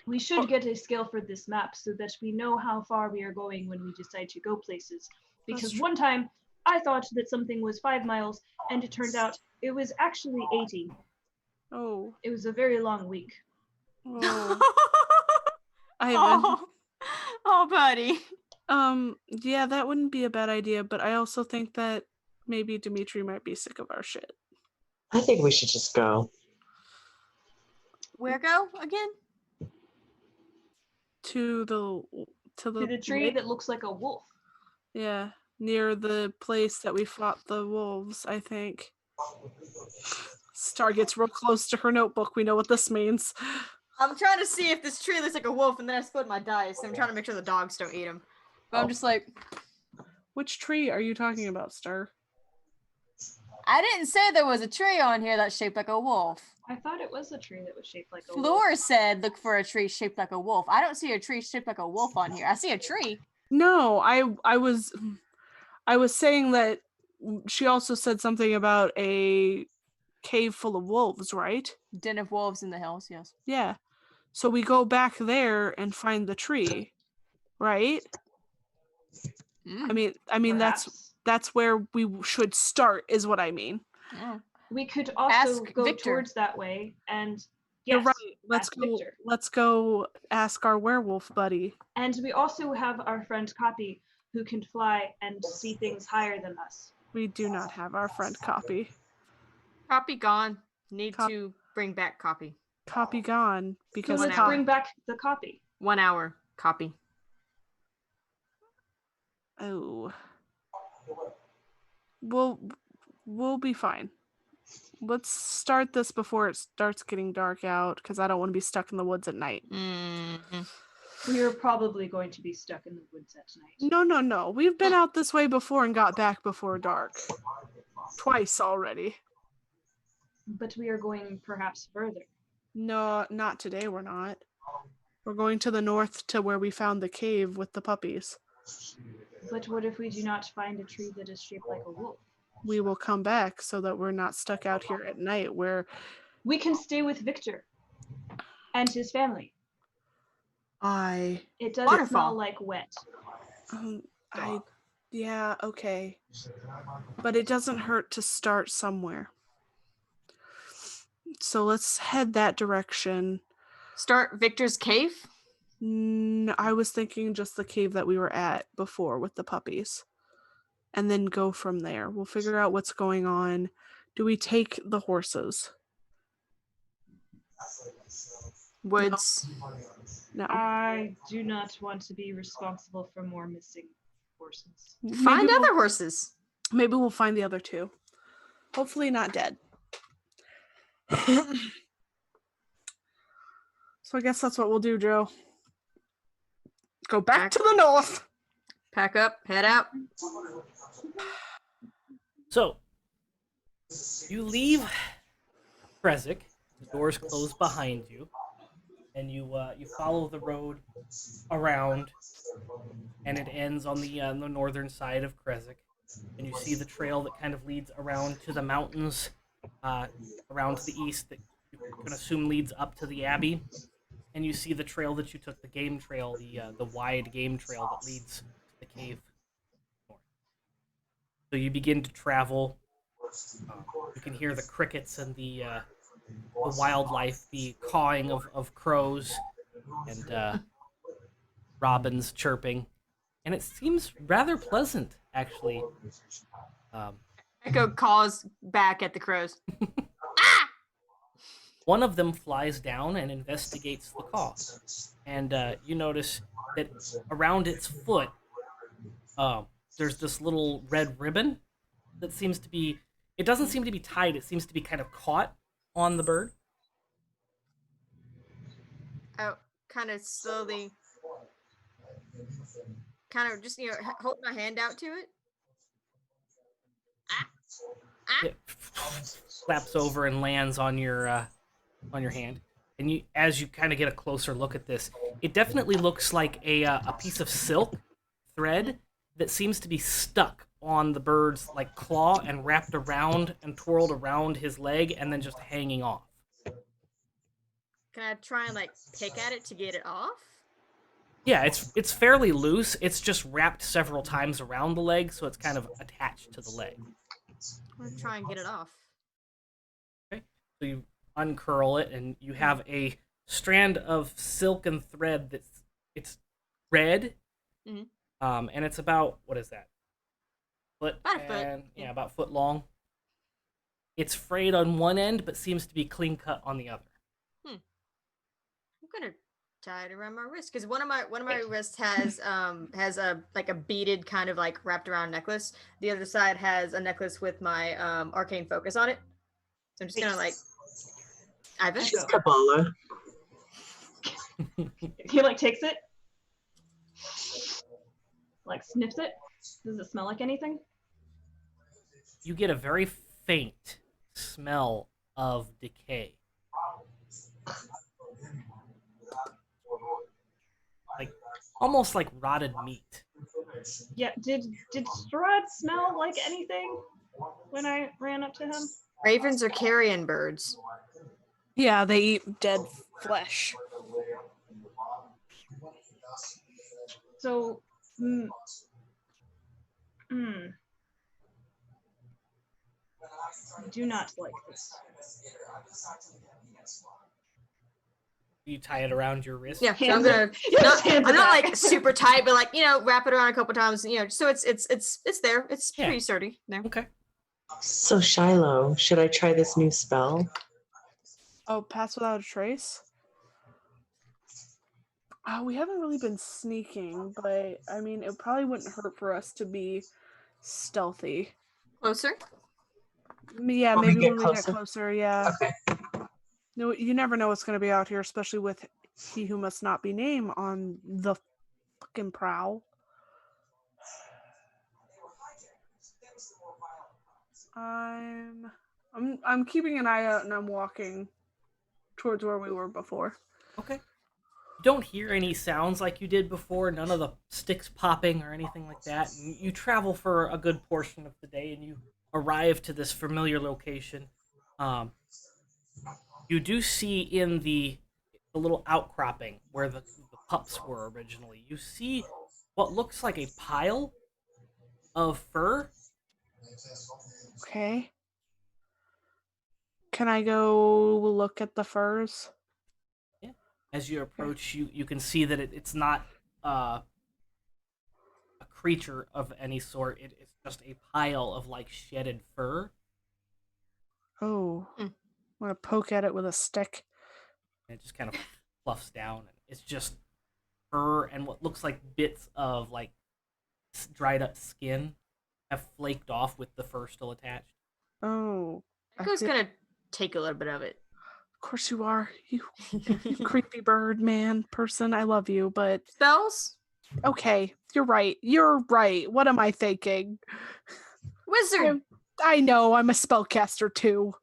We should get a scale for this map so that we know how far we are going when we decide to go places. Because true. one time I thought that something was 5 miles, and it turned out it was actually 80. Oh. It was a very long week. Oh. Ivan. Oh, buddy. Yeah, that wouldn't be a bad idea, but I also think that maybe Dimitri might be sick of our shit. I think we should just go. Where go again? To the tree lake? that looks like a wolf. Yeah, near the place that we fought the wolves, I think. Star gets real close to her notebook. We know what this means. I'm trying to see if this tree looks like a wolf, and then I split my dice. I'm trying to make sure the dogs don't eat them. But I'm just like, which tree are you talking about, Star? I didn't say there was a tree on here that's shaped like a wolf. I thought it was a tree that was shaped like a wolf. Floor said look for a tree shaped like a wolf. I don't see a tree shaped like a wolf on here. I see a tree. No, I was saying that she also said something about a cave full of wolves, right? Den of wolves in the hills, yes. Yeah. So we go back there and find the tree, right? Mm. I mean Perhaps. that's where we should start, is what I mean. Oh. We could also Ask go Victor. towards that way, and You're yes, right. ask Victor. Let's go ask our werewolf buddy. And we also have our friend Copy, who can fly and see things higher than us. We do not have our friend Copy. Copy gone. Need to bring back copy. Copy gone So because let's bring back the Copy. 1 hour. Copy. Oh. We'll be fine. Let's start this before it starts getting dark out, because I don't want to be stuck in the woods at night. Mm-hmm. We are probably going to be stuck in the woods at night. No. We've been out this way before and got back before dark. Twice already. But we are going perhaps further. No, not today, we're not. We're going to the north to where we found the cave with the puppies. But what if we do not find a tree that is shaped like a wolf? We will come back so that we're not stuck out here at night where... We can stay with Victor and his family. It doesn't Waterfall. smell like wet. Yeah, okay. But it doesn't hurt to start somewhere. So let's head that direction. Start Victor's cave? No, I was thinking just the cave that we were at before with the puppies. And then go from there. We'll figure out what's going on. Do we take the horses? Woods. No. I do not want to be responsible for more missing horses. Find other horses. Maybe we'll find the other two. Hopefully not dead. So I guess that's what we'll do, Joe. Go back to the north. Pack up, head out. So, you leave Krezk, the doors close behind you, and you follow the road around, and it ends on the northern side of Krezk, and you see the trail that kind of leads around to the mountains, around to the east that you can assume leads up to the Abbey, and you see the trail that you took, the game trail, the wide game trail that leads to the cave. So you begin to travel. You can hear the crickets and the wildlife, the cawing of crows and robins chirping, and it seems rather pleasant, actually. Echo calls back at the crows. One of them flies down and investigates the caw, and you notice that around its foot, there's this little red ribbon that seems to be, it doesn't seem to be tied, it seems to be kind of caught on the bird. Oh, kind of slowly, kind of just, hold my hand out to it. It flaps over and lands on your hand. And you, as you kind of get a closer look at this, it definitely looks like a piece of silk thread that seems to be stuck on the bird's claw and wrapped around and twirled around his leg and then just hanging off. Can I try and like pick at it to get it off? Yeah, it's fairly loose. It's just wrapped several times around the leg, so it's kind of attached to the leg. I'm gonna try and get it off. Okay, so you uncurl it, and you have a strand of silk and thread it's red, Mhm. And it's about, what is that? Foot About a foot, and yeah. about foot long. It's frayed on one end, but seems to be clean cut on the other. I'm gonna tie it around my wrist because one of my wrists has a like a beaded kind of like wrapped around necklace. The other side has a necklace with my arcane focus on it. So I'm just gonna like Ivan. She's Kabbalah. He like takes it, like sniffs it. Does it smell like anything? You get a very faint smell of decay. Like almost like rotted meat. Yeah. Did Strahd smell like anything when I ran up to him? Ravens are carrion birds. Yeah, they eat dead flesh. So, I do not like this. You tie it around your wrist. Yeah, so I'm Hands gonna. it- Not, hands I'm it not back. like super tight, but like wrap it around a couple times. So it's there. It's Yeah. pretty sturdy there. Okay. So Shiloh, should I try this new spell? Oh, pass without a trace? We haven't really been sneaking, but I mean, it probably wouldn't hurt for us to be stealthy. Closer. Yeah, When we maybe get when we get closer? closer, yeah. Okay. No, you never know what's going to be out here, especially with he who must not be named on the fucking prowl. I'm keeping an eye out and I'm walking towards where we were before. Okay. You don't hear any sounds like you did before, none of the sticks popping or anything like that. And you travel for a good portion of the day and you arrive to this familiar location. You do see in the little outcropping where the pups were originally, you see what looks like a pile of fur. Okay. Can I go look at the furs? Yeah. As you approach, you can see that it's not a creature of any sort. It's just a pile of like shedded fur. Oh. I'm going to poke at it with a stick. And it just kind of fluffs down. And it's just fur and what looks like bits of like dried up skin have flaked off with the fur still attached. Oh. Echo's gonna take a little bit of it. Of course you are. You creepy bird man person. I love you, but Spells. okay, you're right. You're right. What am I thinking? Wizard. I know I'm a spellcaster too.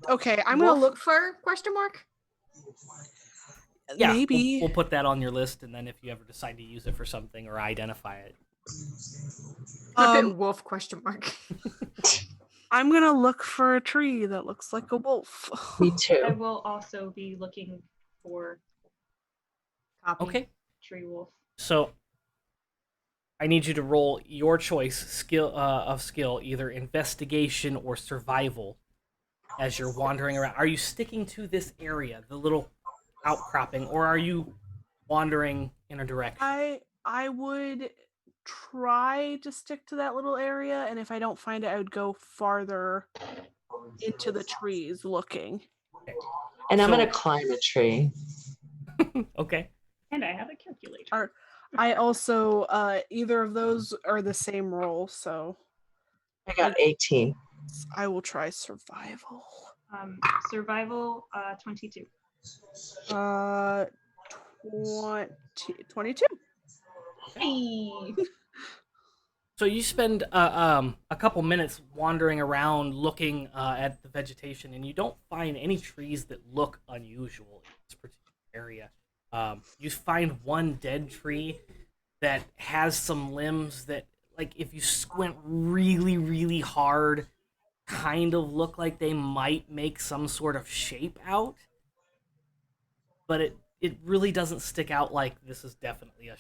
Okay, I'm gonna look for question mark. Yeah, maybe we'll put that on your list, and then if you ever decide to use it for something or identify it, wolf question mark. I'm gonna look for a tree that looks like a wolf. Me I too. will also be looking for Copy. okay. tree wolf. So I need you to roll your choice of skill, either investigation or survival, as you're wandering around. Are you sticking to this area, the little outcropping, or are you wandering in a direction? I would try to stick to that little area, and if I don't find it, I would go farther into the trees looking. Okay. And I'm So- gonna climb a tree. Okay. And I have a calculator. I also either of those are the same roll, so I got 18. I will try survival. Survival 22. 22. Hey. So you spend a couple minutes wandering around, looking at the vegetation, and you don't find any trees that look unusual in this particular area. You find one dead tree that has some limbs that, like, if you squint really, really hard, kind of look like they might make some sort of shape out, but it really doesn't stick out like this is definitely a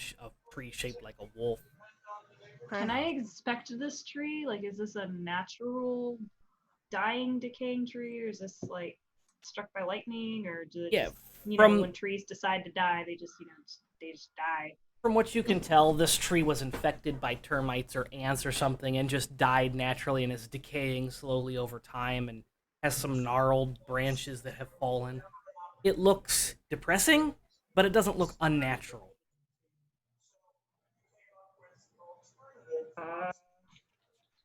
tree shaped like a wolf. Can I inspect this tree? Like, is this a natural dying, decaying tree, or is this like struck by lightning, or do it Yeah, just, you know, when trees decide to die, they just, you know, they just die? From what you can tell, this tree was infected by termites or ants or something and just died naturally and is decaying slowly over time and has some gnarled branches that have fallen. It looks depressing, but it doesn't look unnatural.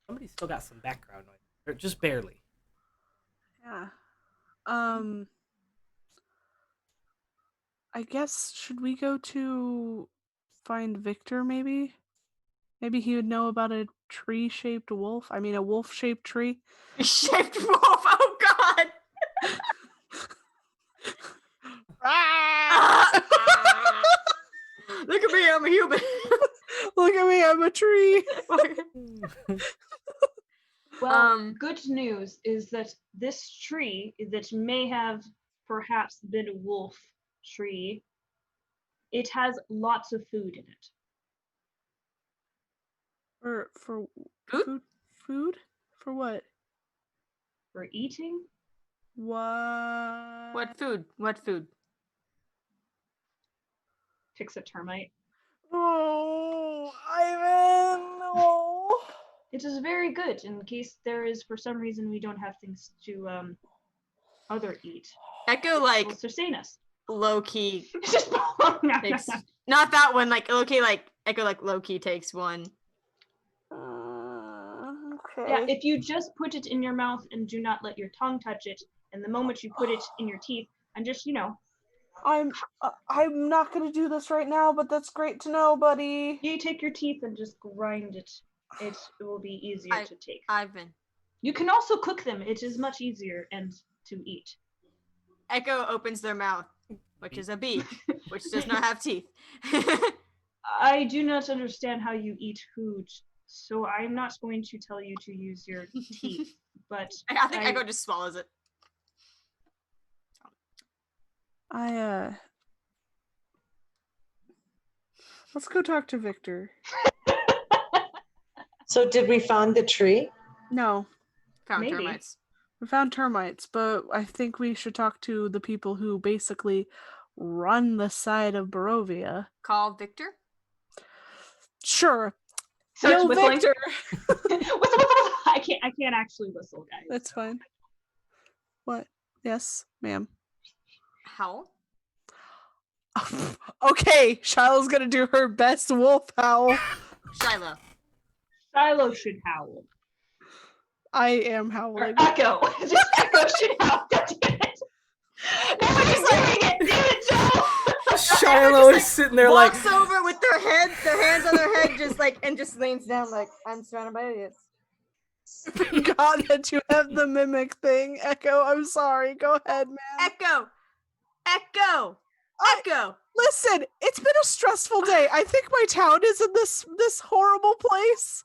Somebody's still got some background noise, or just barely. Yeah. I guess, should we go to find Victor, maybe? Maybe he would know about a tree-shaped wolf. I mean, a wolf-shaped tree. Shaped wolf. Oh God. Look at me, I'm a human. Look at me, I'm a tree. Well, good news is that this tree that may have perhaps been a wolf tree, it has lots of food in it. For Food? food? For what? For eating? What? What food? What food? Picks a termite. Oh, Ivan, no. It is very good in case there is, for some reason, we don't have things to other eat. Echo like sustain us. Low key No, takes not that one. Like low key, like Echo like low key takes one. Okay. Yeah, if you just put it in your mouth and do not let your tongue touch it, and the moment you put it in your teeth, and just, you know. I'm not gonna do this right now, but that's great to know, buddy. You take your teeth and just grind it. It will be easier to take. Ivan. You can also cook them. It is much easier and to eat. Echo opens their mouth, which is a beak, which does not have teeth. I do not understand how you eat food, so I'm not going to tell you to use your teeth. But I think Echo just swallows it. Let's go talk to Victor. So did we find the tree? No. Found Maybe. termites. We found termites, but I think we should talk to the people who basically run the side of Barovia. Call Victor? Sure. Starts Yo, whistling. Victor! Whistle. I can't actually whistle, guys. That's fine. What? Yes, ma'am. Howl? Okay, Shiloh's gonna do her best wolf howl. Shiloh. Shiloh should howl. I am Or howling. Echo. Just Echo should howl. God damn it. Nobody's doing it. Damn it, Joe. Shiloh is sitting there like, Walks over with their hands on their head, just leans down like, I'm surrounded by idiots. God, that you have the mimic thing. Echo, I'm sorry. Go ahead, man. Echo! Listen, it's been a stressful day. I think my town is in this horrible place.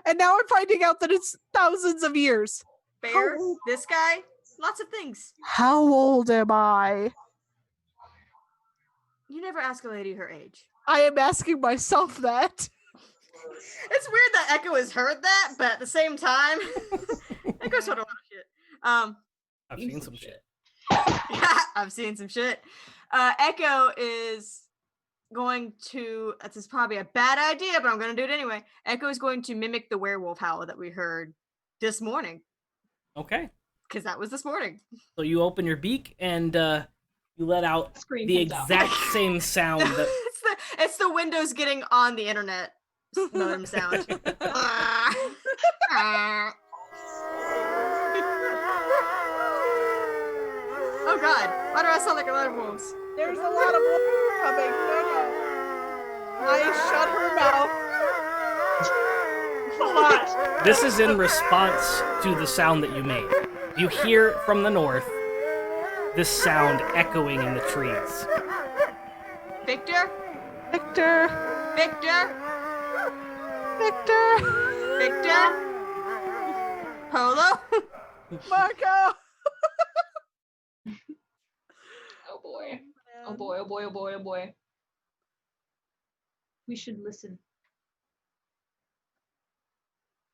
And now I'm finding out that it's thousands of years. Bear, this guy, lots of things. How old am I? You never ask a lady her age. I am asking myself that. It's weird that Echo has heard that, but at the same time, Echo's heard a lot of shit. I've seen some shit. I've seen some shit. Echo is going to, this is probably a bad idea, but I'm going to do it anyway. Echo is going to mimic the werewolf howl that we heard this morning. Okay. Because that was this morning. So you open your beak and you let out Scream the comes out. exact same sound that it's the Windows getting on the internet modem sound. Oh God, why do I sound like a lot of wolves? There's a lot of wolves coming. No. I shut her mouth. this is in response to the sound that you made. You hear from the north this sound echoing in the trees. Victor? Victor. Victor? Victor. Victor? Polo? Marco. Oh boy. Oh man. boy, oh boy, oh boy, oh boy. We should listen.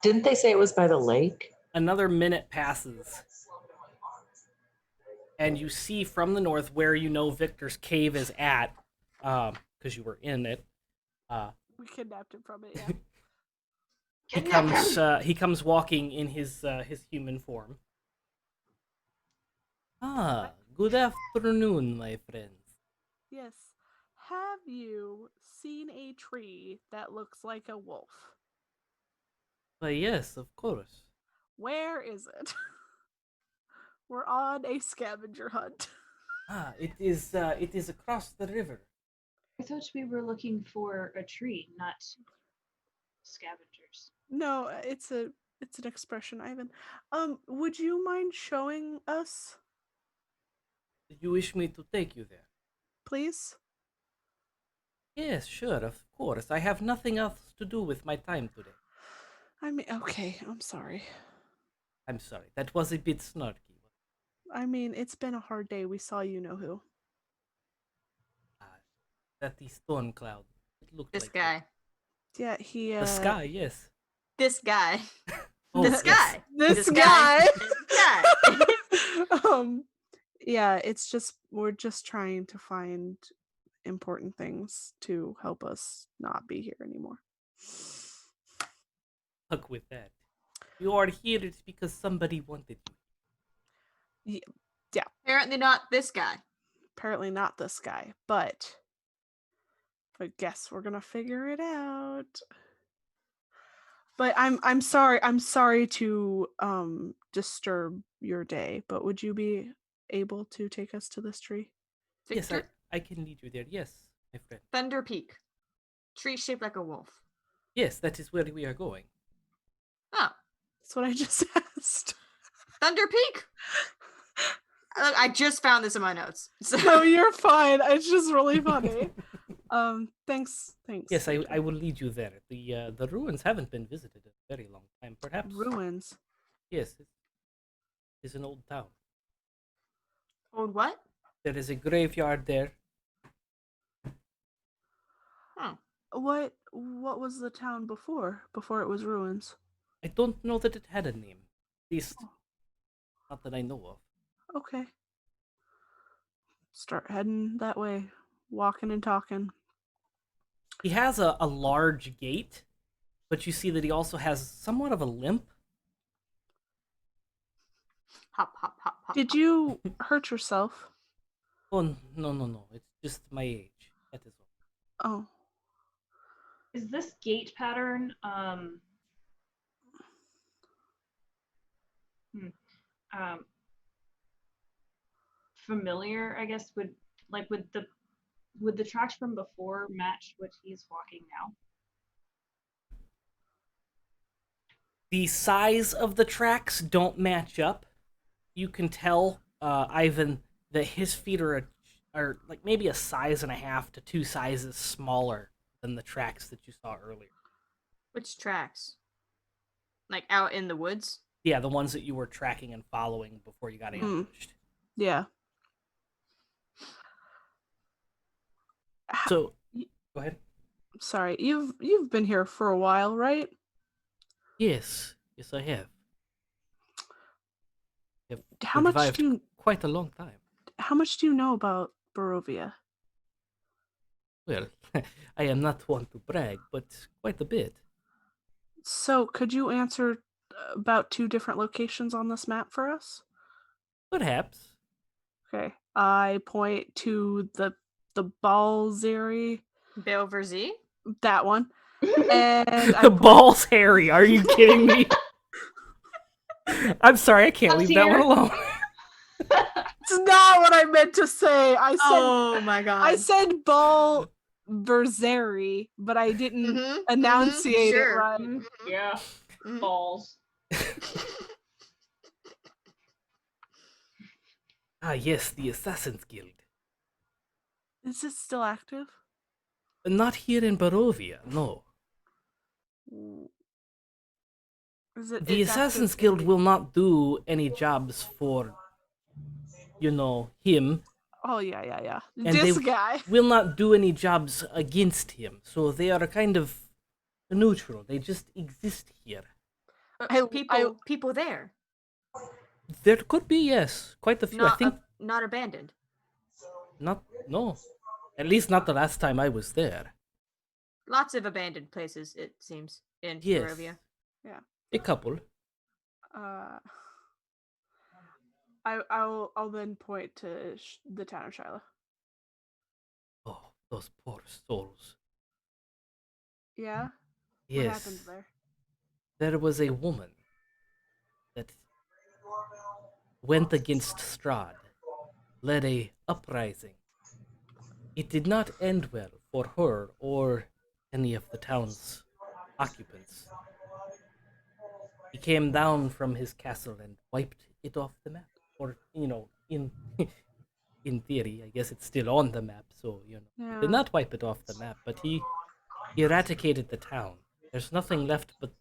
Didn't they say it was by the lake? Another minute passes, and you see from the north where you know Victor's cave is at, because you were in it. We kidnapped him from it. Yeah. He comes walking in his human form. Good afternoon, my friends. Yes. Have you seen a tree that looks like a wolf? Why, yes, of course. Where is it? We're on a scavenger hunt. It is across the river. I thought we were looking for a tree, not scavengers. No, it's an expression, Ivan. Would you mind showing us, Do you wish me to take you there? please? Yes, sure, of course. I have nothing else to do with my time today. I mean, okay, I'm sorry. I'm sorry, that was a bit snarky. I mean, it's been a hard day. We saw you know who. That the storm cloud. It looked This like guy. Yeah, he. The sky, yes. This guy. Oh, This guy. This guy. This guy. Yeah, it's just we're just trying to find important things to help us not be here anymore. Luck with that. You are here, it's because somebody wanted you. Apparently not this guy. Apparently not this guy, but I guess we're gonna figure it out. But I'm sorry to disturb your day, but would you be able to take us to this tree? Yes, Victor, I can lead you there. Yes, my friend. Thunder Peak. Tree shaped like a wolf. Yes, that is where we are going. Oh, That's what I just asked. Thunder Peak. I just found this in my notes. So No, you're fine. It's just really funny. Thanks. Yes, I will lead you there. The ruins haven't been visited in a very long time. Perhaps. Ruins. Yes, it is an old town. Old what? There is a graveyard there. Oh. What was the town before it was ruins? I don't know that it had a name. At least, not that I know of. Okay. Start heading that way, walking and talking. He has a large gate, but you see that he also has somewhat of a limp. Hop, hop, hop, hop. Did you hurt yourself? Oh, no. It's just my age. That is all. Oh. Is this gate pattern familiar, I guess? Would the tracks from before match what he's walking now? The size of the tracks don't match up. You can tell, Ivan, that his feet are like maybe a size and a half to 2 sizes smaller than the tracks that you saw earlier. Which tracks? Like out in the woods? Yeah, the ones that you were tracking and following before you got ambushed. Yeah. So, go ahead. Sorry, you've been here for a while, right? Yes, I have. How much survived do you quite a long time. How much do you know about Barovia? Well, I am not one to brag, but quite a bit. So, could you answer about 2 different locations on this map for us? Perhaps. Okay. I point to the Balzeri, Belverzy? that one. And I Balls Harry, are you kidding me? I'm sorry, I can't leave that one alone. It's not what I meant to say. I said Oh my god. I said Balversary, but I didn't enunciate it right. Yeah. Balls. Yes, the Assassin's Guild. Is it still active? Not here in Barovia, no. The Assassin's Guild will not do any jobs for, him, Oh yeah. and This they guy. will not do any jobs against him. So they are kind of neutral. They just exist here. People there. There could be, yes, quite a few. Not, I think not abandoned. no, at least not the last time I was there. Lots of abandoned places, it seems, in Yes, Barovia. Yeah. a couple. I'll then point to the town of Shiloh. Oh, those poor souls. Yeah. Yes. What happened there? There was a woman that went against Strahd, led a uprising. It did not end well for her or any of the town's occupants. He came down from his castle and wiped it off the map. Or, in in theory, I guess it's still on the map, so, he did not wipe it off the map, but he eradicated the town. There's nothing left but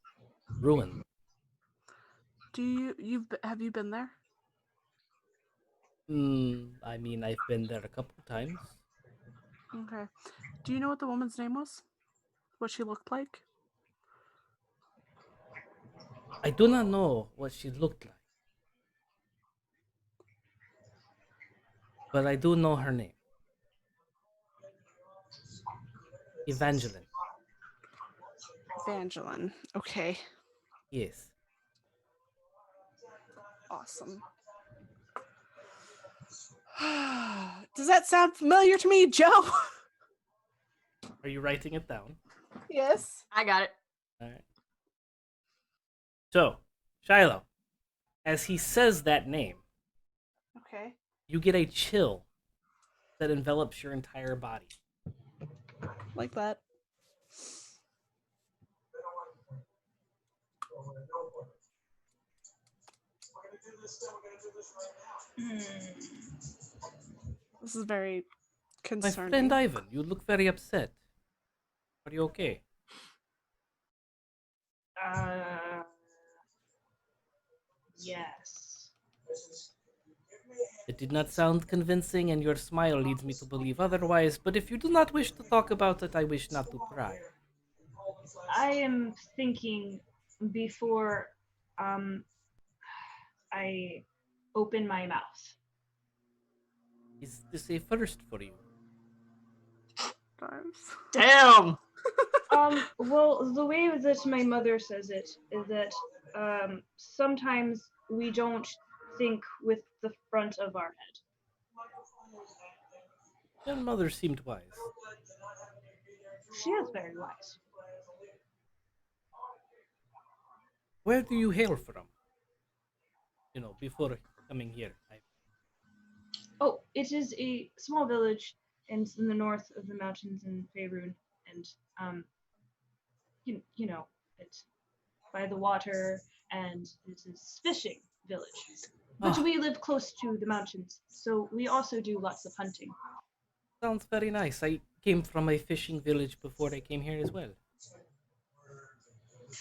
ruin. Have you been there? I mean, I've been there a couple times. Okay. Do you know what the woman's name was? What she looked like? I do not know what she looked like, but I do know her name. Evangeline. Evangeline. Okay. Yes. Awesome. Does that sound familiar to me, Joe? Are you writing it down? Yes. I got it. All right. So, Shiloh, as he says that name, Okay. you get a chill that envelops your entire body. Like that. This is very My concerning. friend Ivan, you look very upset. Are you okay? Yes. It did not sound convincing, and your smile leads me to believe otherwise, but if you do not wish to talk about it, I wish not to pry. I am thinking before I open my mouth. Is this a first for you? Damn! Well, the way that my mother says it is that sometimes we don't think with the front of our head. Your mother seemed wise. She is very wise. Where do you hail from? Before coming here. Oh, it is a small village in the north of the mountains in Faerun, and you know, it's by the water, and it is fishing village. But we live close to the mountains, so we also do lots of hunting. Sounds very nice. I came from a fishing village before I came here as well.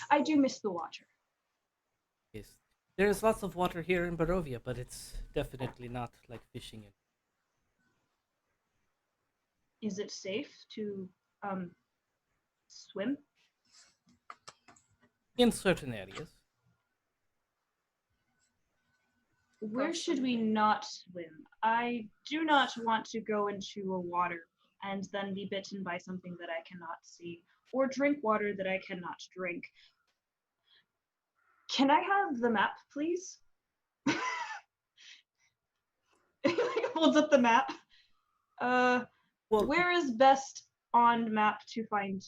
I do miss the water. Yes. There's lots of water here in Barovia, but it's definitely not like fishing in. Is it safe to swim? In certain areas. Where should we not swim? I do not want to go into a water and then be bitten by something that I cannot see, or drink water that I cannot drink. Can I have the map, please? He holds up the map. Where is best on map to find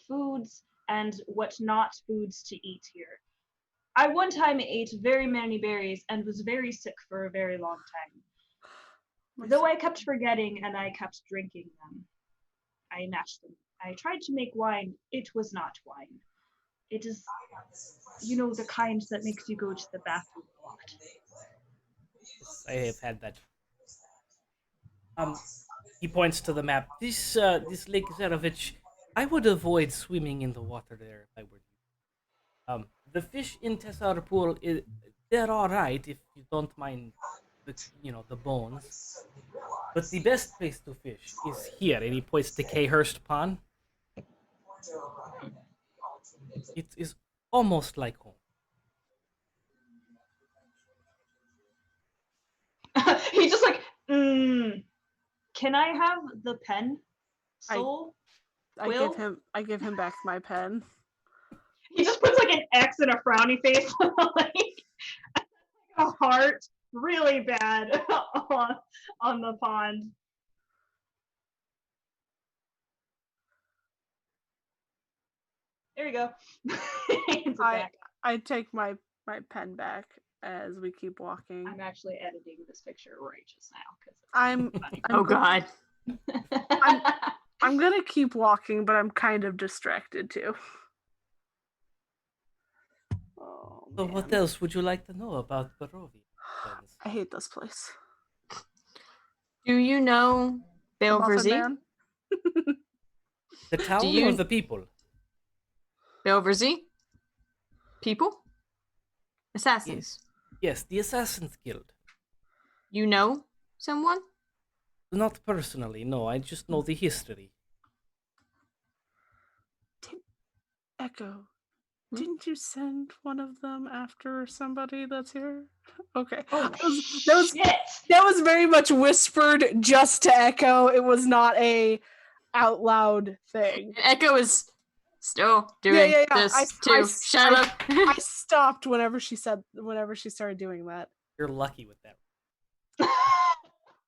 foods and what not foods to eat here? I one time ate very many berries and was very sick for a very long time. Though I kept forgetting and I kept drinking them. I mashed them. I tried to make wine. It was not wine. It is, the kind that makes you go to the bathroom a lot. Yes, I have had that. He points to the map. This Lake Zarovich, I would avoid swimming in the water there if I were you. The fish in Tessar Pool, they're all right if you don't mind the bones. But the best place to fish is here, and he points to Khurst Pond. It is almost like home. He's just like, can I have the pen? Soul? I give him back my pen. He just puts like an X and a frowny face, like a heart, really bad on the pond. There you go. I take my pen back as we keep walking. I'm actually editing this picture right just now because I'm Oh God. I'm gonna keep walking, but I'm kind of distracted too. Oh, So what else would you like to know about Barovia? I hate this place. Do you know The Muffin Belverzi? Man? The town you- or the people? Belverzi? People? Assassins. Yes, the Assassin's Guild. You know someone? Not personally, no. I just know the history. Echo, didn't you send one of them after somebody that's here? Okay. Oh, that was very much whispered just to Echo. It was not a out loud thing. And Echo is still doing this too. Shut up. I stopped whenever she started doing that. You're lucky with that.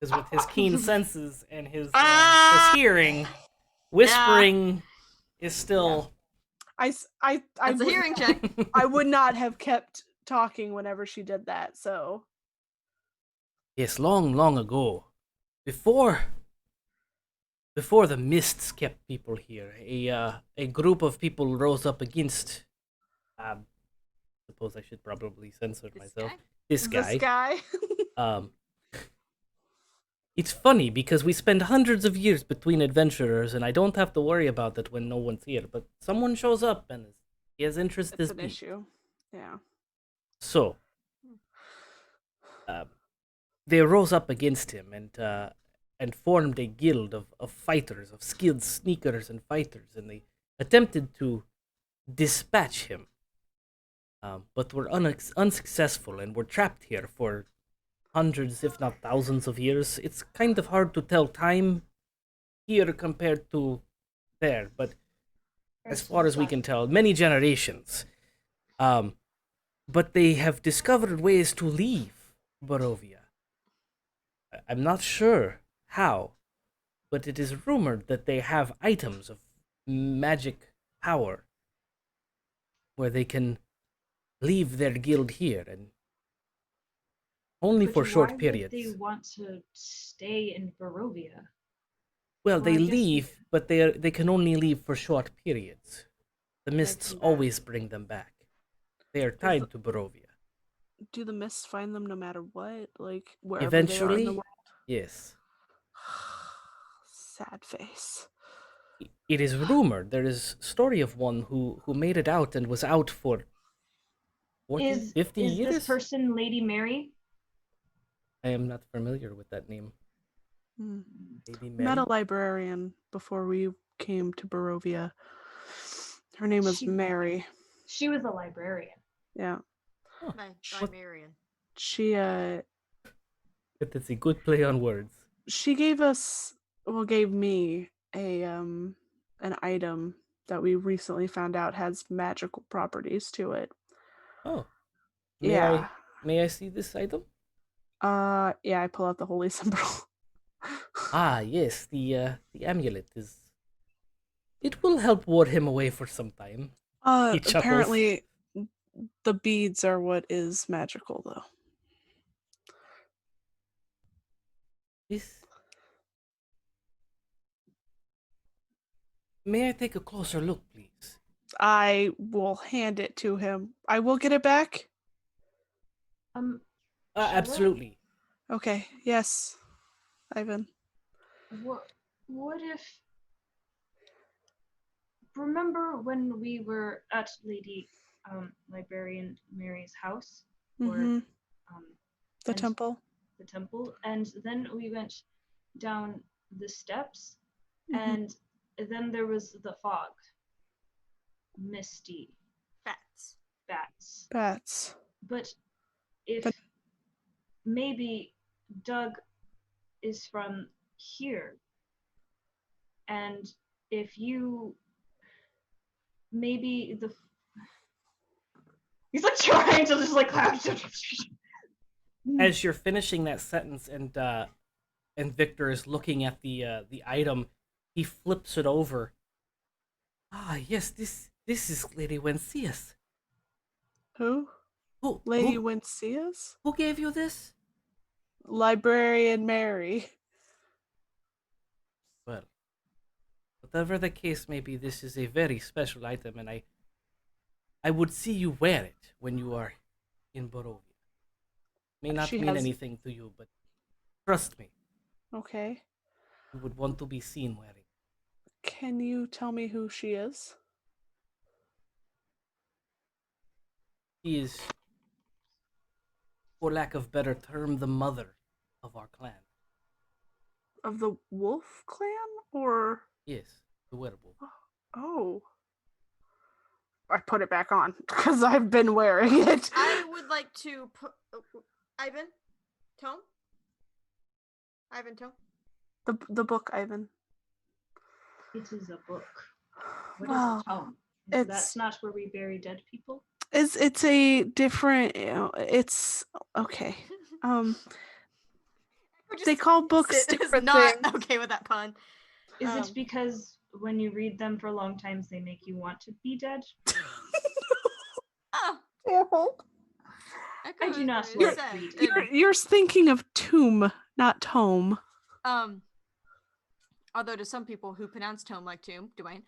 Because with his keen senses and his hearing, whispering is still. That's a hearing check. I would not have kept talking whenever she did that. So. Yes, long ago, before the mists kept people here, a group of people rose up against. Suppose I should probably censor myself. This guy. It's funny because we spend hundreds of years between adventurers, and I don't have to worry about that when no one's here. But someone shows up and he has interest It's as an me. issue. Yeah. So, they rose up against him and formed a guild of fighters, of skilled sneakers and fighters, and they attempted to dispatch him, but were unsuccessful and were trapped here for hundreds, if not thousands of years. It's kind of hard to tell time here compared to there, but as far as we can tell, many generations. But they have discovered ways to leave Barovia. I'm not sure how, but it is rumored that they have items of magic power where they can leave their guild here, and only for short periods. Why would they want to stay in Barovia? Well, they I guess leave, but they can only leave for short periods. The mists come back. always bring them back. They are tied to Barovia. Do the mists find them no matter what? Like wherever Eventually, they are in the world? yes. Sad face. It is rumored, there is story of one who made it out and was out for 40, 50 is years? this person Lady Mary? I am not familiar with that name. Lady Mary? Met a librarian before we came to Barovia. Her name was Mary. She was a librarian. Yeah. Oh, Librarian. She that's a good play on words. She gave me an item that we recently found out has magical properties to it. Oh. May I see this item? Yeah, I pull out the holy symbol. Ah, yes, the amulet is. It will help ward him away for some time. He chuckles. Apparently the beads are what is magical though. This. May I take a closer look, please? I will hand it to him. I will get it back. Absolutely. Okay. Yes, Ivan. What if? Remember when we were at Lady Librarian Mary's house, Mhm. or The and temple. the temple, and then we went down the steps, Mhm. and then there was the fog, misty bats. Bats. But if But- maybe Doug is from here, and if you maybe the he's like trying to just like As you're finishing that sentence, and Victor is looking at the item, he flips it over. Ah, yes, this is Lady Wencius. Who? Who Lady who, Wincius? who gave you this? Librarian Mary. Well, whatever the case may be, this is a very special item, and I would see you wear it when you are in Barovia. May not She mean has- anything to you, but trust me, Okay. you would want to be seen wearing it. Can you tell me who she is? She is, for lack of better term, the mother of our clan. Of the Wolf Clan? Or. Yes, the werewolf. Oh. I put it back on because I've been wearing it. I would like to put Ivan, Tome. Ivan, Tome. The book, Ivan. it is a book. What Well, is a tome? it's- That's not where we bury dead people. It's a different. It's okay. They call books Sid is different not things. okay with that pun. Is it because when you read them for long times they make you want to be dead? Oh, I do not agree. like Sad. reading. You're thinking of tomb, not tome. Although to some people who pronounce tome like tomb, Dwayne.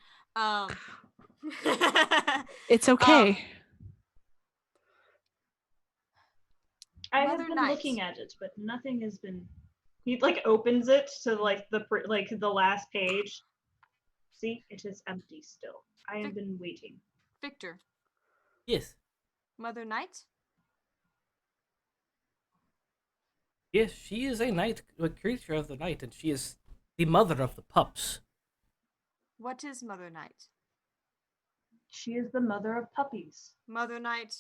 It's okay. I Mother have been Night. looking at it, but nothing has been. He like opens it to like the last page. See, it is empty still. I have been waiting. Victor, Yes, Mother Night. yes, she is a creature of the night, and she is the mother of the pups. What is Mother Night? She is the mother of puppies. Mother Night,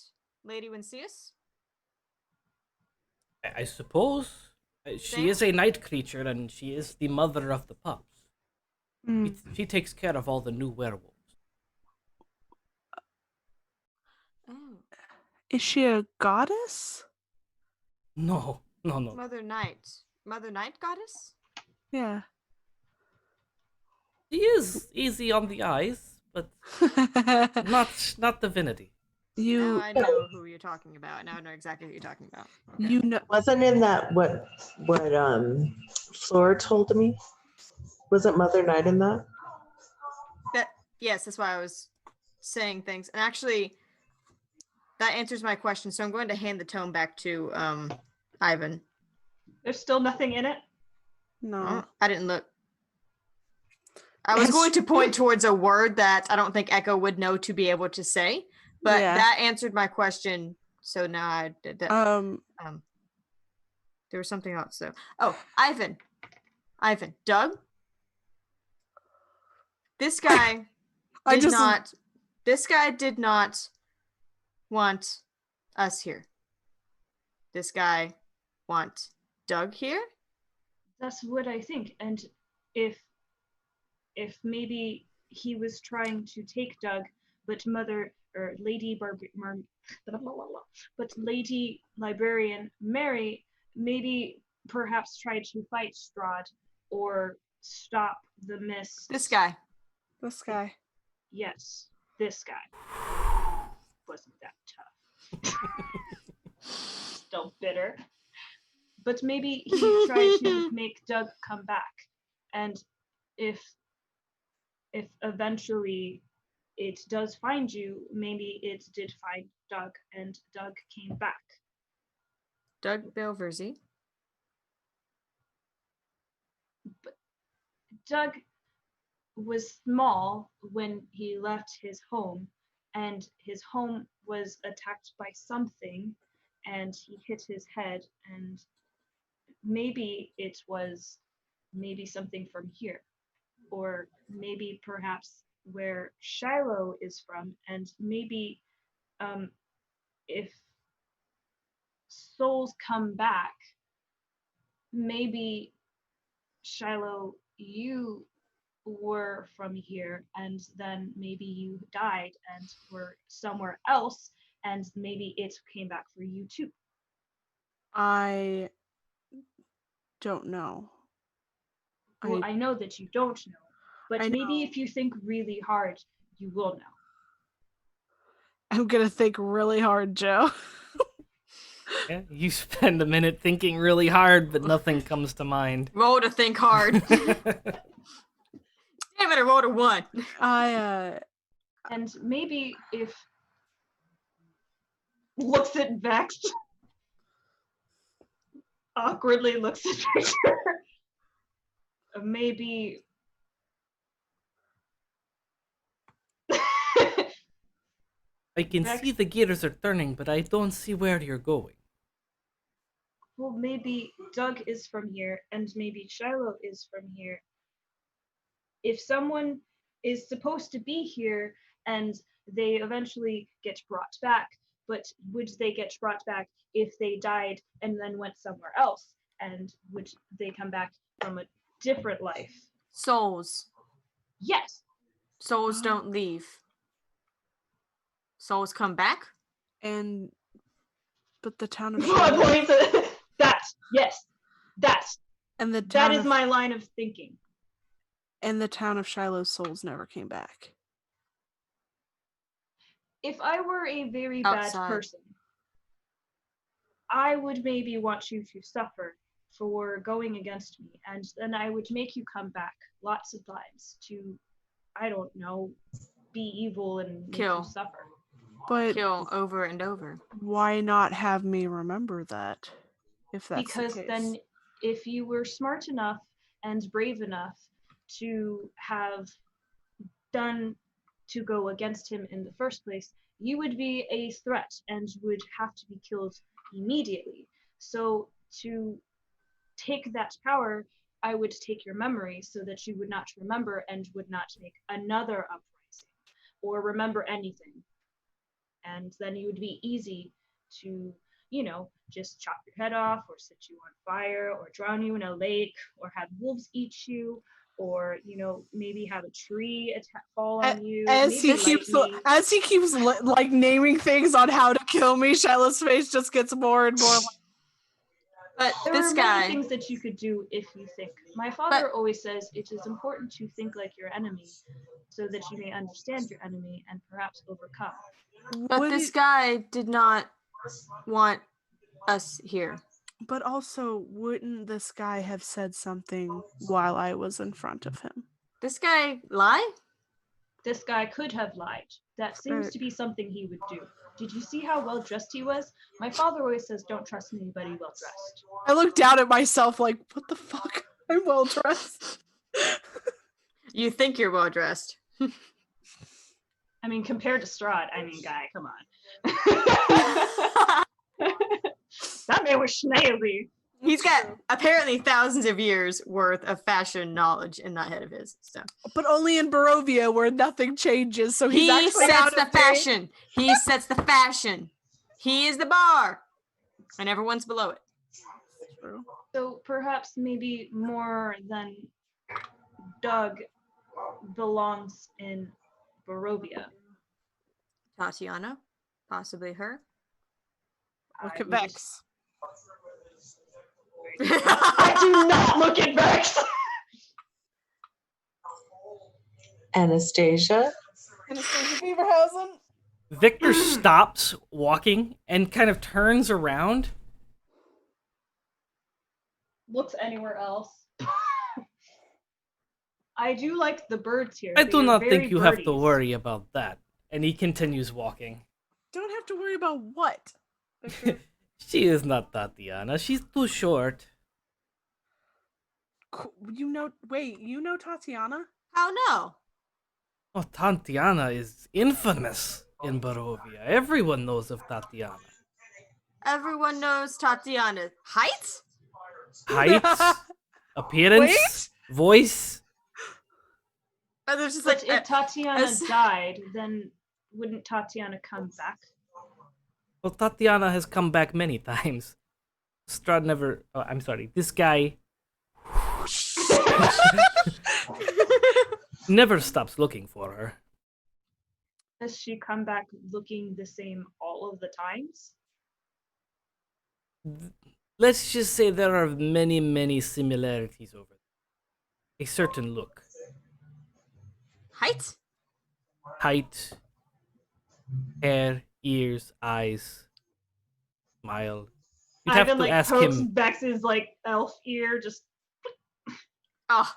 Lady Wincius. I suppose she is a night creature, and she is the mother of the pups. Mm. She takes care of all the new werewolves. Oh, Is she a goddess? No. Mother Night. Mother Night goddess. Yeah. She is easy on the eyes, but not divinity. Now I know who you're talking about. Now I know exactly who you're talking about. Okay. You know. Wasn't in that what Flora told me? Wasn't Mother Night in that? Yes, that's why I was saying things. And actually, that answers my question. So I'm going to hand the tome back to Ivan. There's still nothing in it. No. I didn't look. I was going to point towards a word that I don't think Echo would know to be able to say, but that answered my question. So now I did that. There was something else though. Oh, Ivan, Doug. This guy This guy did not want us here. This guy want Doug here. That's what I think. And if maybe he was trying to take Doug, but Lady Librarian Mary maybe perhaps tried to fight Strahd or stop the mist. This guy. Yes, this guy. Wasn't that tough. Still bitter. But maybe he tried to make Doug come back. And if eventually it does find you, maybe it did find Doug and Doug came back. Doug Belverzi. But Doug was small when he left his home, and his home was attacked by something, and he hit his head, and maybe it was maybe something from here, or maybe perhaps where Shiloh is from, and maybe if souls come back, maybe Shiloh, you were from here, and then maybe you died and were somewhere else, and maybe it came back for you too. I don't know. Well, I know that you don't know, but I maybe know. if you think really hard, you will know. I'm gonna think really hard, Joe. Yeah, you spend a minute thinking really hard, but nothing comes to mind. Roll to think hard. Damn it, I rolled a 1. And maybe if looks at Vex, awkwardly looks at Victor, maybe I can Vex- see the gears are turning, but I don't see where you're going. well, maybe Doug is from here, and maybe Shiloh is from here. If someone is supposed to be here and they eventually get brought back, but would they get brought back if they died and then went somewhere else? And would they come back from a different life? Souls. Yes. Souls don't leave. Souls come back? But the town of Yes. and the That town is of, my line of thinking. and the town of Shiloh's souls never came back. If I were a very Outside. bad person, I would maybe want you to suffer for going against me, and then I would make you come back lots of times to, I don't know, be evil and make Kill. you suffer. But Kill over and over. why not have me remember that? If that's Because the case. then if you were smart enough and brave enough to have done to go against him in the first place, you would be a threat and would have to be killed immediately. So to take that power, I would take your memory so that you would not remember and would not make another uprising or remember anything. And then you would be easy to, just chop your head off or set you on fire or drown you in a lake or have wolves eat you or, maybe have a tree fall on you. As he keeps like naming things on how to kill me, Shiloh's face just gets more and more. But There this are guy. many things that you could do if you think. My father always says it is important to think like your enemy so that you may understand your enemy and perhaps overcome. But this guy did not want us here. But also, wouldn't this guy have said something while I was in front of him? This guy lie? This guy could have lied. That seems to be something he would do. Did you see how well dressed he was? My father always says don't trust anybody well dressed. I look down at myself like, what the fuck? I'm well dressed. You think you're well dressed. I mean, compared to Strahd, guy, come on. That man was snaily. He's got apparently thousands of years worth of fashion knowledge in that head of his. So. But only in Barovia where nothing changes. So he actually sets the fashion. He sets the fashion. He is the bar, and everyone's below it. True. So perhaps maybe more than Doug belongs in Barovia. Tatiana, possibly her. Look at Vex. I do not look at Vex. Anastasia. Beaverhausen. Victor stops walking and kind of turns around. Looks anywhere else. I do like the birds here. I do not think you have to worry about that. And he continues walking. Don't have to worry about what? She is not Tatiana. She's too short. You know Tatiana? How no? Oh, Tatiana is infamous. in Barovia. Everyone knows of Tatiana. Everyone knows Tatiana. Height? Height, appearance, voice. Oh, there's just But like if Tatiana as- died, then wouldn't Tatiana come back? Well, Tatiana has come back many times. Strahd never. Oh, I'm sorry. This guy never stops looking for her. Does she come back looking the same all of the times? Let's just say there are many, many similarities over there. A certain look, height? height, hair, ears, eyes, smile. You'd have Ivan to like ask pokes him. Bex's like elf ear, just Oh.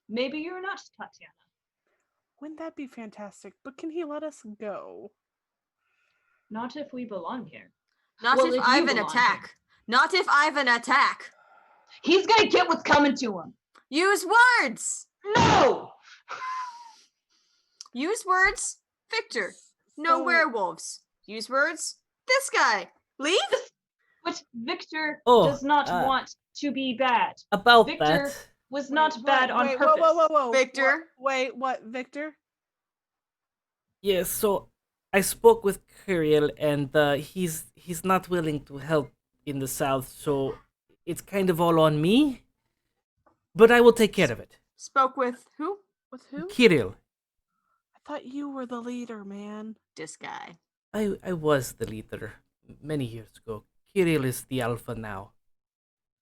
maybe you're not Tatiana. Wouldn't that be fantastic? But can he let us go? Not if we belong here. Not Well, if if you Ivan belong attack. Not if Ivan attack. He's gonna get what's coming to him. Use words. No! Use words. Victor. No So- werewolves. Use words. This guy. Leave. But Victor Oh, does not uh, want to be bad. About Victor that, was not Wait, bad on wait, purpose. Whoa. Victor? What, Victor? yes. So I spoke with Curiel, and he's not willing to help in the south. So it's kind of all on me. But I will take care of it. Spoke with who? With who? Kirill, I thought you were the leader, man. This guy. I was the leader many years ago. Kirill is the alpha now.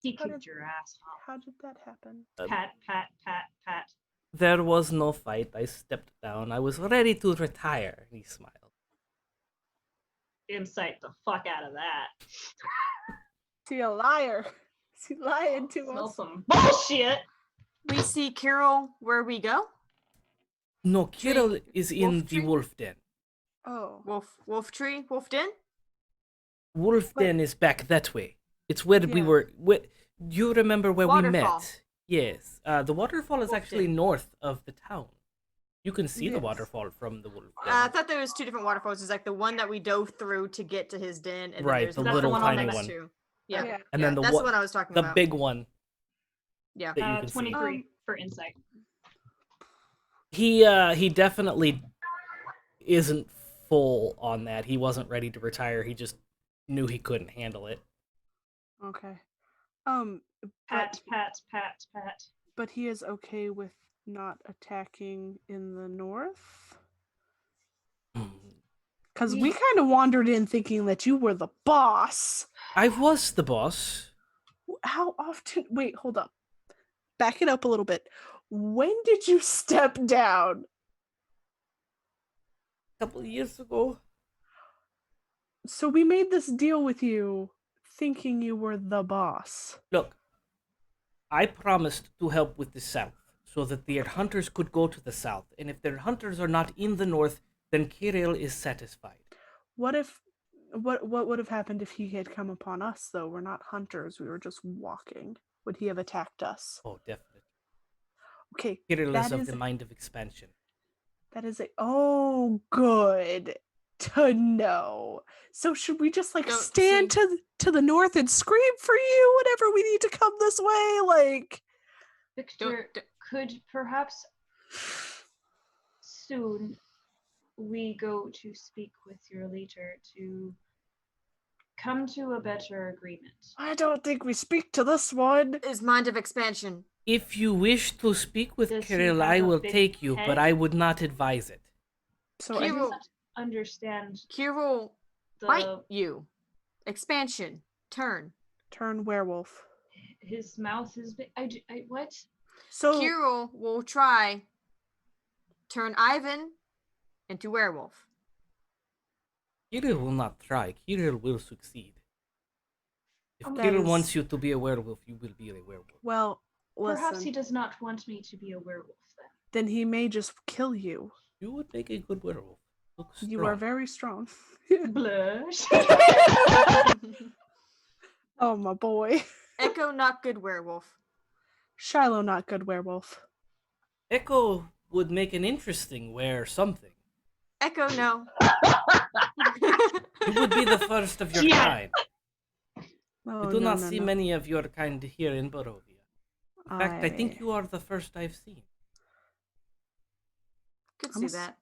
He How kicked did- your ass. How did that happen? Pat, pat, pat, pat. There was no fight. I stepped down. I was ready to retire. He smiled. Insight the fuck out of that. Is he a liar? Is he lying to Smell us? some bullshit. We see Carol where we go. No, Kirill is in wolf the tree? wolf den. Oh. Wolf tree? Wolf den? Wolf But- den is back that way. It's where we Yeah. were. You remember where we Waterfall. met? Yes. The waterfall is Wolf actually den. north of the town. You can see the Yes. waterfall from the wolf den. I thought there was two different waterfalls. It's like the one that we dove through to get to his den, and Right, then there's the That's little the one tiny next one. Too. Yeah, Yeah. And yeah, then the that's wa- the one I was talking The about. big one Yeah. that you can 23 Um, for insight. see. He definitely isn't full on that. He wasn't ready to retire. He just knew he couldn't handle it. Okay. Pat, pat, pat, pat. But he is okay with not attacking in the north? Because we Yeah. kind of wandered in thinking that you were the boss. I was the boss. How often? Wait, hold up. Back it up a little bit. When did you step down? A couple of years ago. So we made this deal with you thinking you were the boss. Look, I promised to help with the south so that their hunters could go to the south. And if their hunters are not in the north, then Kirill is satisfied. What would have happened if he had come upon us though? We're not hunters, we were just walking. Would he have attacked us? Oh, definitely. Okay, Kirill is that of is the mind of expansion. that is a good to know. So should we just like Don't stand see- to the north and scream for you whenever we need to come this way? Like Victor, could perhaps soon we go to speak with your leader to come to a better agreement? I don't think we speak to this one. His mind of expansion. If you wish to speak with Does he Kirill, have I a will big take you, but head? I would not advise it. So I I do Kirill- not understand Kirill, the bite you. Expansion. Turn. turn werewolf. his mouth is big. What? So Kirill will try turn Ivan into werewolf. Kirill will not try. Kirill will succeed. If That Kirill is- wants you to be a werewolf, you will be a werewolf. well, Perhaps he listen. does not want me to be a werewolf then. Then he may just kill you. You would make a good werewolf. Look You are strong. very strong. Blush. Oh my boy. Echo, not good werewolf. Shiloh, not good werewolf. Echo would make an interesting wear something. Echo, no. You would be the first of your Yeah. kind. Oh, I do no, not no, see no. many of your kind here in Barovia. In fact, I think you are the first I've seen. Could I'm see a s- that.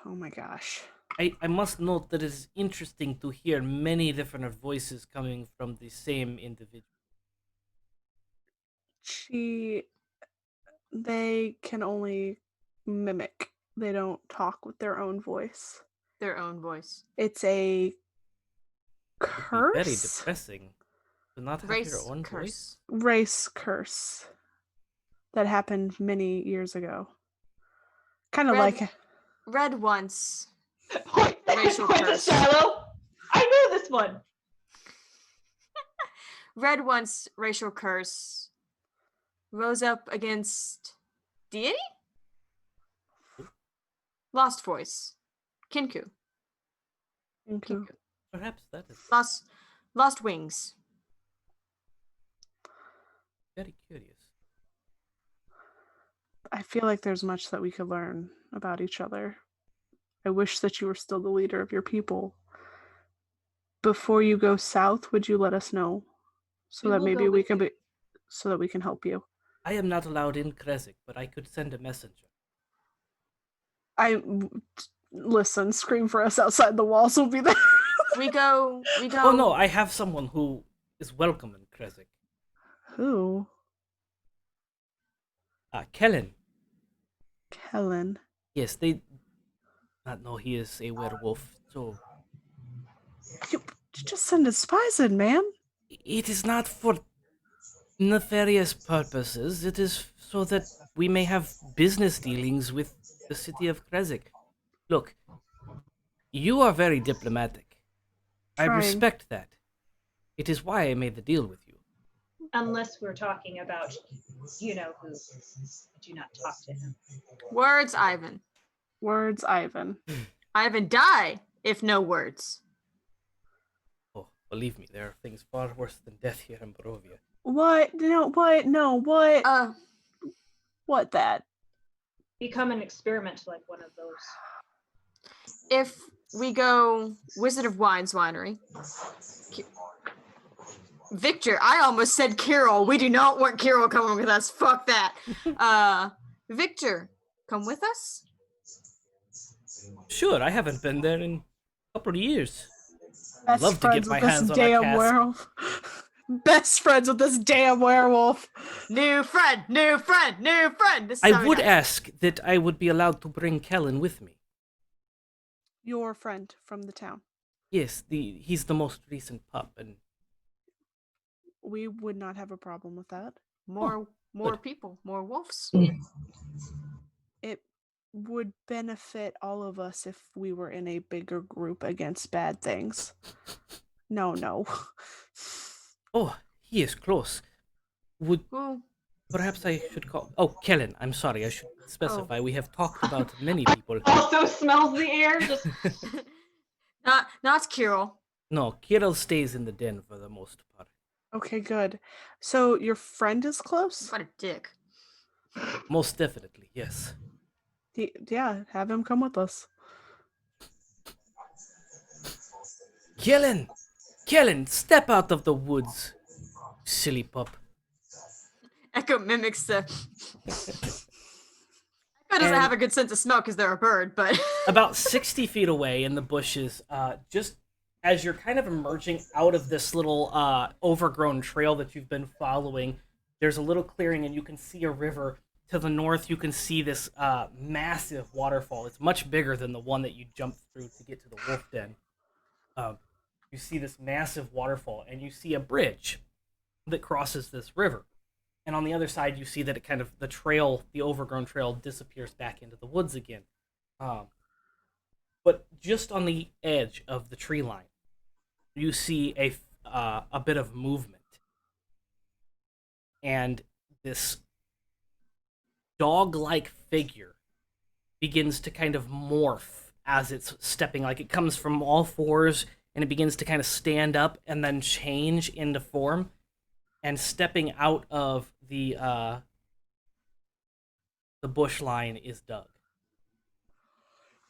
Oh my gosh. I must note that it is interesting to hear many different voices coming from the same individual. They can only mimic. They don't talk with their own voice. Their own voice. It's a It would be very curse? depressing to not have your Race own curse. voice. Race curse that happened many years ago. Kind of Red- like Read once. Racial curse. curse. Shallow. I know this one. Read once racial curse. Rose up against deity? Lost voice. Kinku. Kinku. Perhaps that is Lost wings. very curious. I feel like there's much that we could learn about each other. I wish that you were still the leader of your people. Before you go south, would you let us know so We that will maybe go we with can you. be so that we can help you? I am not allowed in Kresik, but I could send a messenger. Listen, scream for us outside the walls. We'll be there. We go. Oh no, I have someone who is welcome in Kresik. Who? Kellen. Kellen. Yes, they not know he is a werewolf, so You just send his spies in, man. it is not for nefarious purposes. It is so that we may have business dealings with the city of Kresik. Look, you are very diplomatic. I Trying. respect that. It is why I made the deal with you. Unless we're talking about, you know who. Do not talk to him. Words, Ivan. Words, Ivan. Ivan die if no words. Oh, believe me, there are things far worse than death here in Barovia. What? No, what? No, what? What that? Become an experiment like one of those. If we go Wizard of Wine's winery. Victor, I almost said Carol. We do not want Carol coming with us. Fuck that. Victor, come with us? Sure, I haven't been there in a couple of years. Best Love to friends get my with this hands on a damn cask. werewolf. Best friends with this damn werewolf. New friend, new friend, new friend. This is I how we would die. ask that I would be allowed to bring Kellen with me. Your friend from the town. Yes, he's the most recent pup, and We would not have a problem with that. More good. people, more wolves. It would benefit all of us if we were in a bigger group against bad things. No. oh, he is close. Would Ooh. perhaps I should call? Oh, Kellen. I'm sorry. I should specify. We have talked about many people. Also smells the air. Just Not Kirill. No, Kirill stays in the den for the most part. Okay, good. So your friend is close? What a dick. Most definitely, yes. Yeah, have him come with us. Kellen, step out of the woods, silly pup. Echo mimics the. Echo doesn't have a good sense of smell because they're a bird, but. About 60 feet away in the bushes, just as you're kind of emerging out of this little overgrown trail that you've been following, there's a little clearing and you can see a river. To the north, you can see this massive waterfall. It's much bigger than the one that you jumped through to get to the wolf den. You see this massive waterfall, and you see a bridge that crosses this river. And on the other side, you see that it kind of the overgrown trail, disappears back into the woods again. But just on the edge of the tree line, you see a bit of movement, and this dog-like figure begins to kind of morph as it's stepping. Like it comes from all fours, and it begins to kind of stand up and then change into form. And stepping out of the the bush line is Doug.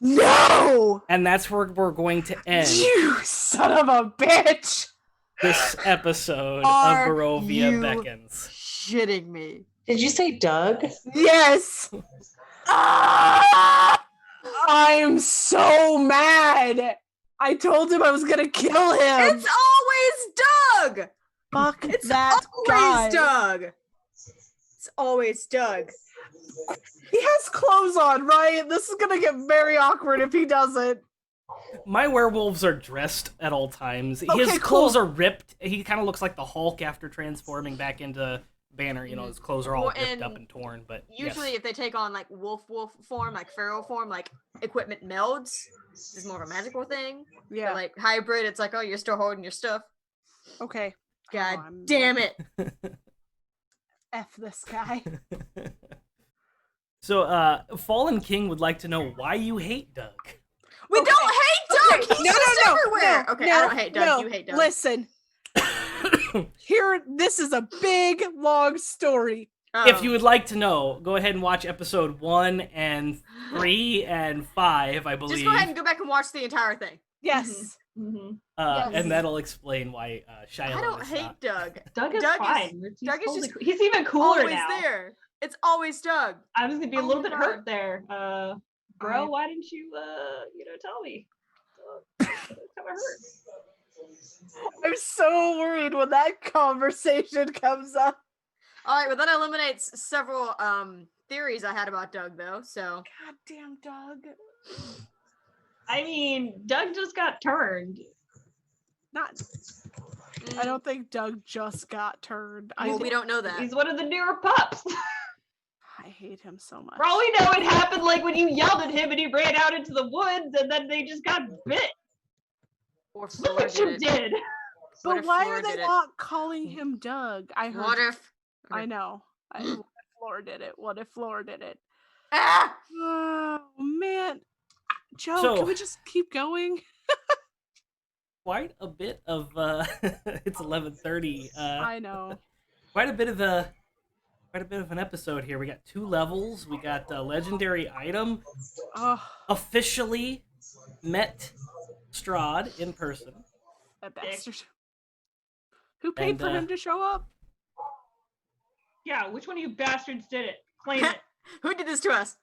No! And that's where we're going to end You son of a bitch! this episode of Are Barovia you Beckons. shitting me? Did you say Doug? Yes! Ah! I'm so mad! I told him I was gonna kill him! It's always Doug! Fuck It's that guy. always Doug! It's always Doug. He has clothes on, right? This is gonna get very awkward if he doesn't. My werewolves are dressed at all times. Okay, His cool. clothes are ripped. He kind of looks like the Hulk after transforming back into Banner. You know, his clothes are all Well, ripped up and and torn. But Usually yes. if they take on like wolf form, like feral form, like equipment melds, this is more of a magical thing. Yeah. But like hybrid, it's like, oh, you're still holding your stuff. Okay. God Oh, I'm- damn it. F this guy. So, Fallen King would like to know why you hate Doug. We Okay. don't hate Doug! Okay, He's just everywhere! no, Okay, no, I don't hate Doug, no. you hate Doug. Listen. This is a big, long story. If you would like to know, go ahead and watch episode 1 and 3 and 5, I believe. Just go ahead and go back and watch the entire thing. Yes. Mm-hmm. yes. And that'll explain why Shiloh I don't is hate not. Doug. Doug is Doug is- fine. Doug is just he's even cooler Always now. there. It's always Doug. I was gonna be a Oh little my bit God. hurt there. Bro, why didn't you tell me? Kind of hurt. I'm so worried when that conversation comes up. All right, well that eliminates several theories I had about Doug though. So God damn, Doug. I mean, Doug just got turned. Not. I don't think Doug just got turned. Well, we don't know that. He's one of the newer pups. I hate him so much. For all we know, it happened like when you yelled at him and he ran out into the woods and then they just got bit. Or Look Fleur what you did it. did. What But if why Fleur are they did it? not calling him Doug? I heard. What if? I know. What if Fleur did it? What if Fleur did it? Ah! Oh man, Joe, So- can we just keep going? Quite a bit of it's 11:30. I know. Quite a bit of an episode here. We got 2 levels. We got a legendary item. Oh, Officially met Strahd in person. that bastard. Who paid And, for him to show up? Yeah, which one of you bastards did it? Claim it. Who did this to us?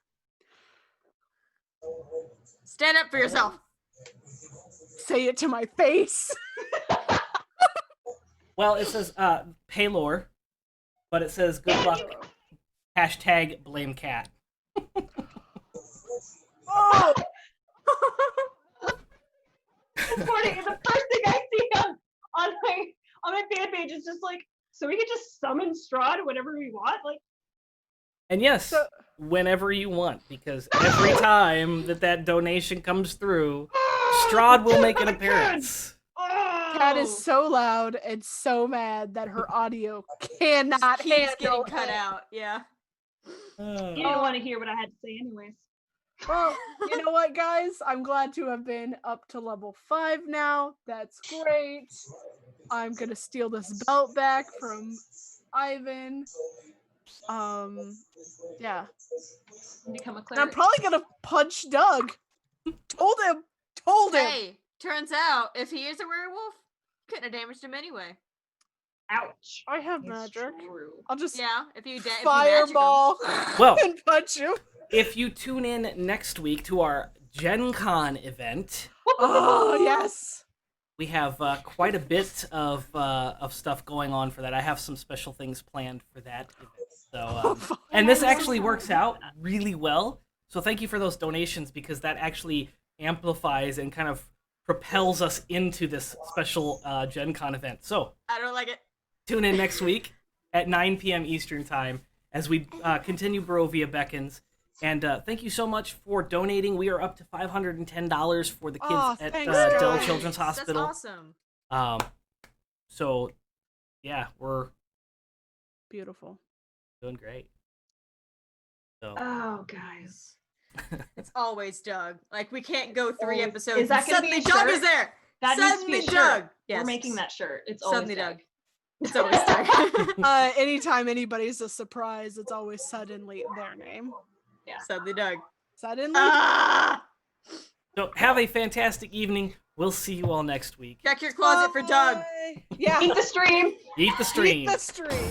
Stand up for yourself. Say it to my face. Well, it says Paylor, but it says good luck. Hashtag blame cat. Oh, This morning, and the first thing I see on my fan page is just like, so we can just summon Strahd whenever we want? Like, And yes, So- whenever you want, because every time that donation comes through, Strahd will make an appearance. Cat is so loud and so mad that her audio cannot Keeps handle getting cut it. out. Yeah. Uh, you didn't want to hear what I had to say anyways. Well, you know what, guys? I'm glad to have been up to level 5 now. That's great. I'm gonna steal this belt back from Ivan. Yeah. Become a And I'm cleric. probably gonna punch Doug. Told him. Hey, turns out if he is a werewolf, couldn't have damaged him anyway. Ouch. I have It's magic. true. I'll just Yeah, if you magic him. fireball Well- and punch him. if you tune in next week to our Gen Con event, Oh yes. we have quite a bit of stuff going on for that. I have some special things planned for that event. So, and this actually works out really well. So thank you for those donations, because that actually amplifies and kind of propels us into this special Gen Con event. So I don't like it. tune in next week at 9 p.m. Eastern Time as we continue Barovia Beckons. And thank you so much for donating. We are up to $510 for the kids Oh, at thanks, Dell guys. Children's Hospital. That's awesome. So, yeah, we're Beautiful. doing great. So, Oh, guys. It's always Doug. Like we can't go 3 Always. episodes. Is that and gonna be suddenly a Doug shirt? is there. That needs to be Suddenly a shirt. Doug. Yes. We're making that shirt. It's always Suddenly Doug. Doug. It's always Doug. Anytime anybody's a surprise, it's always suddenly their name. Sadly, Doug. Suddenly. So have a fantastic evening. We'll see you all next week. Check your closet for Doug. Yeah. Eat the stream. Eat the stream. Eat the stream.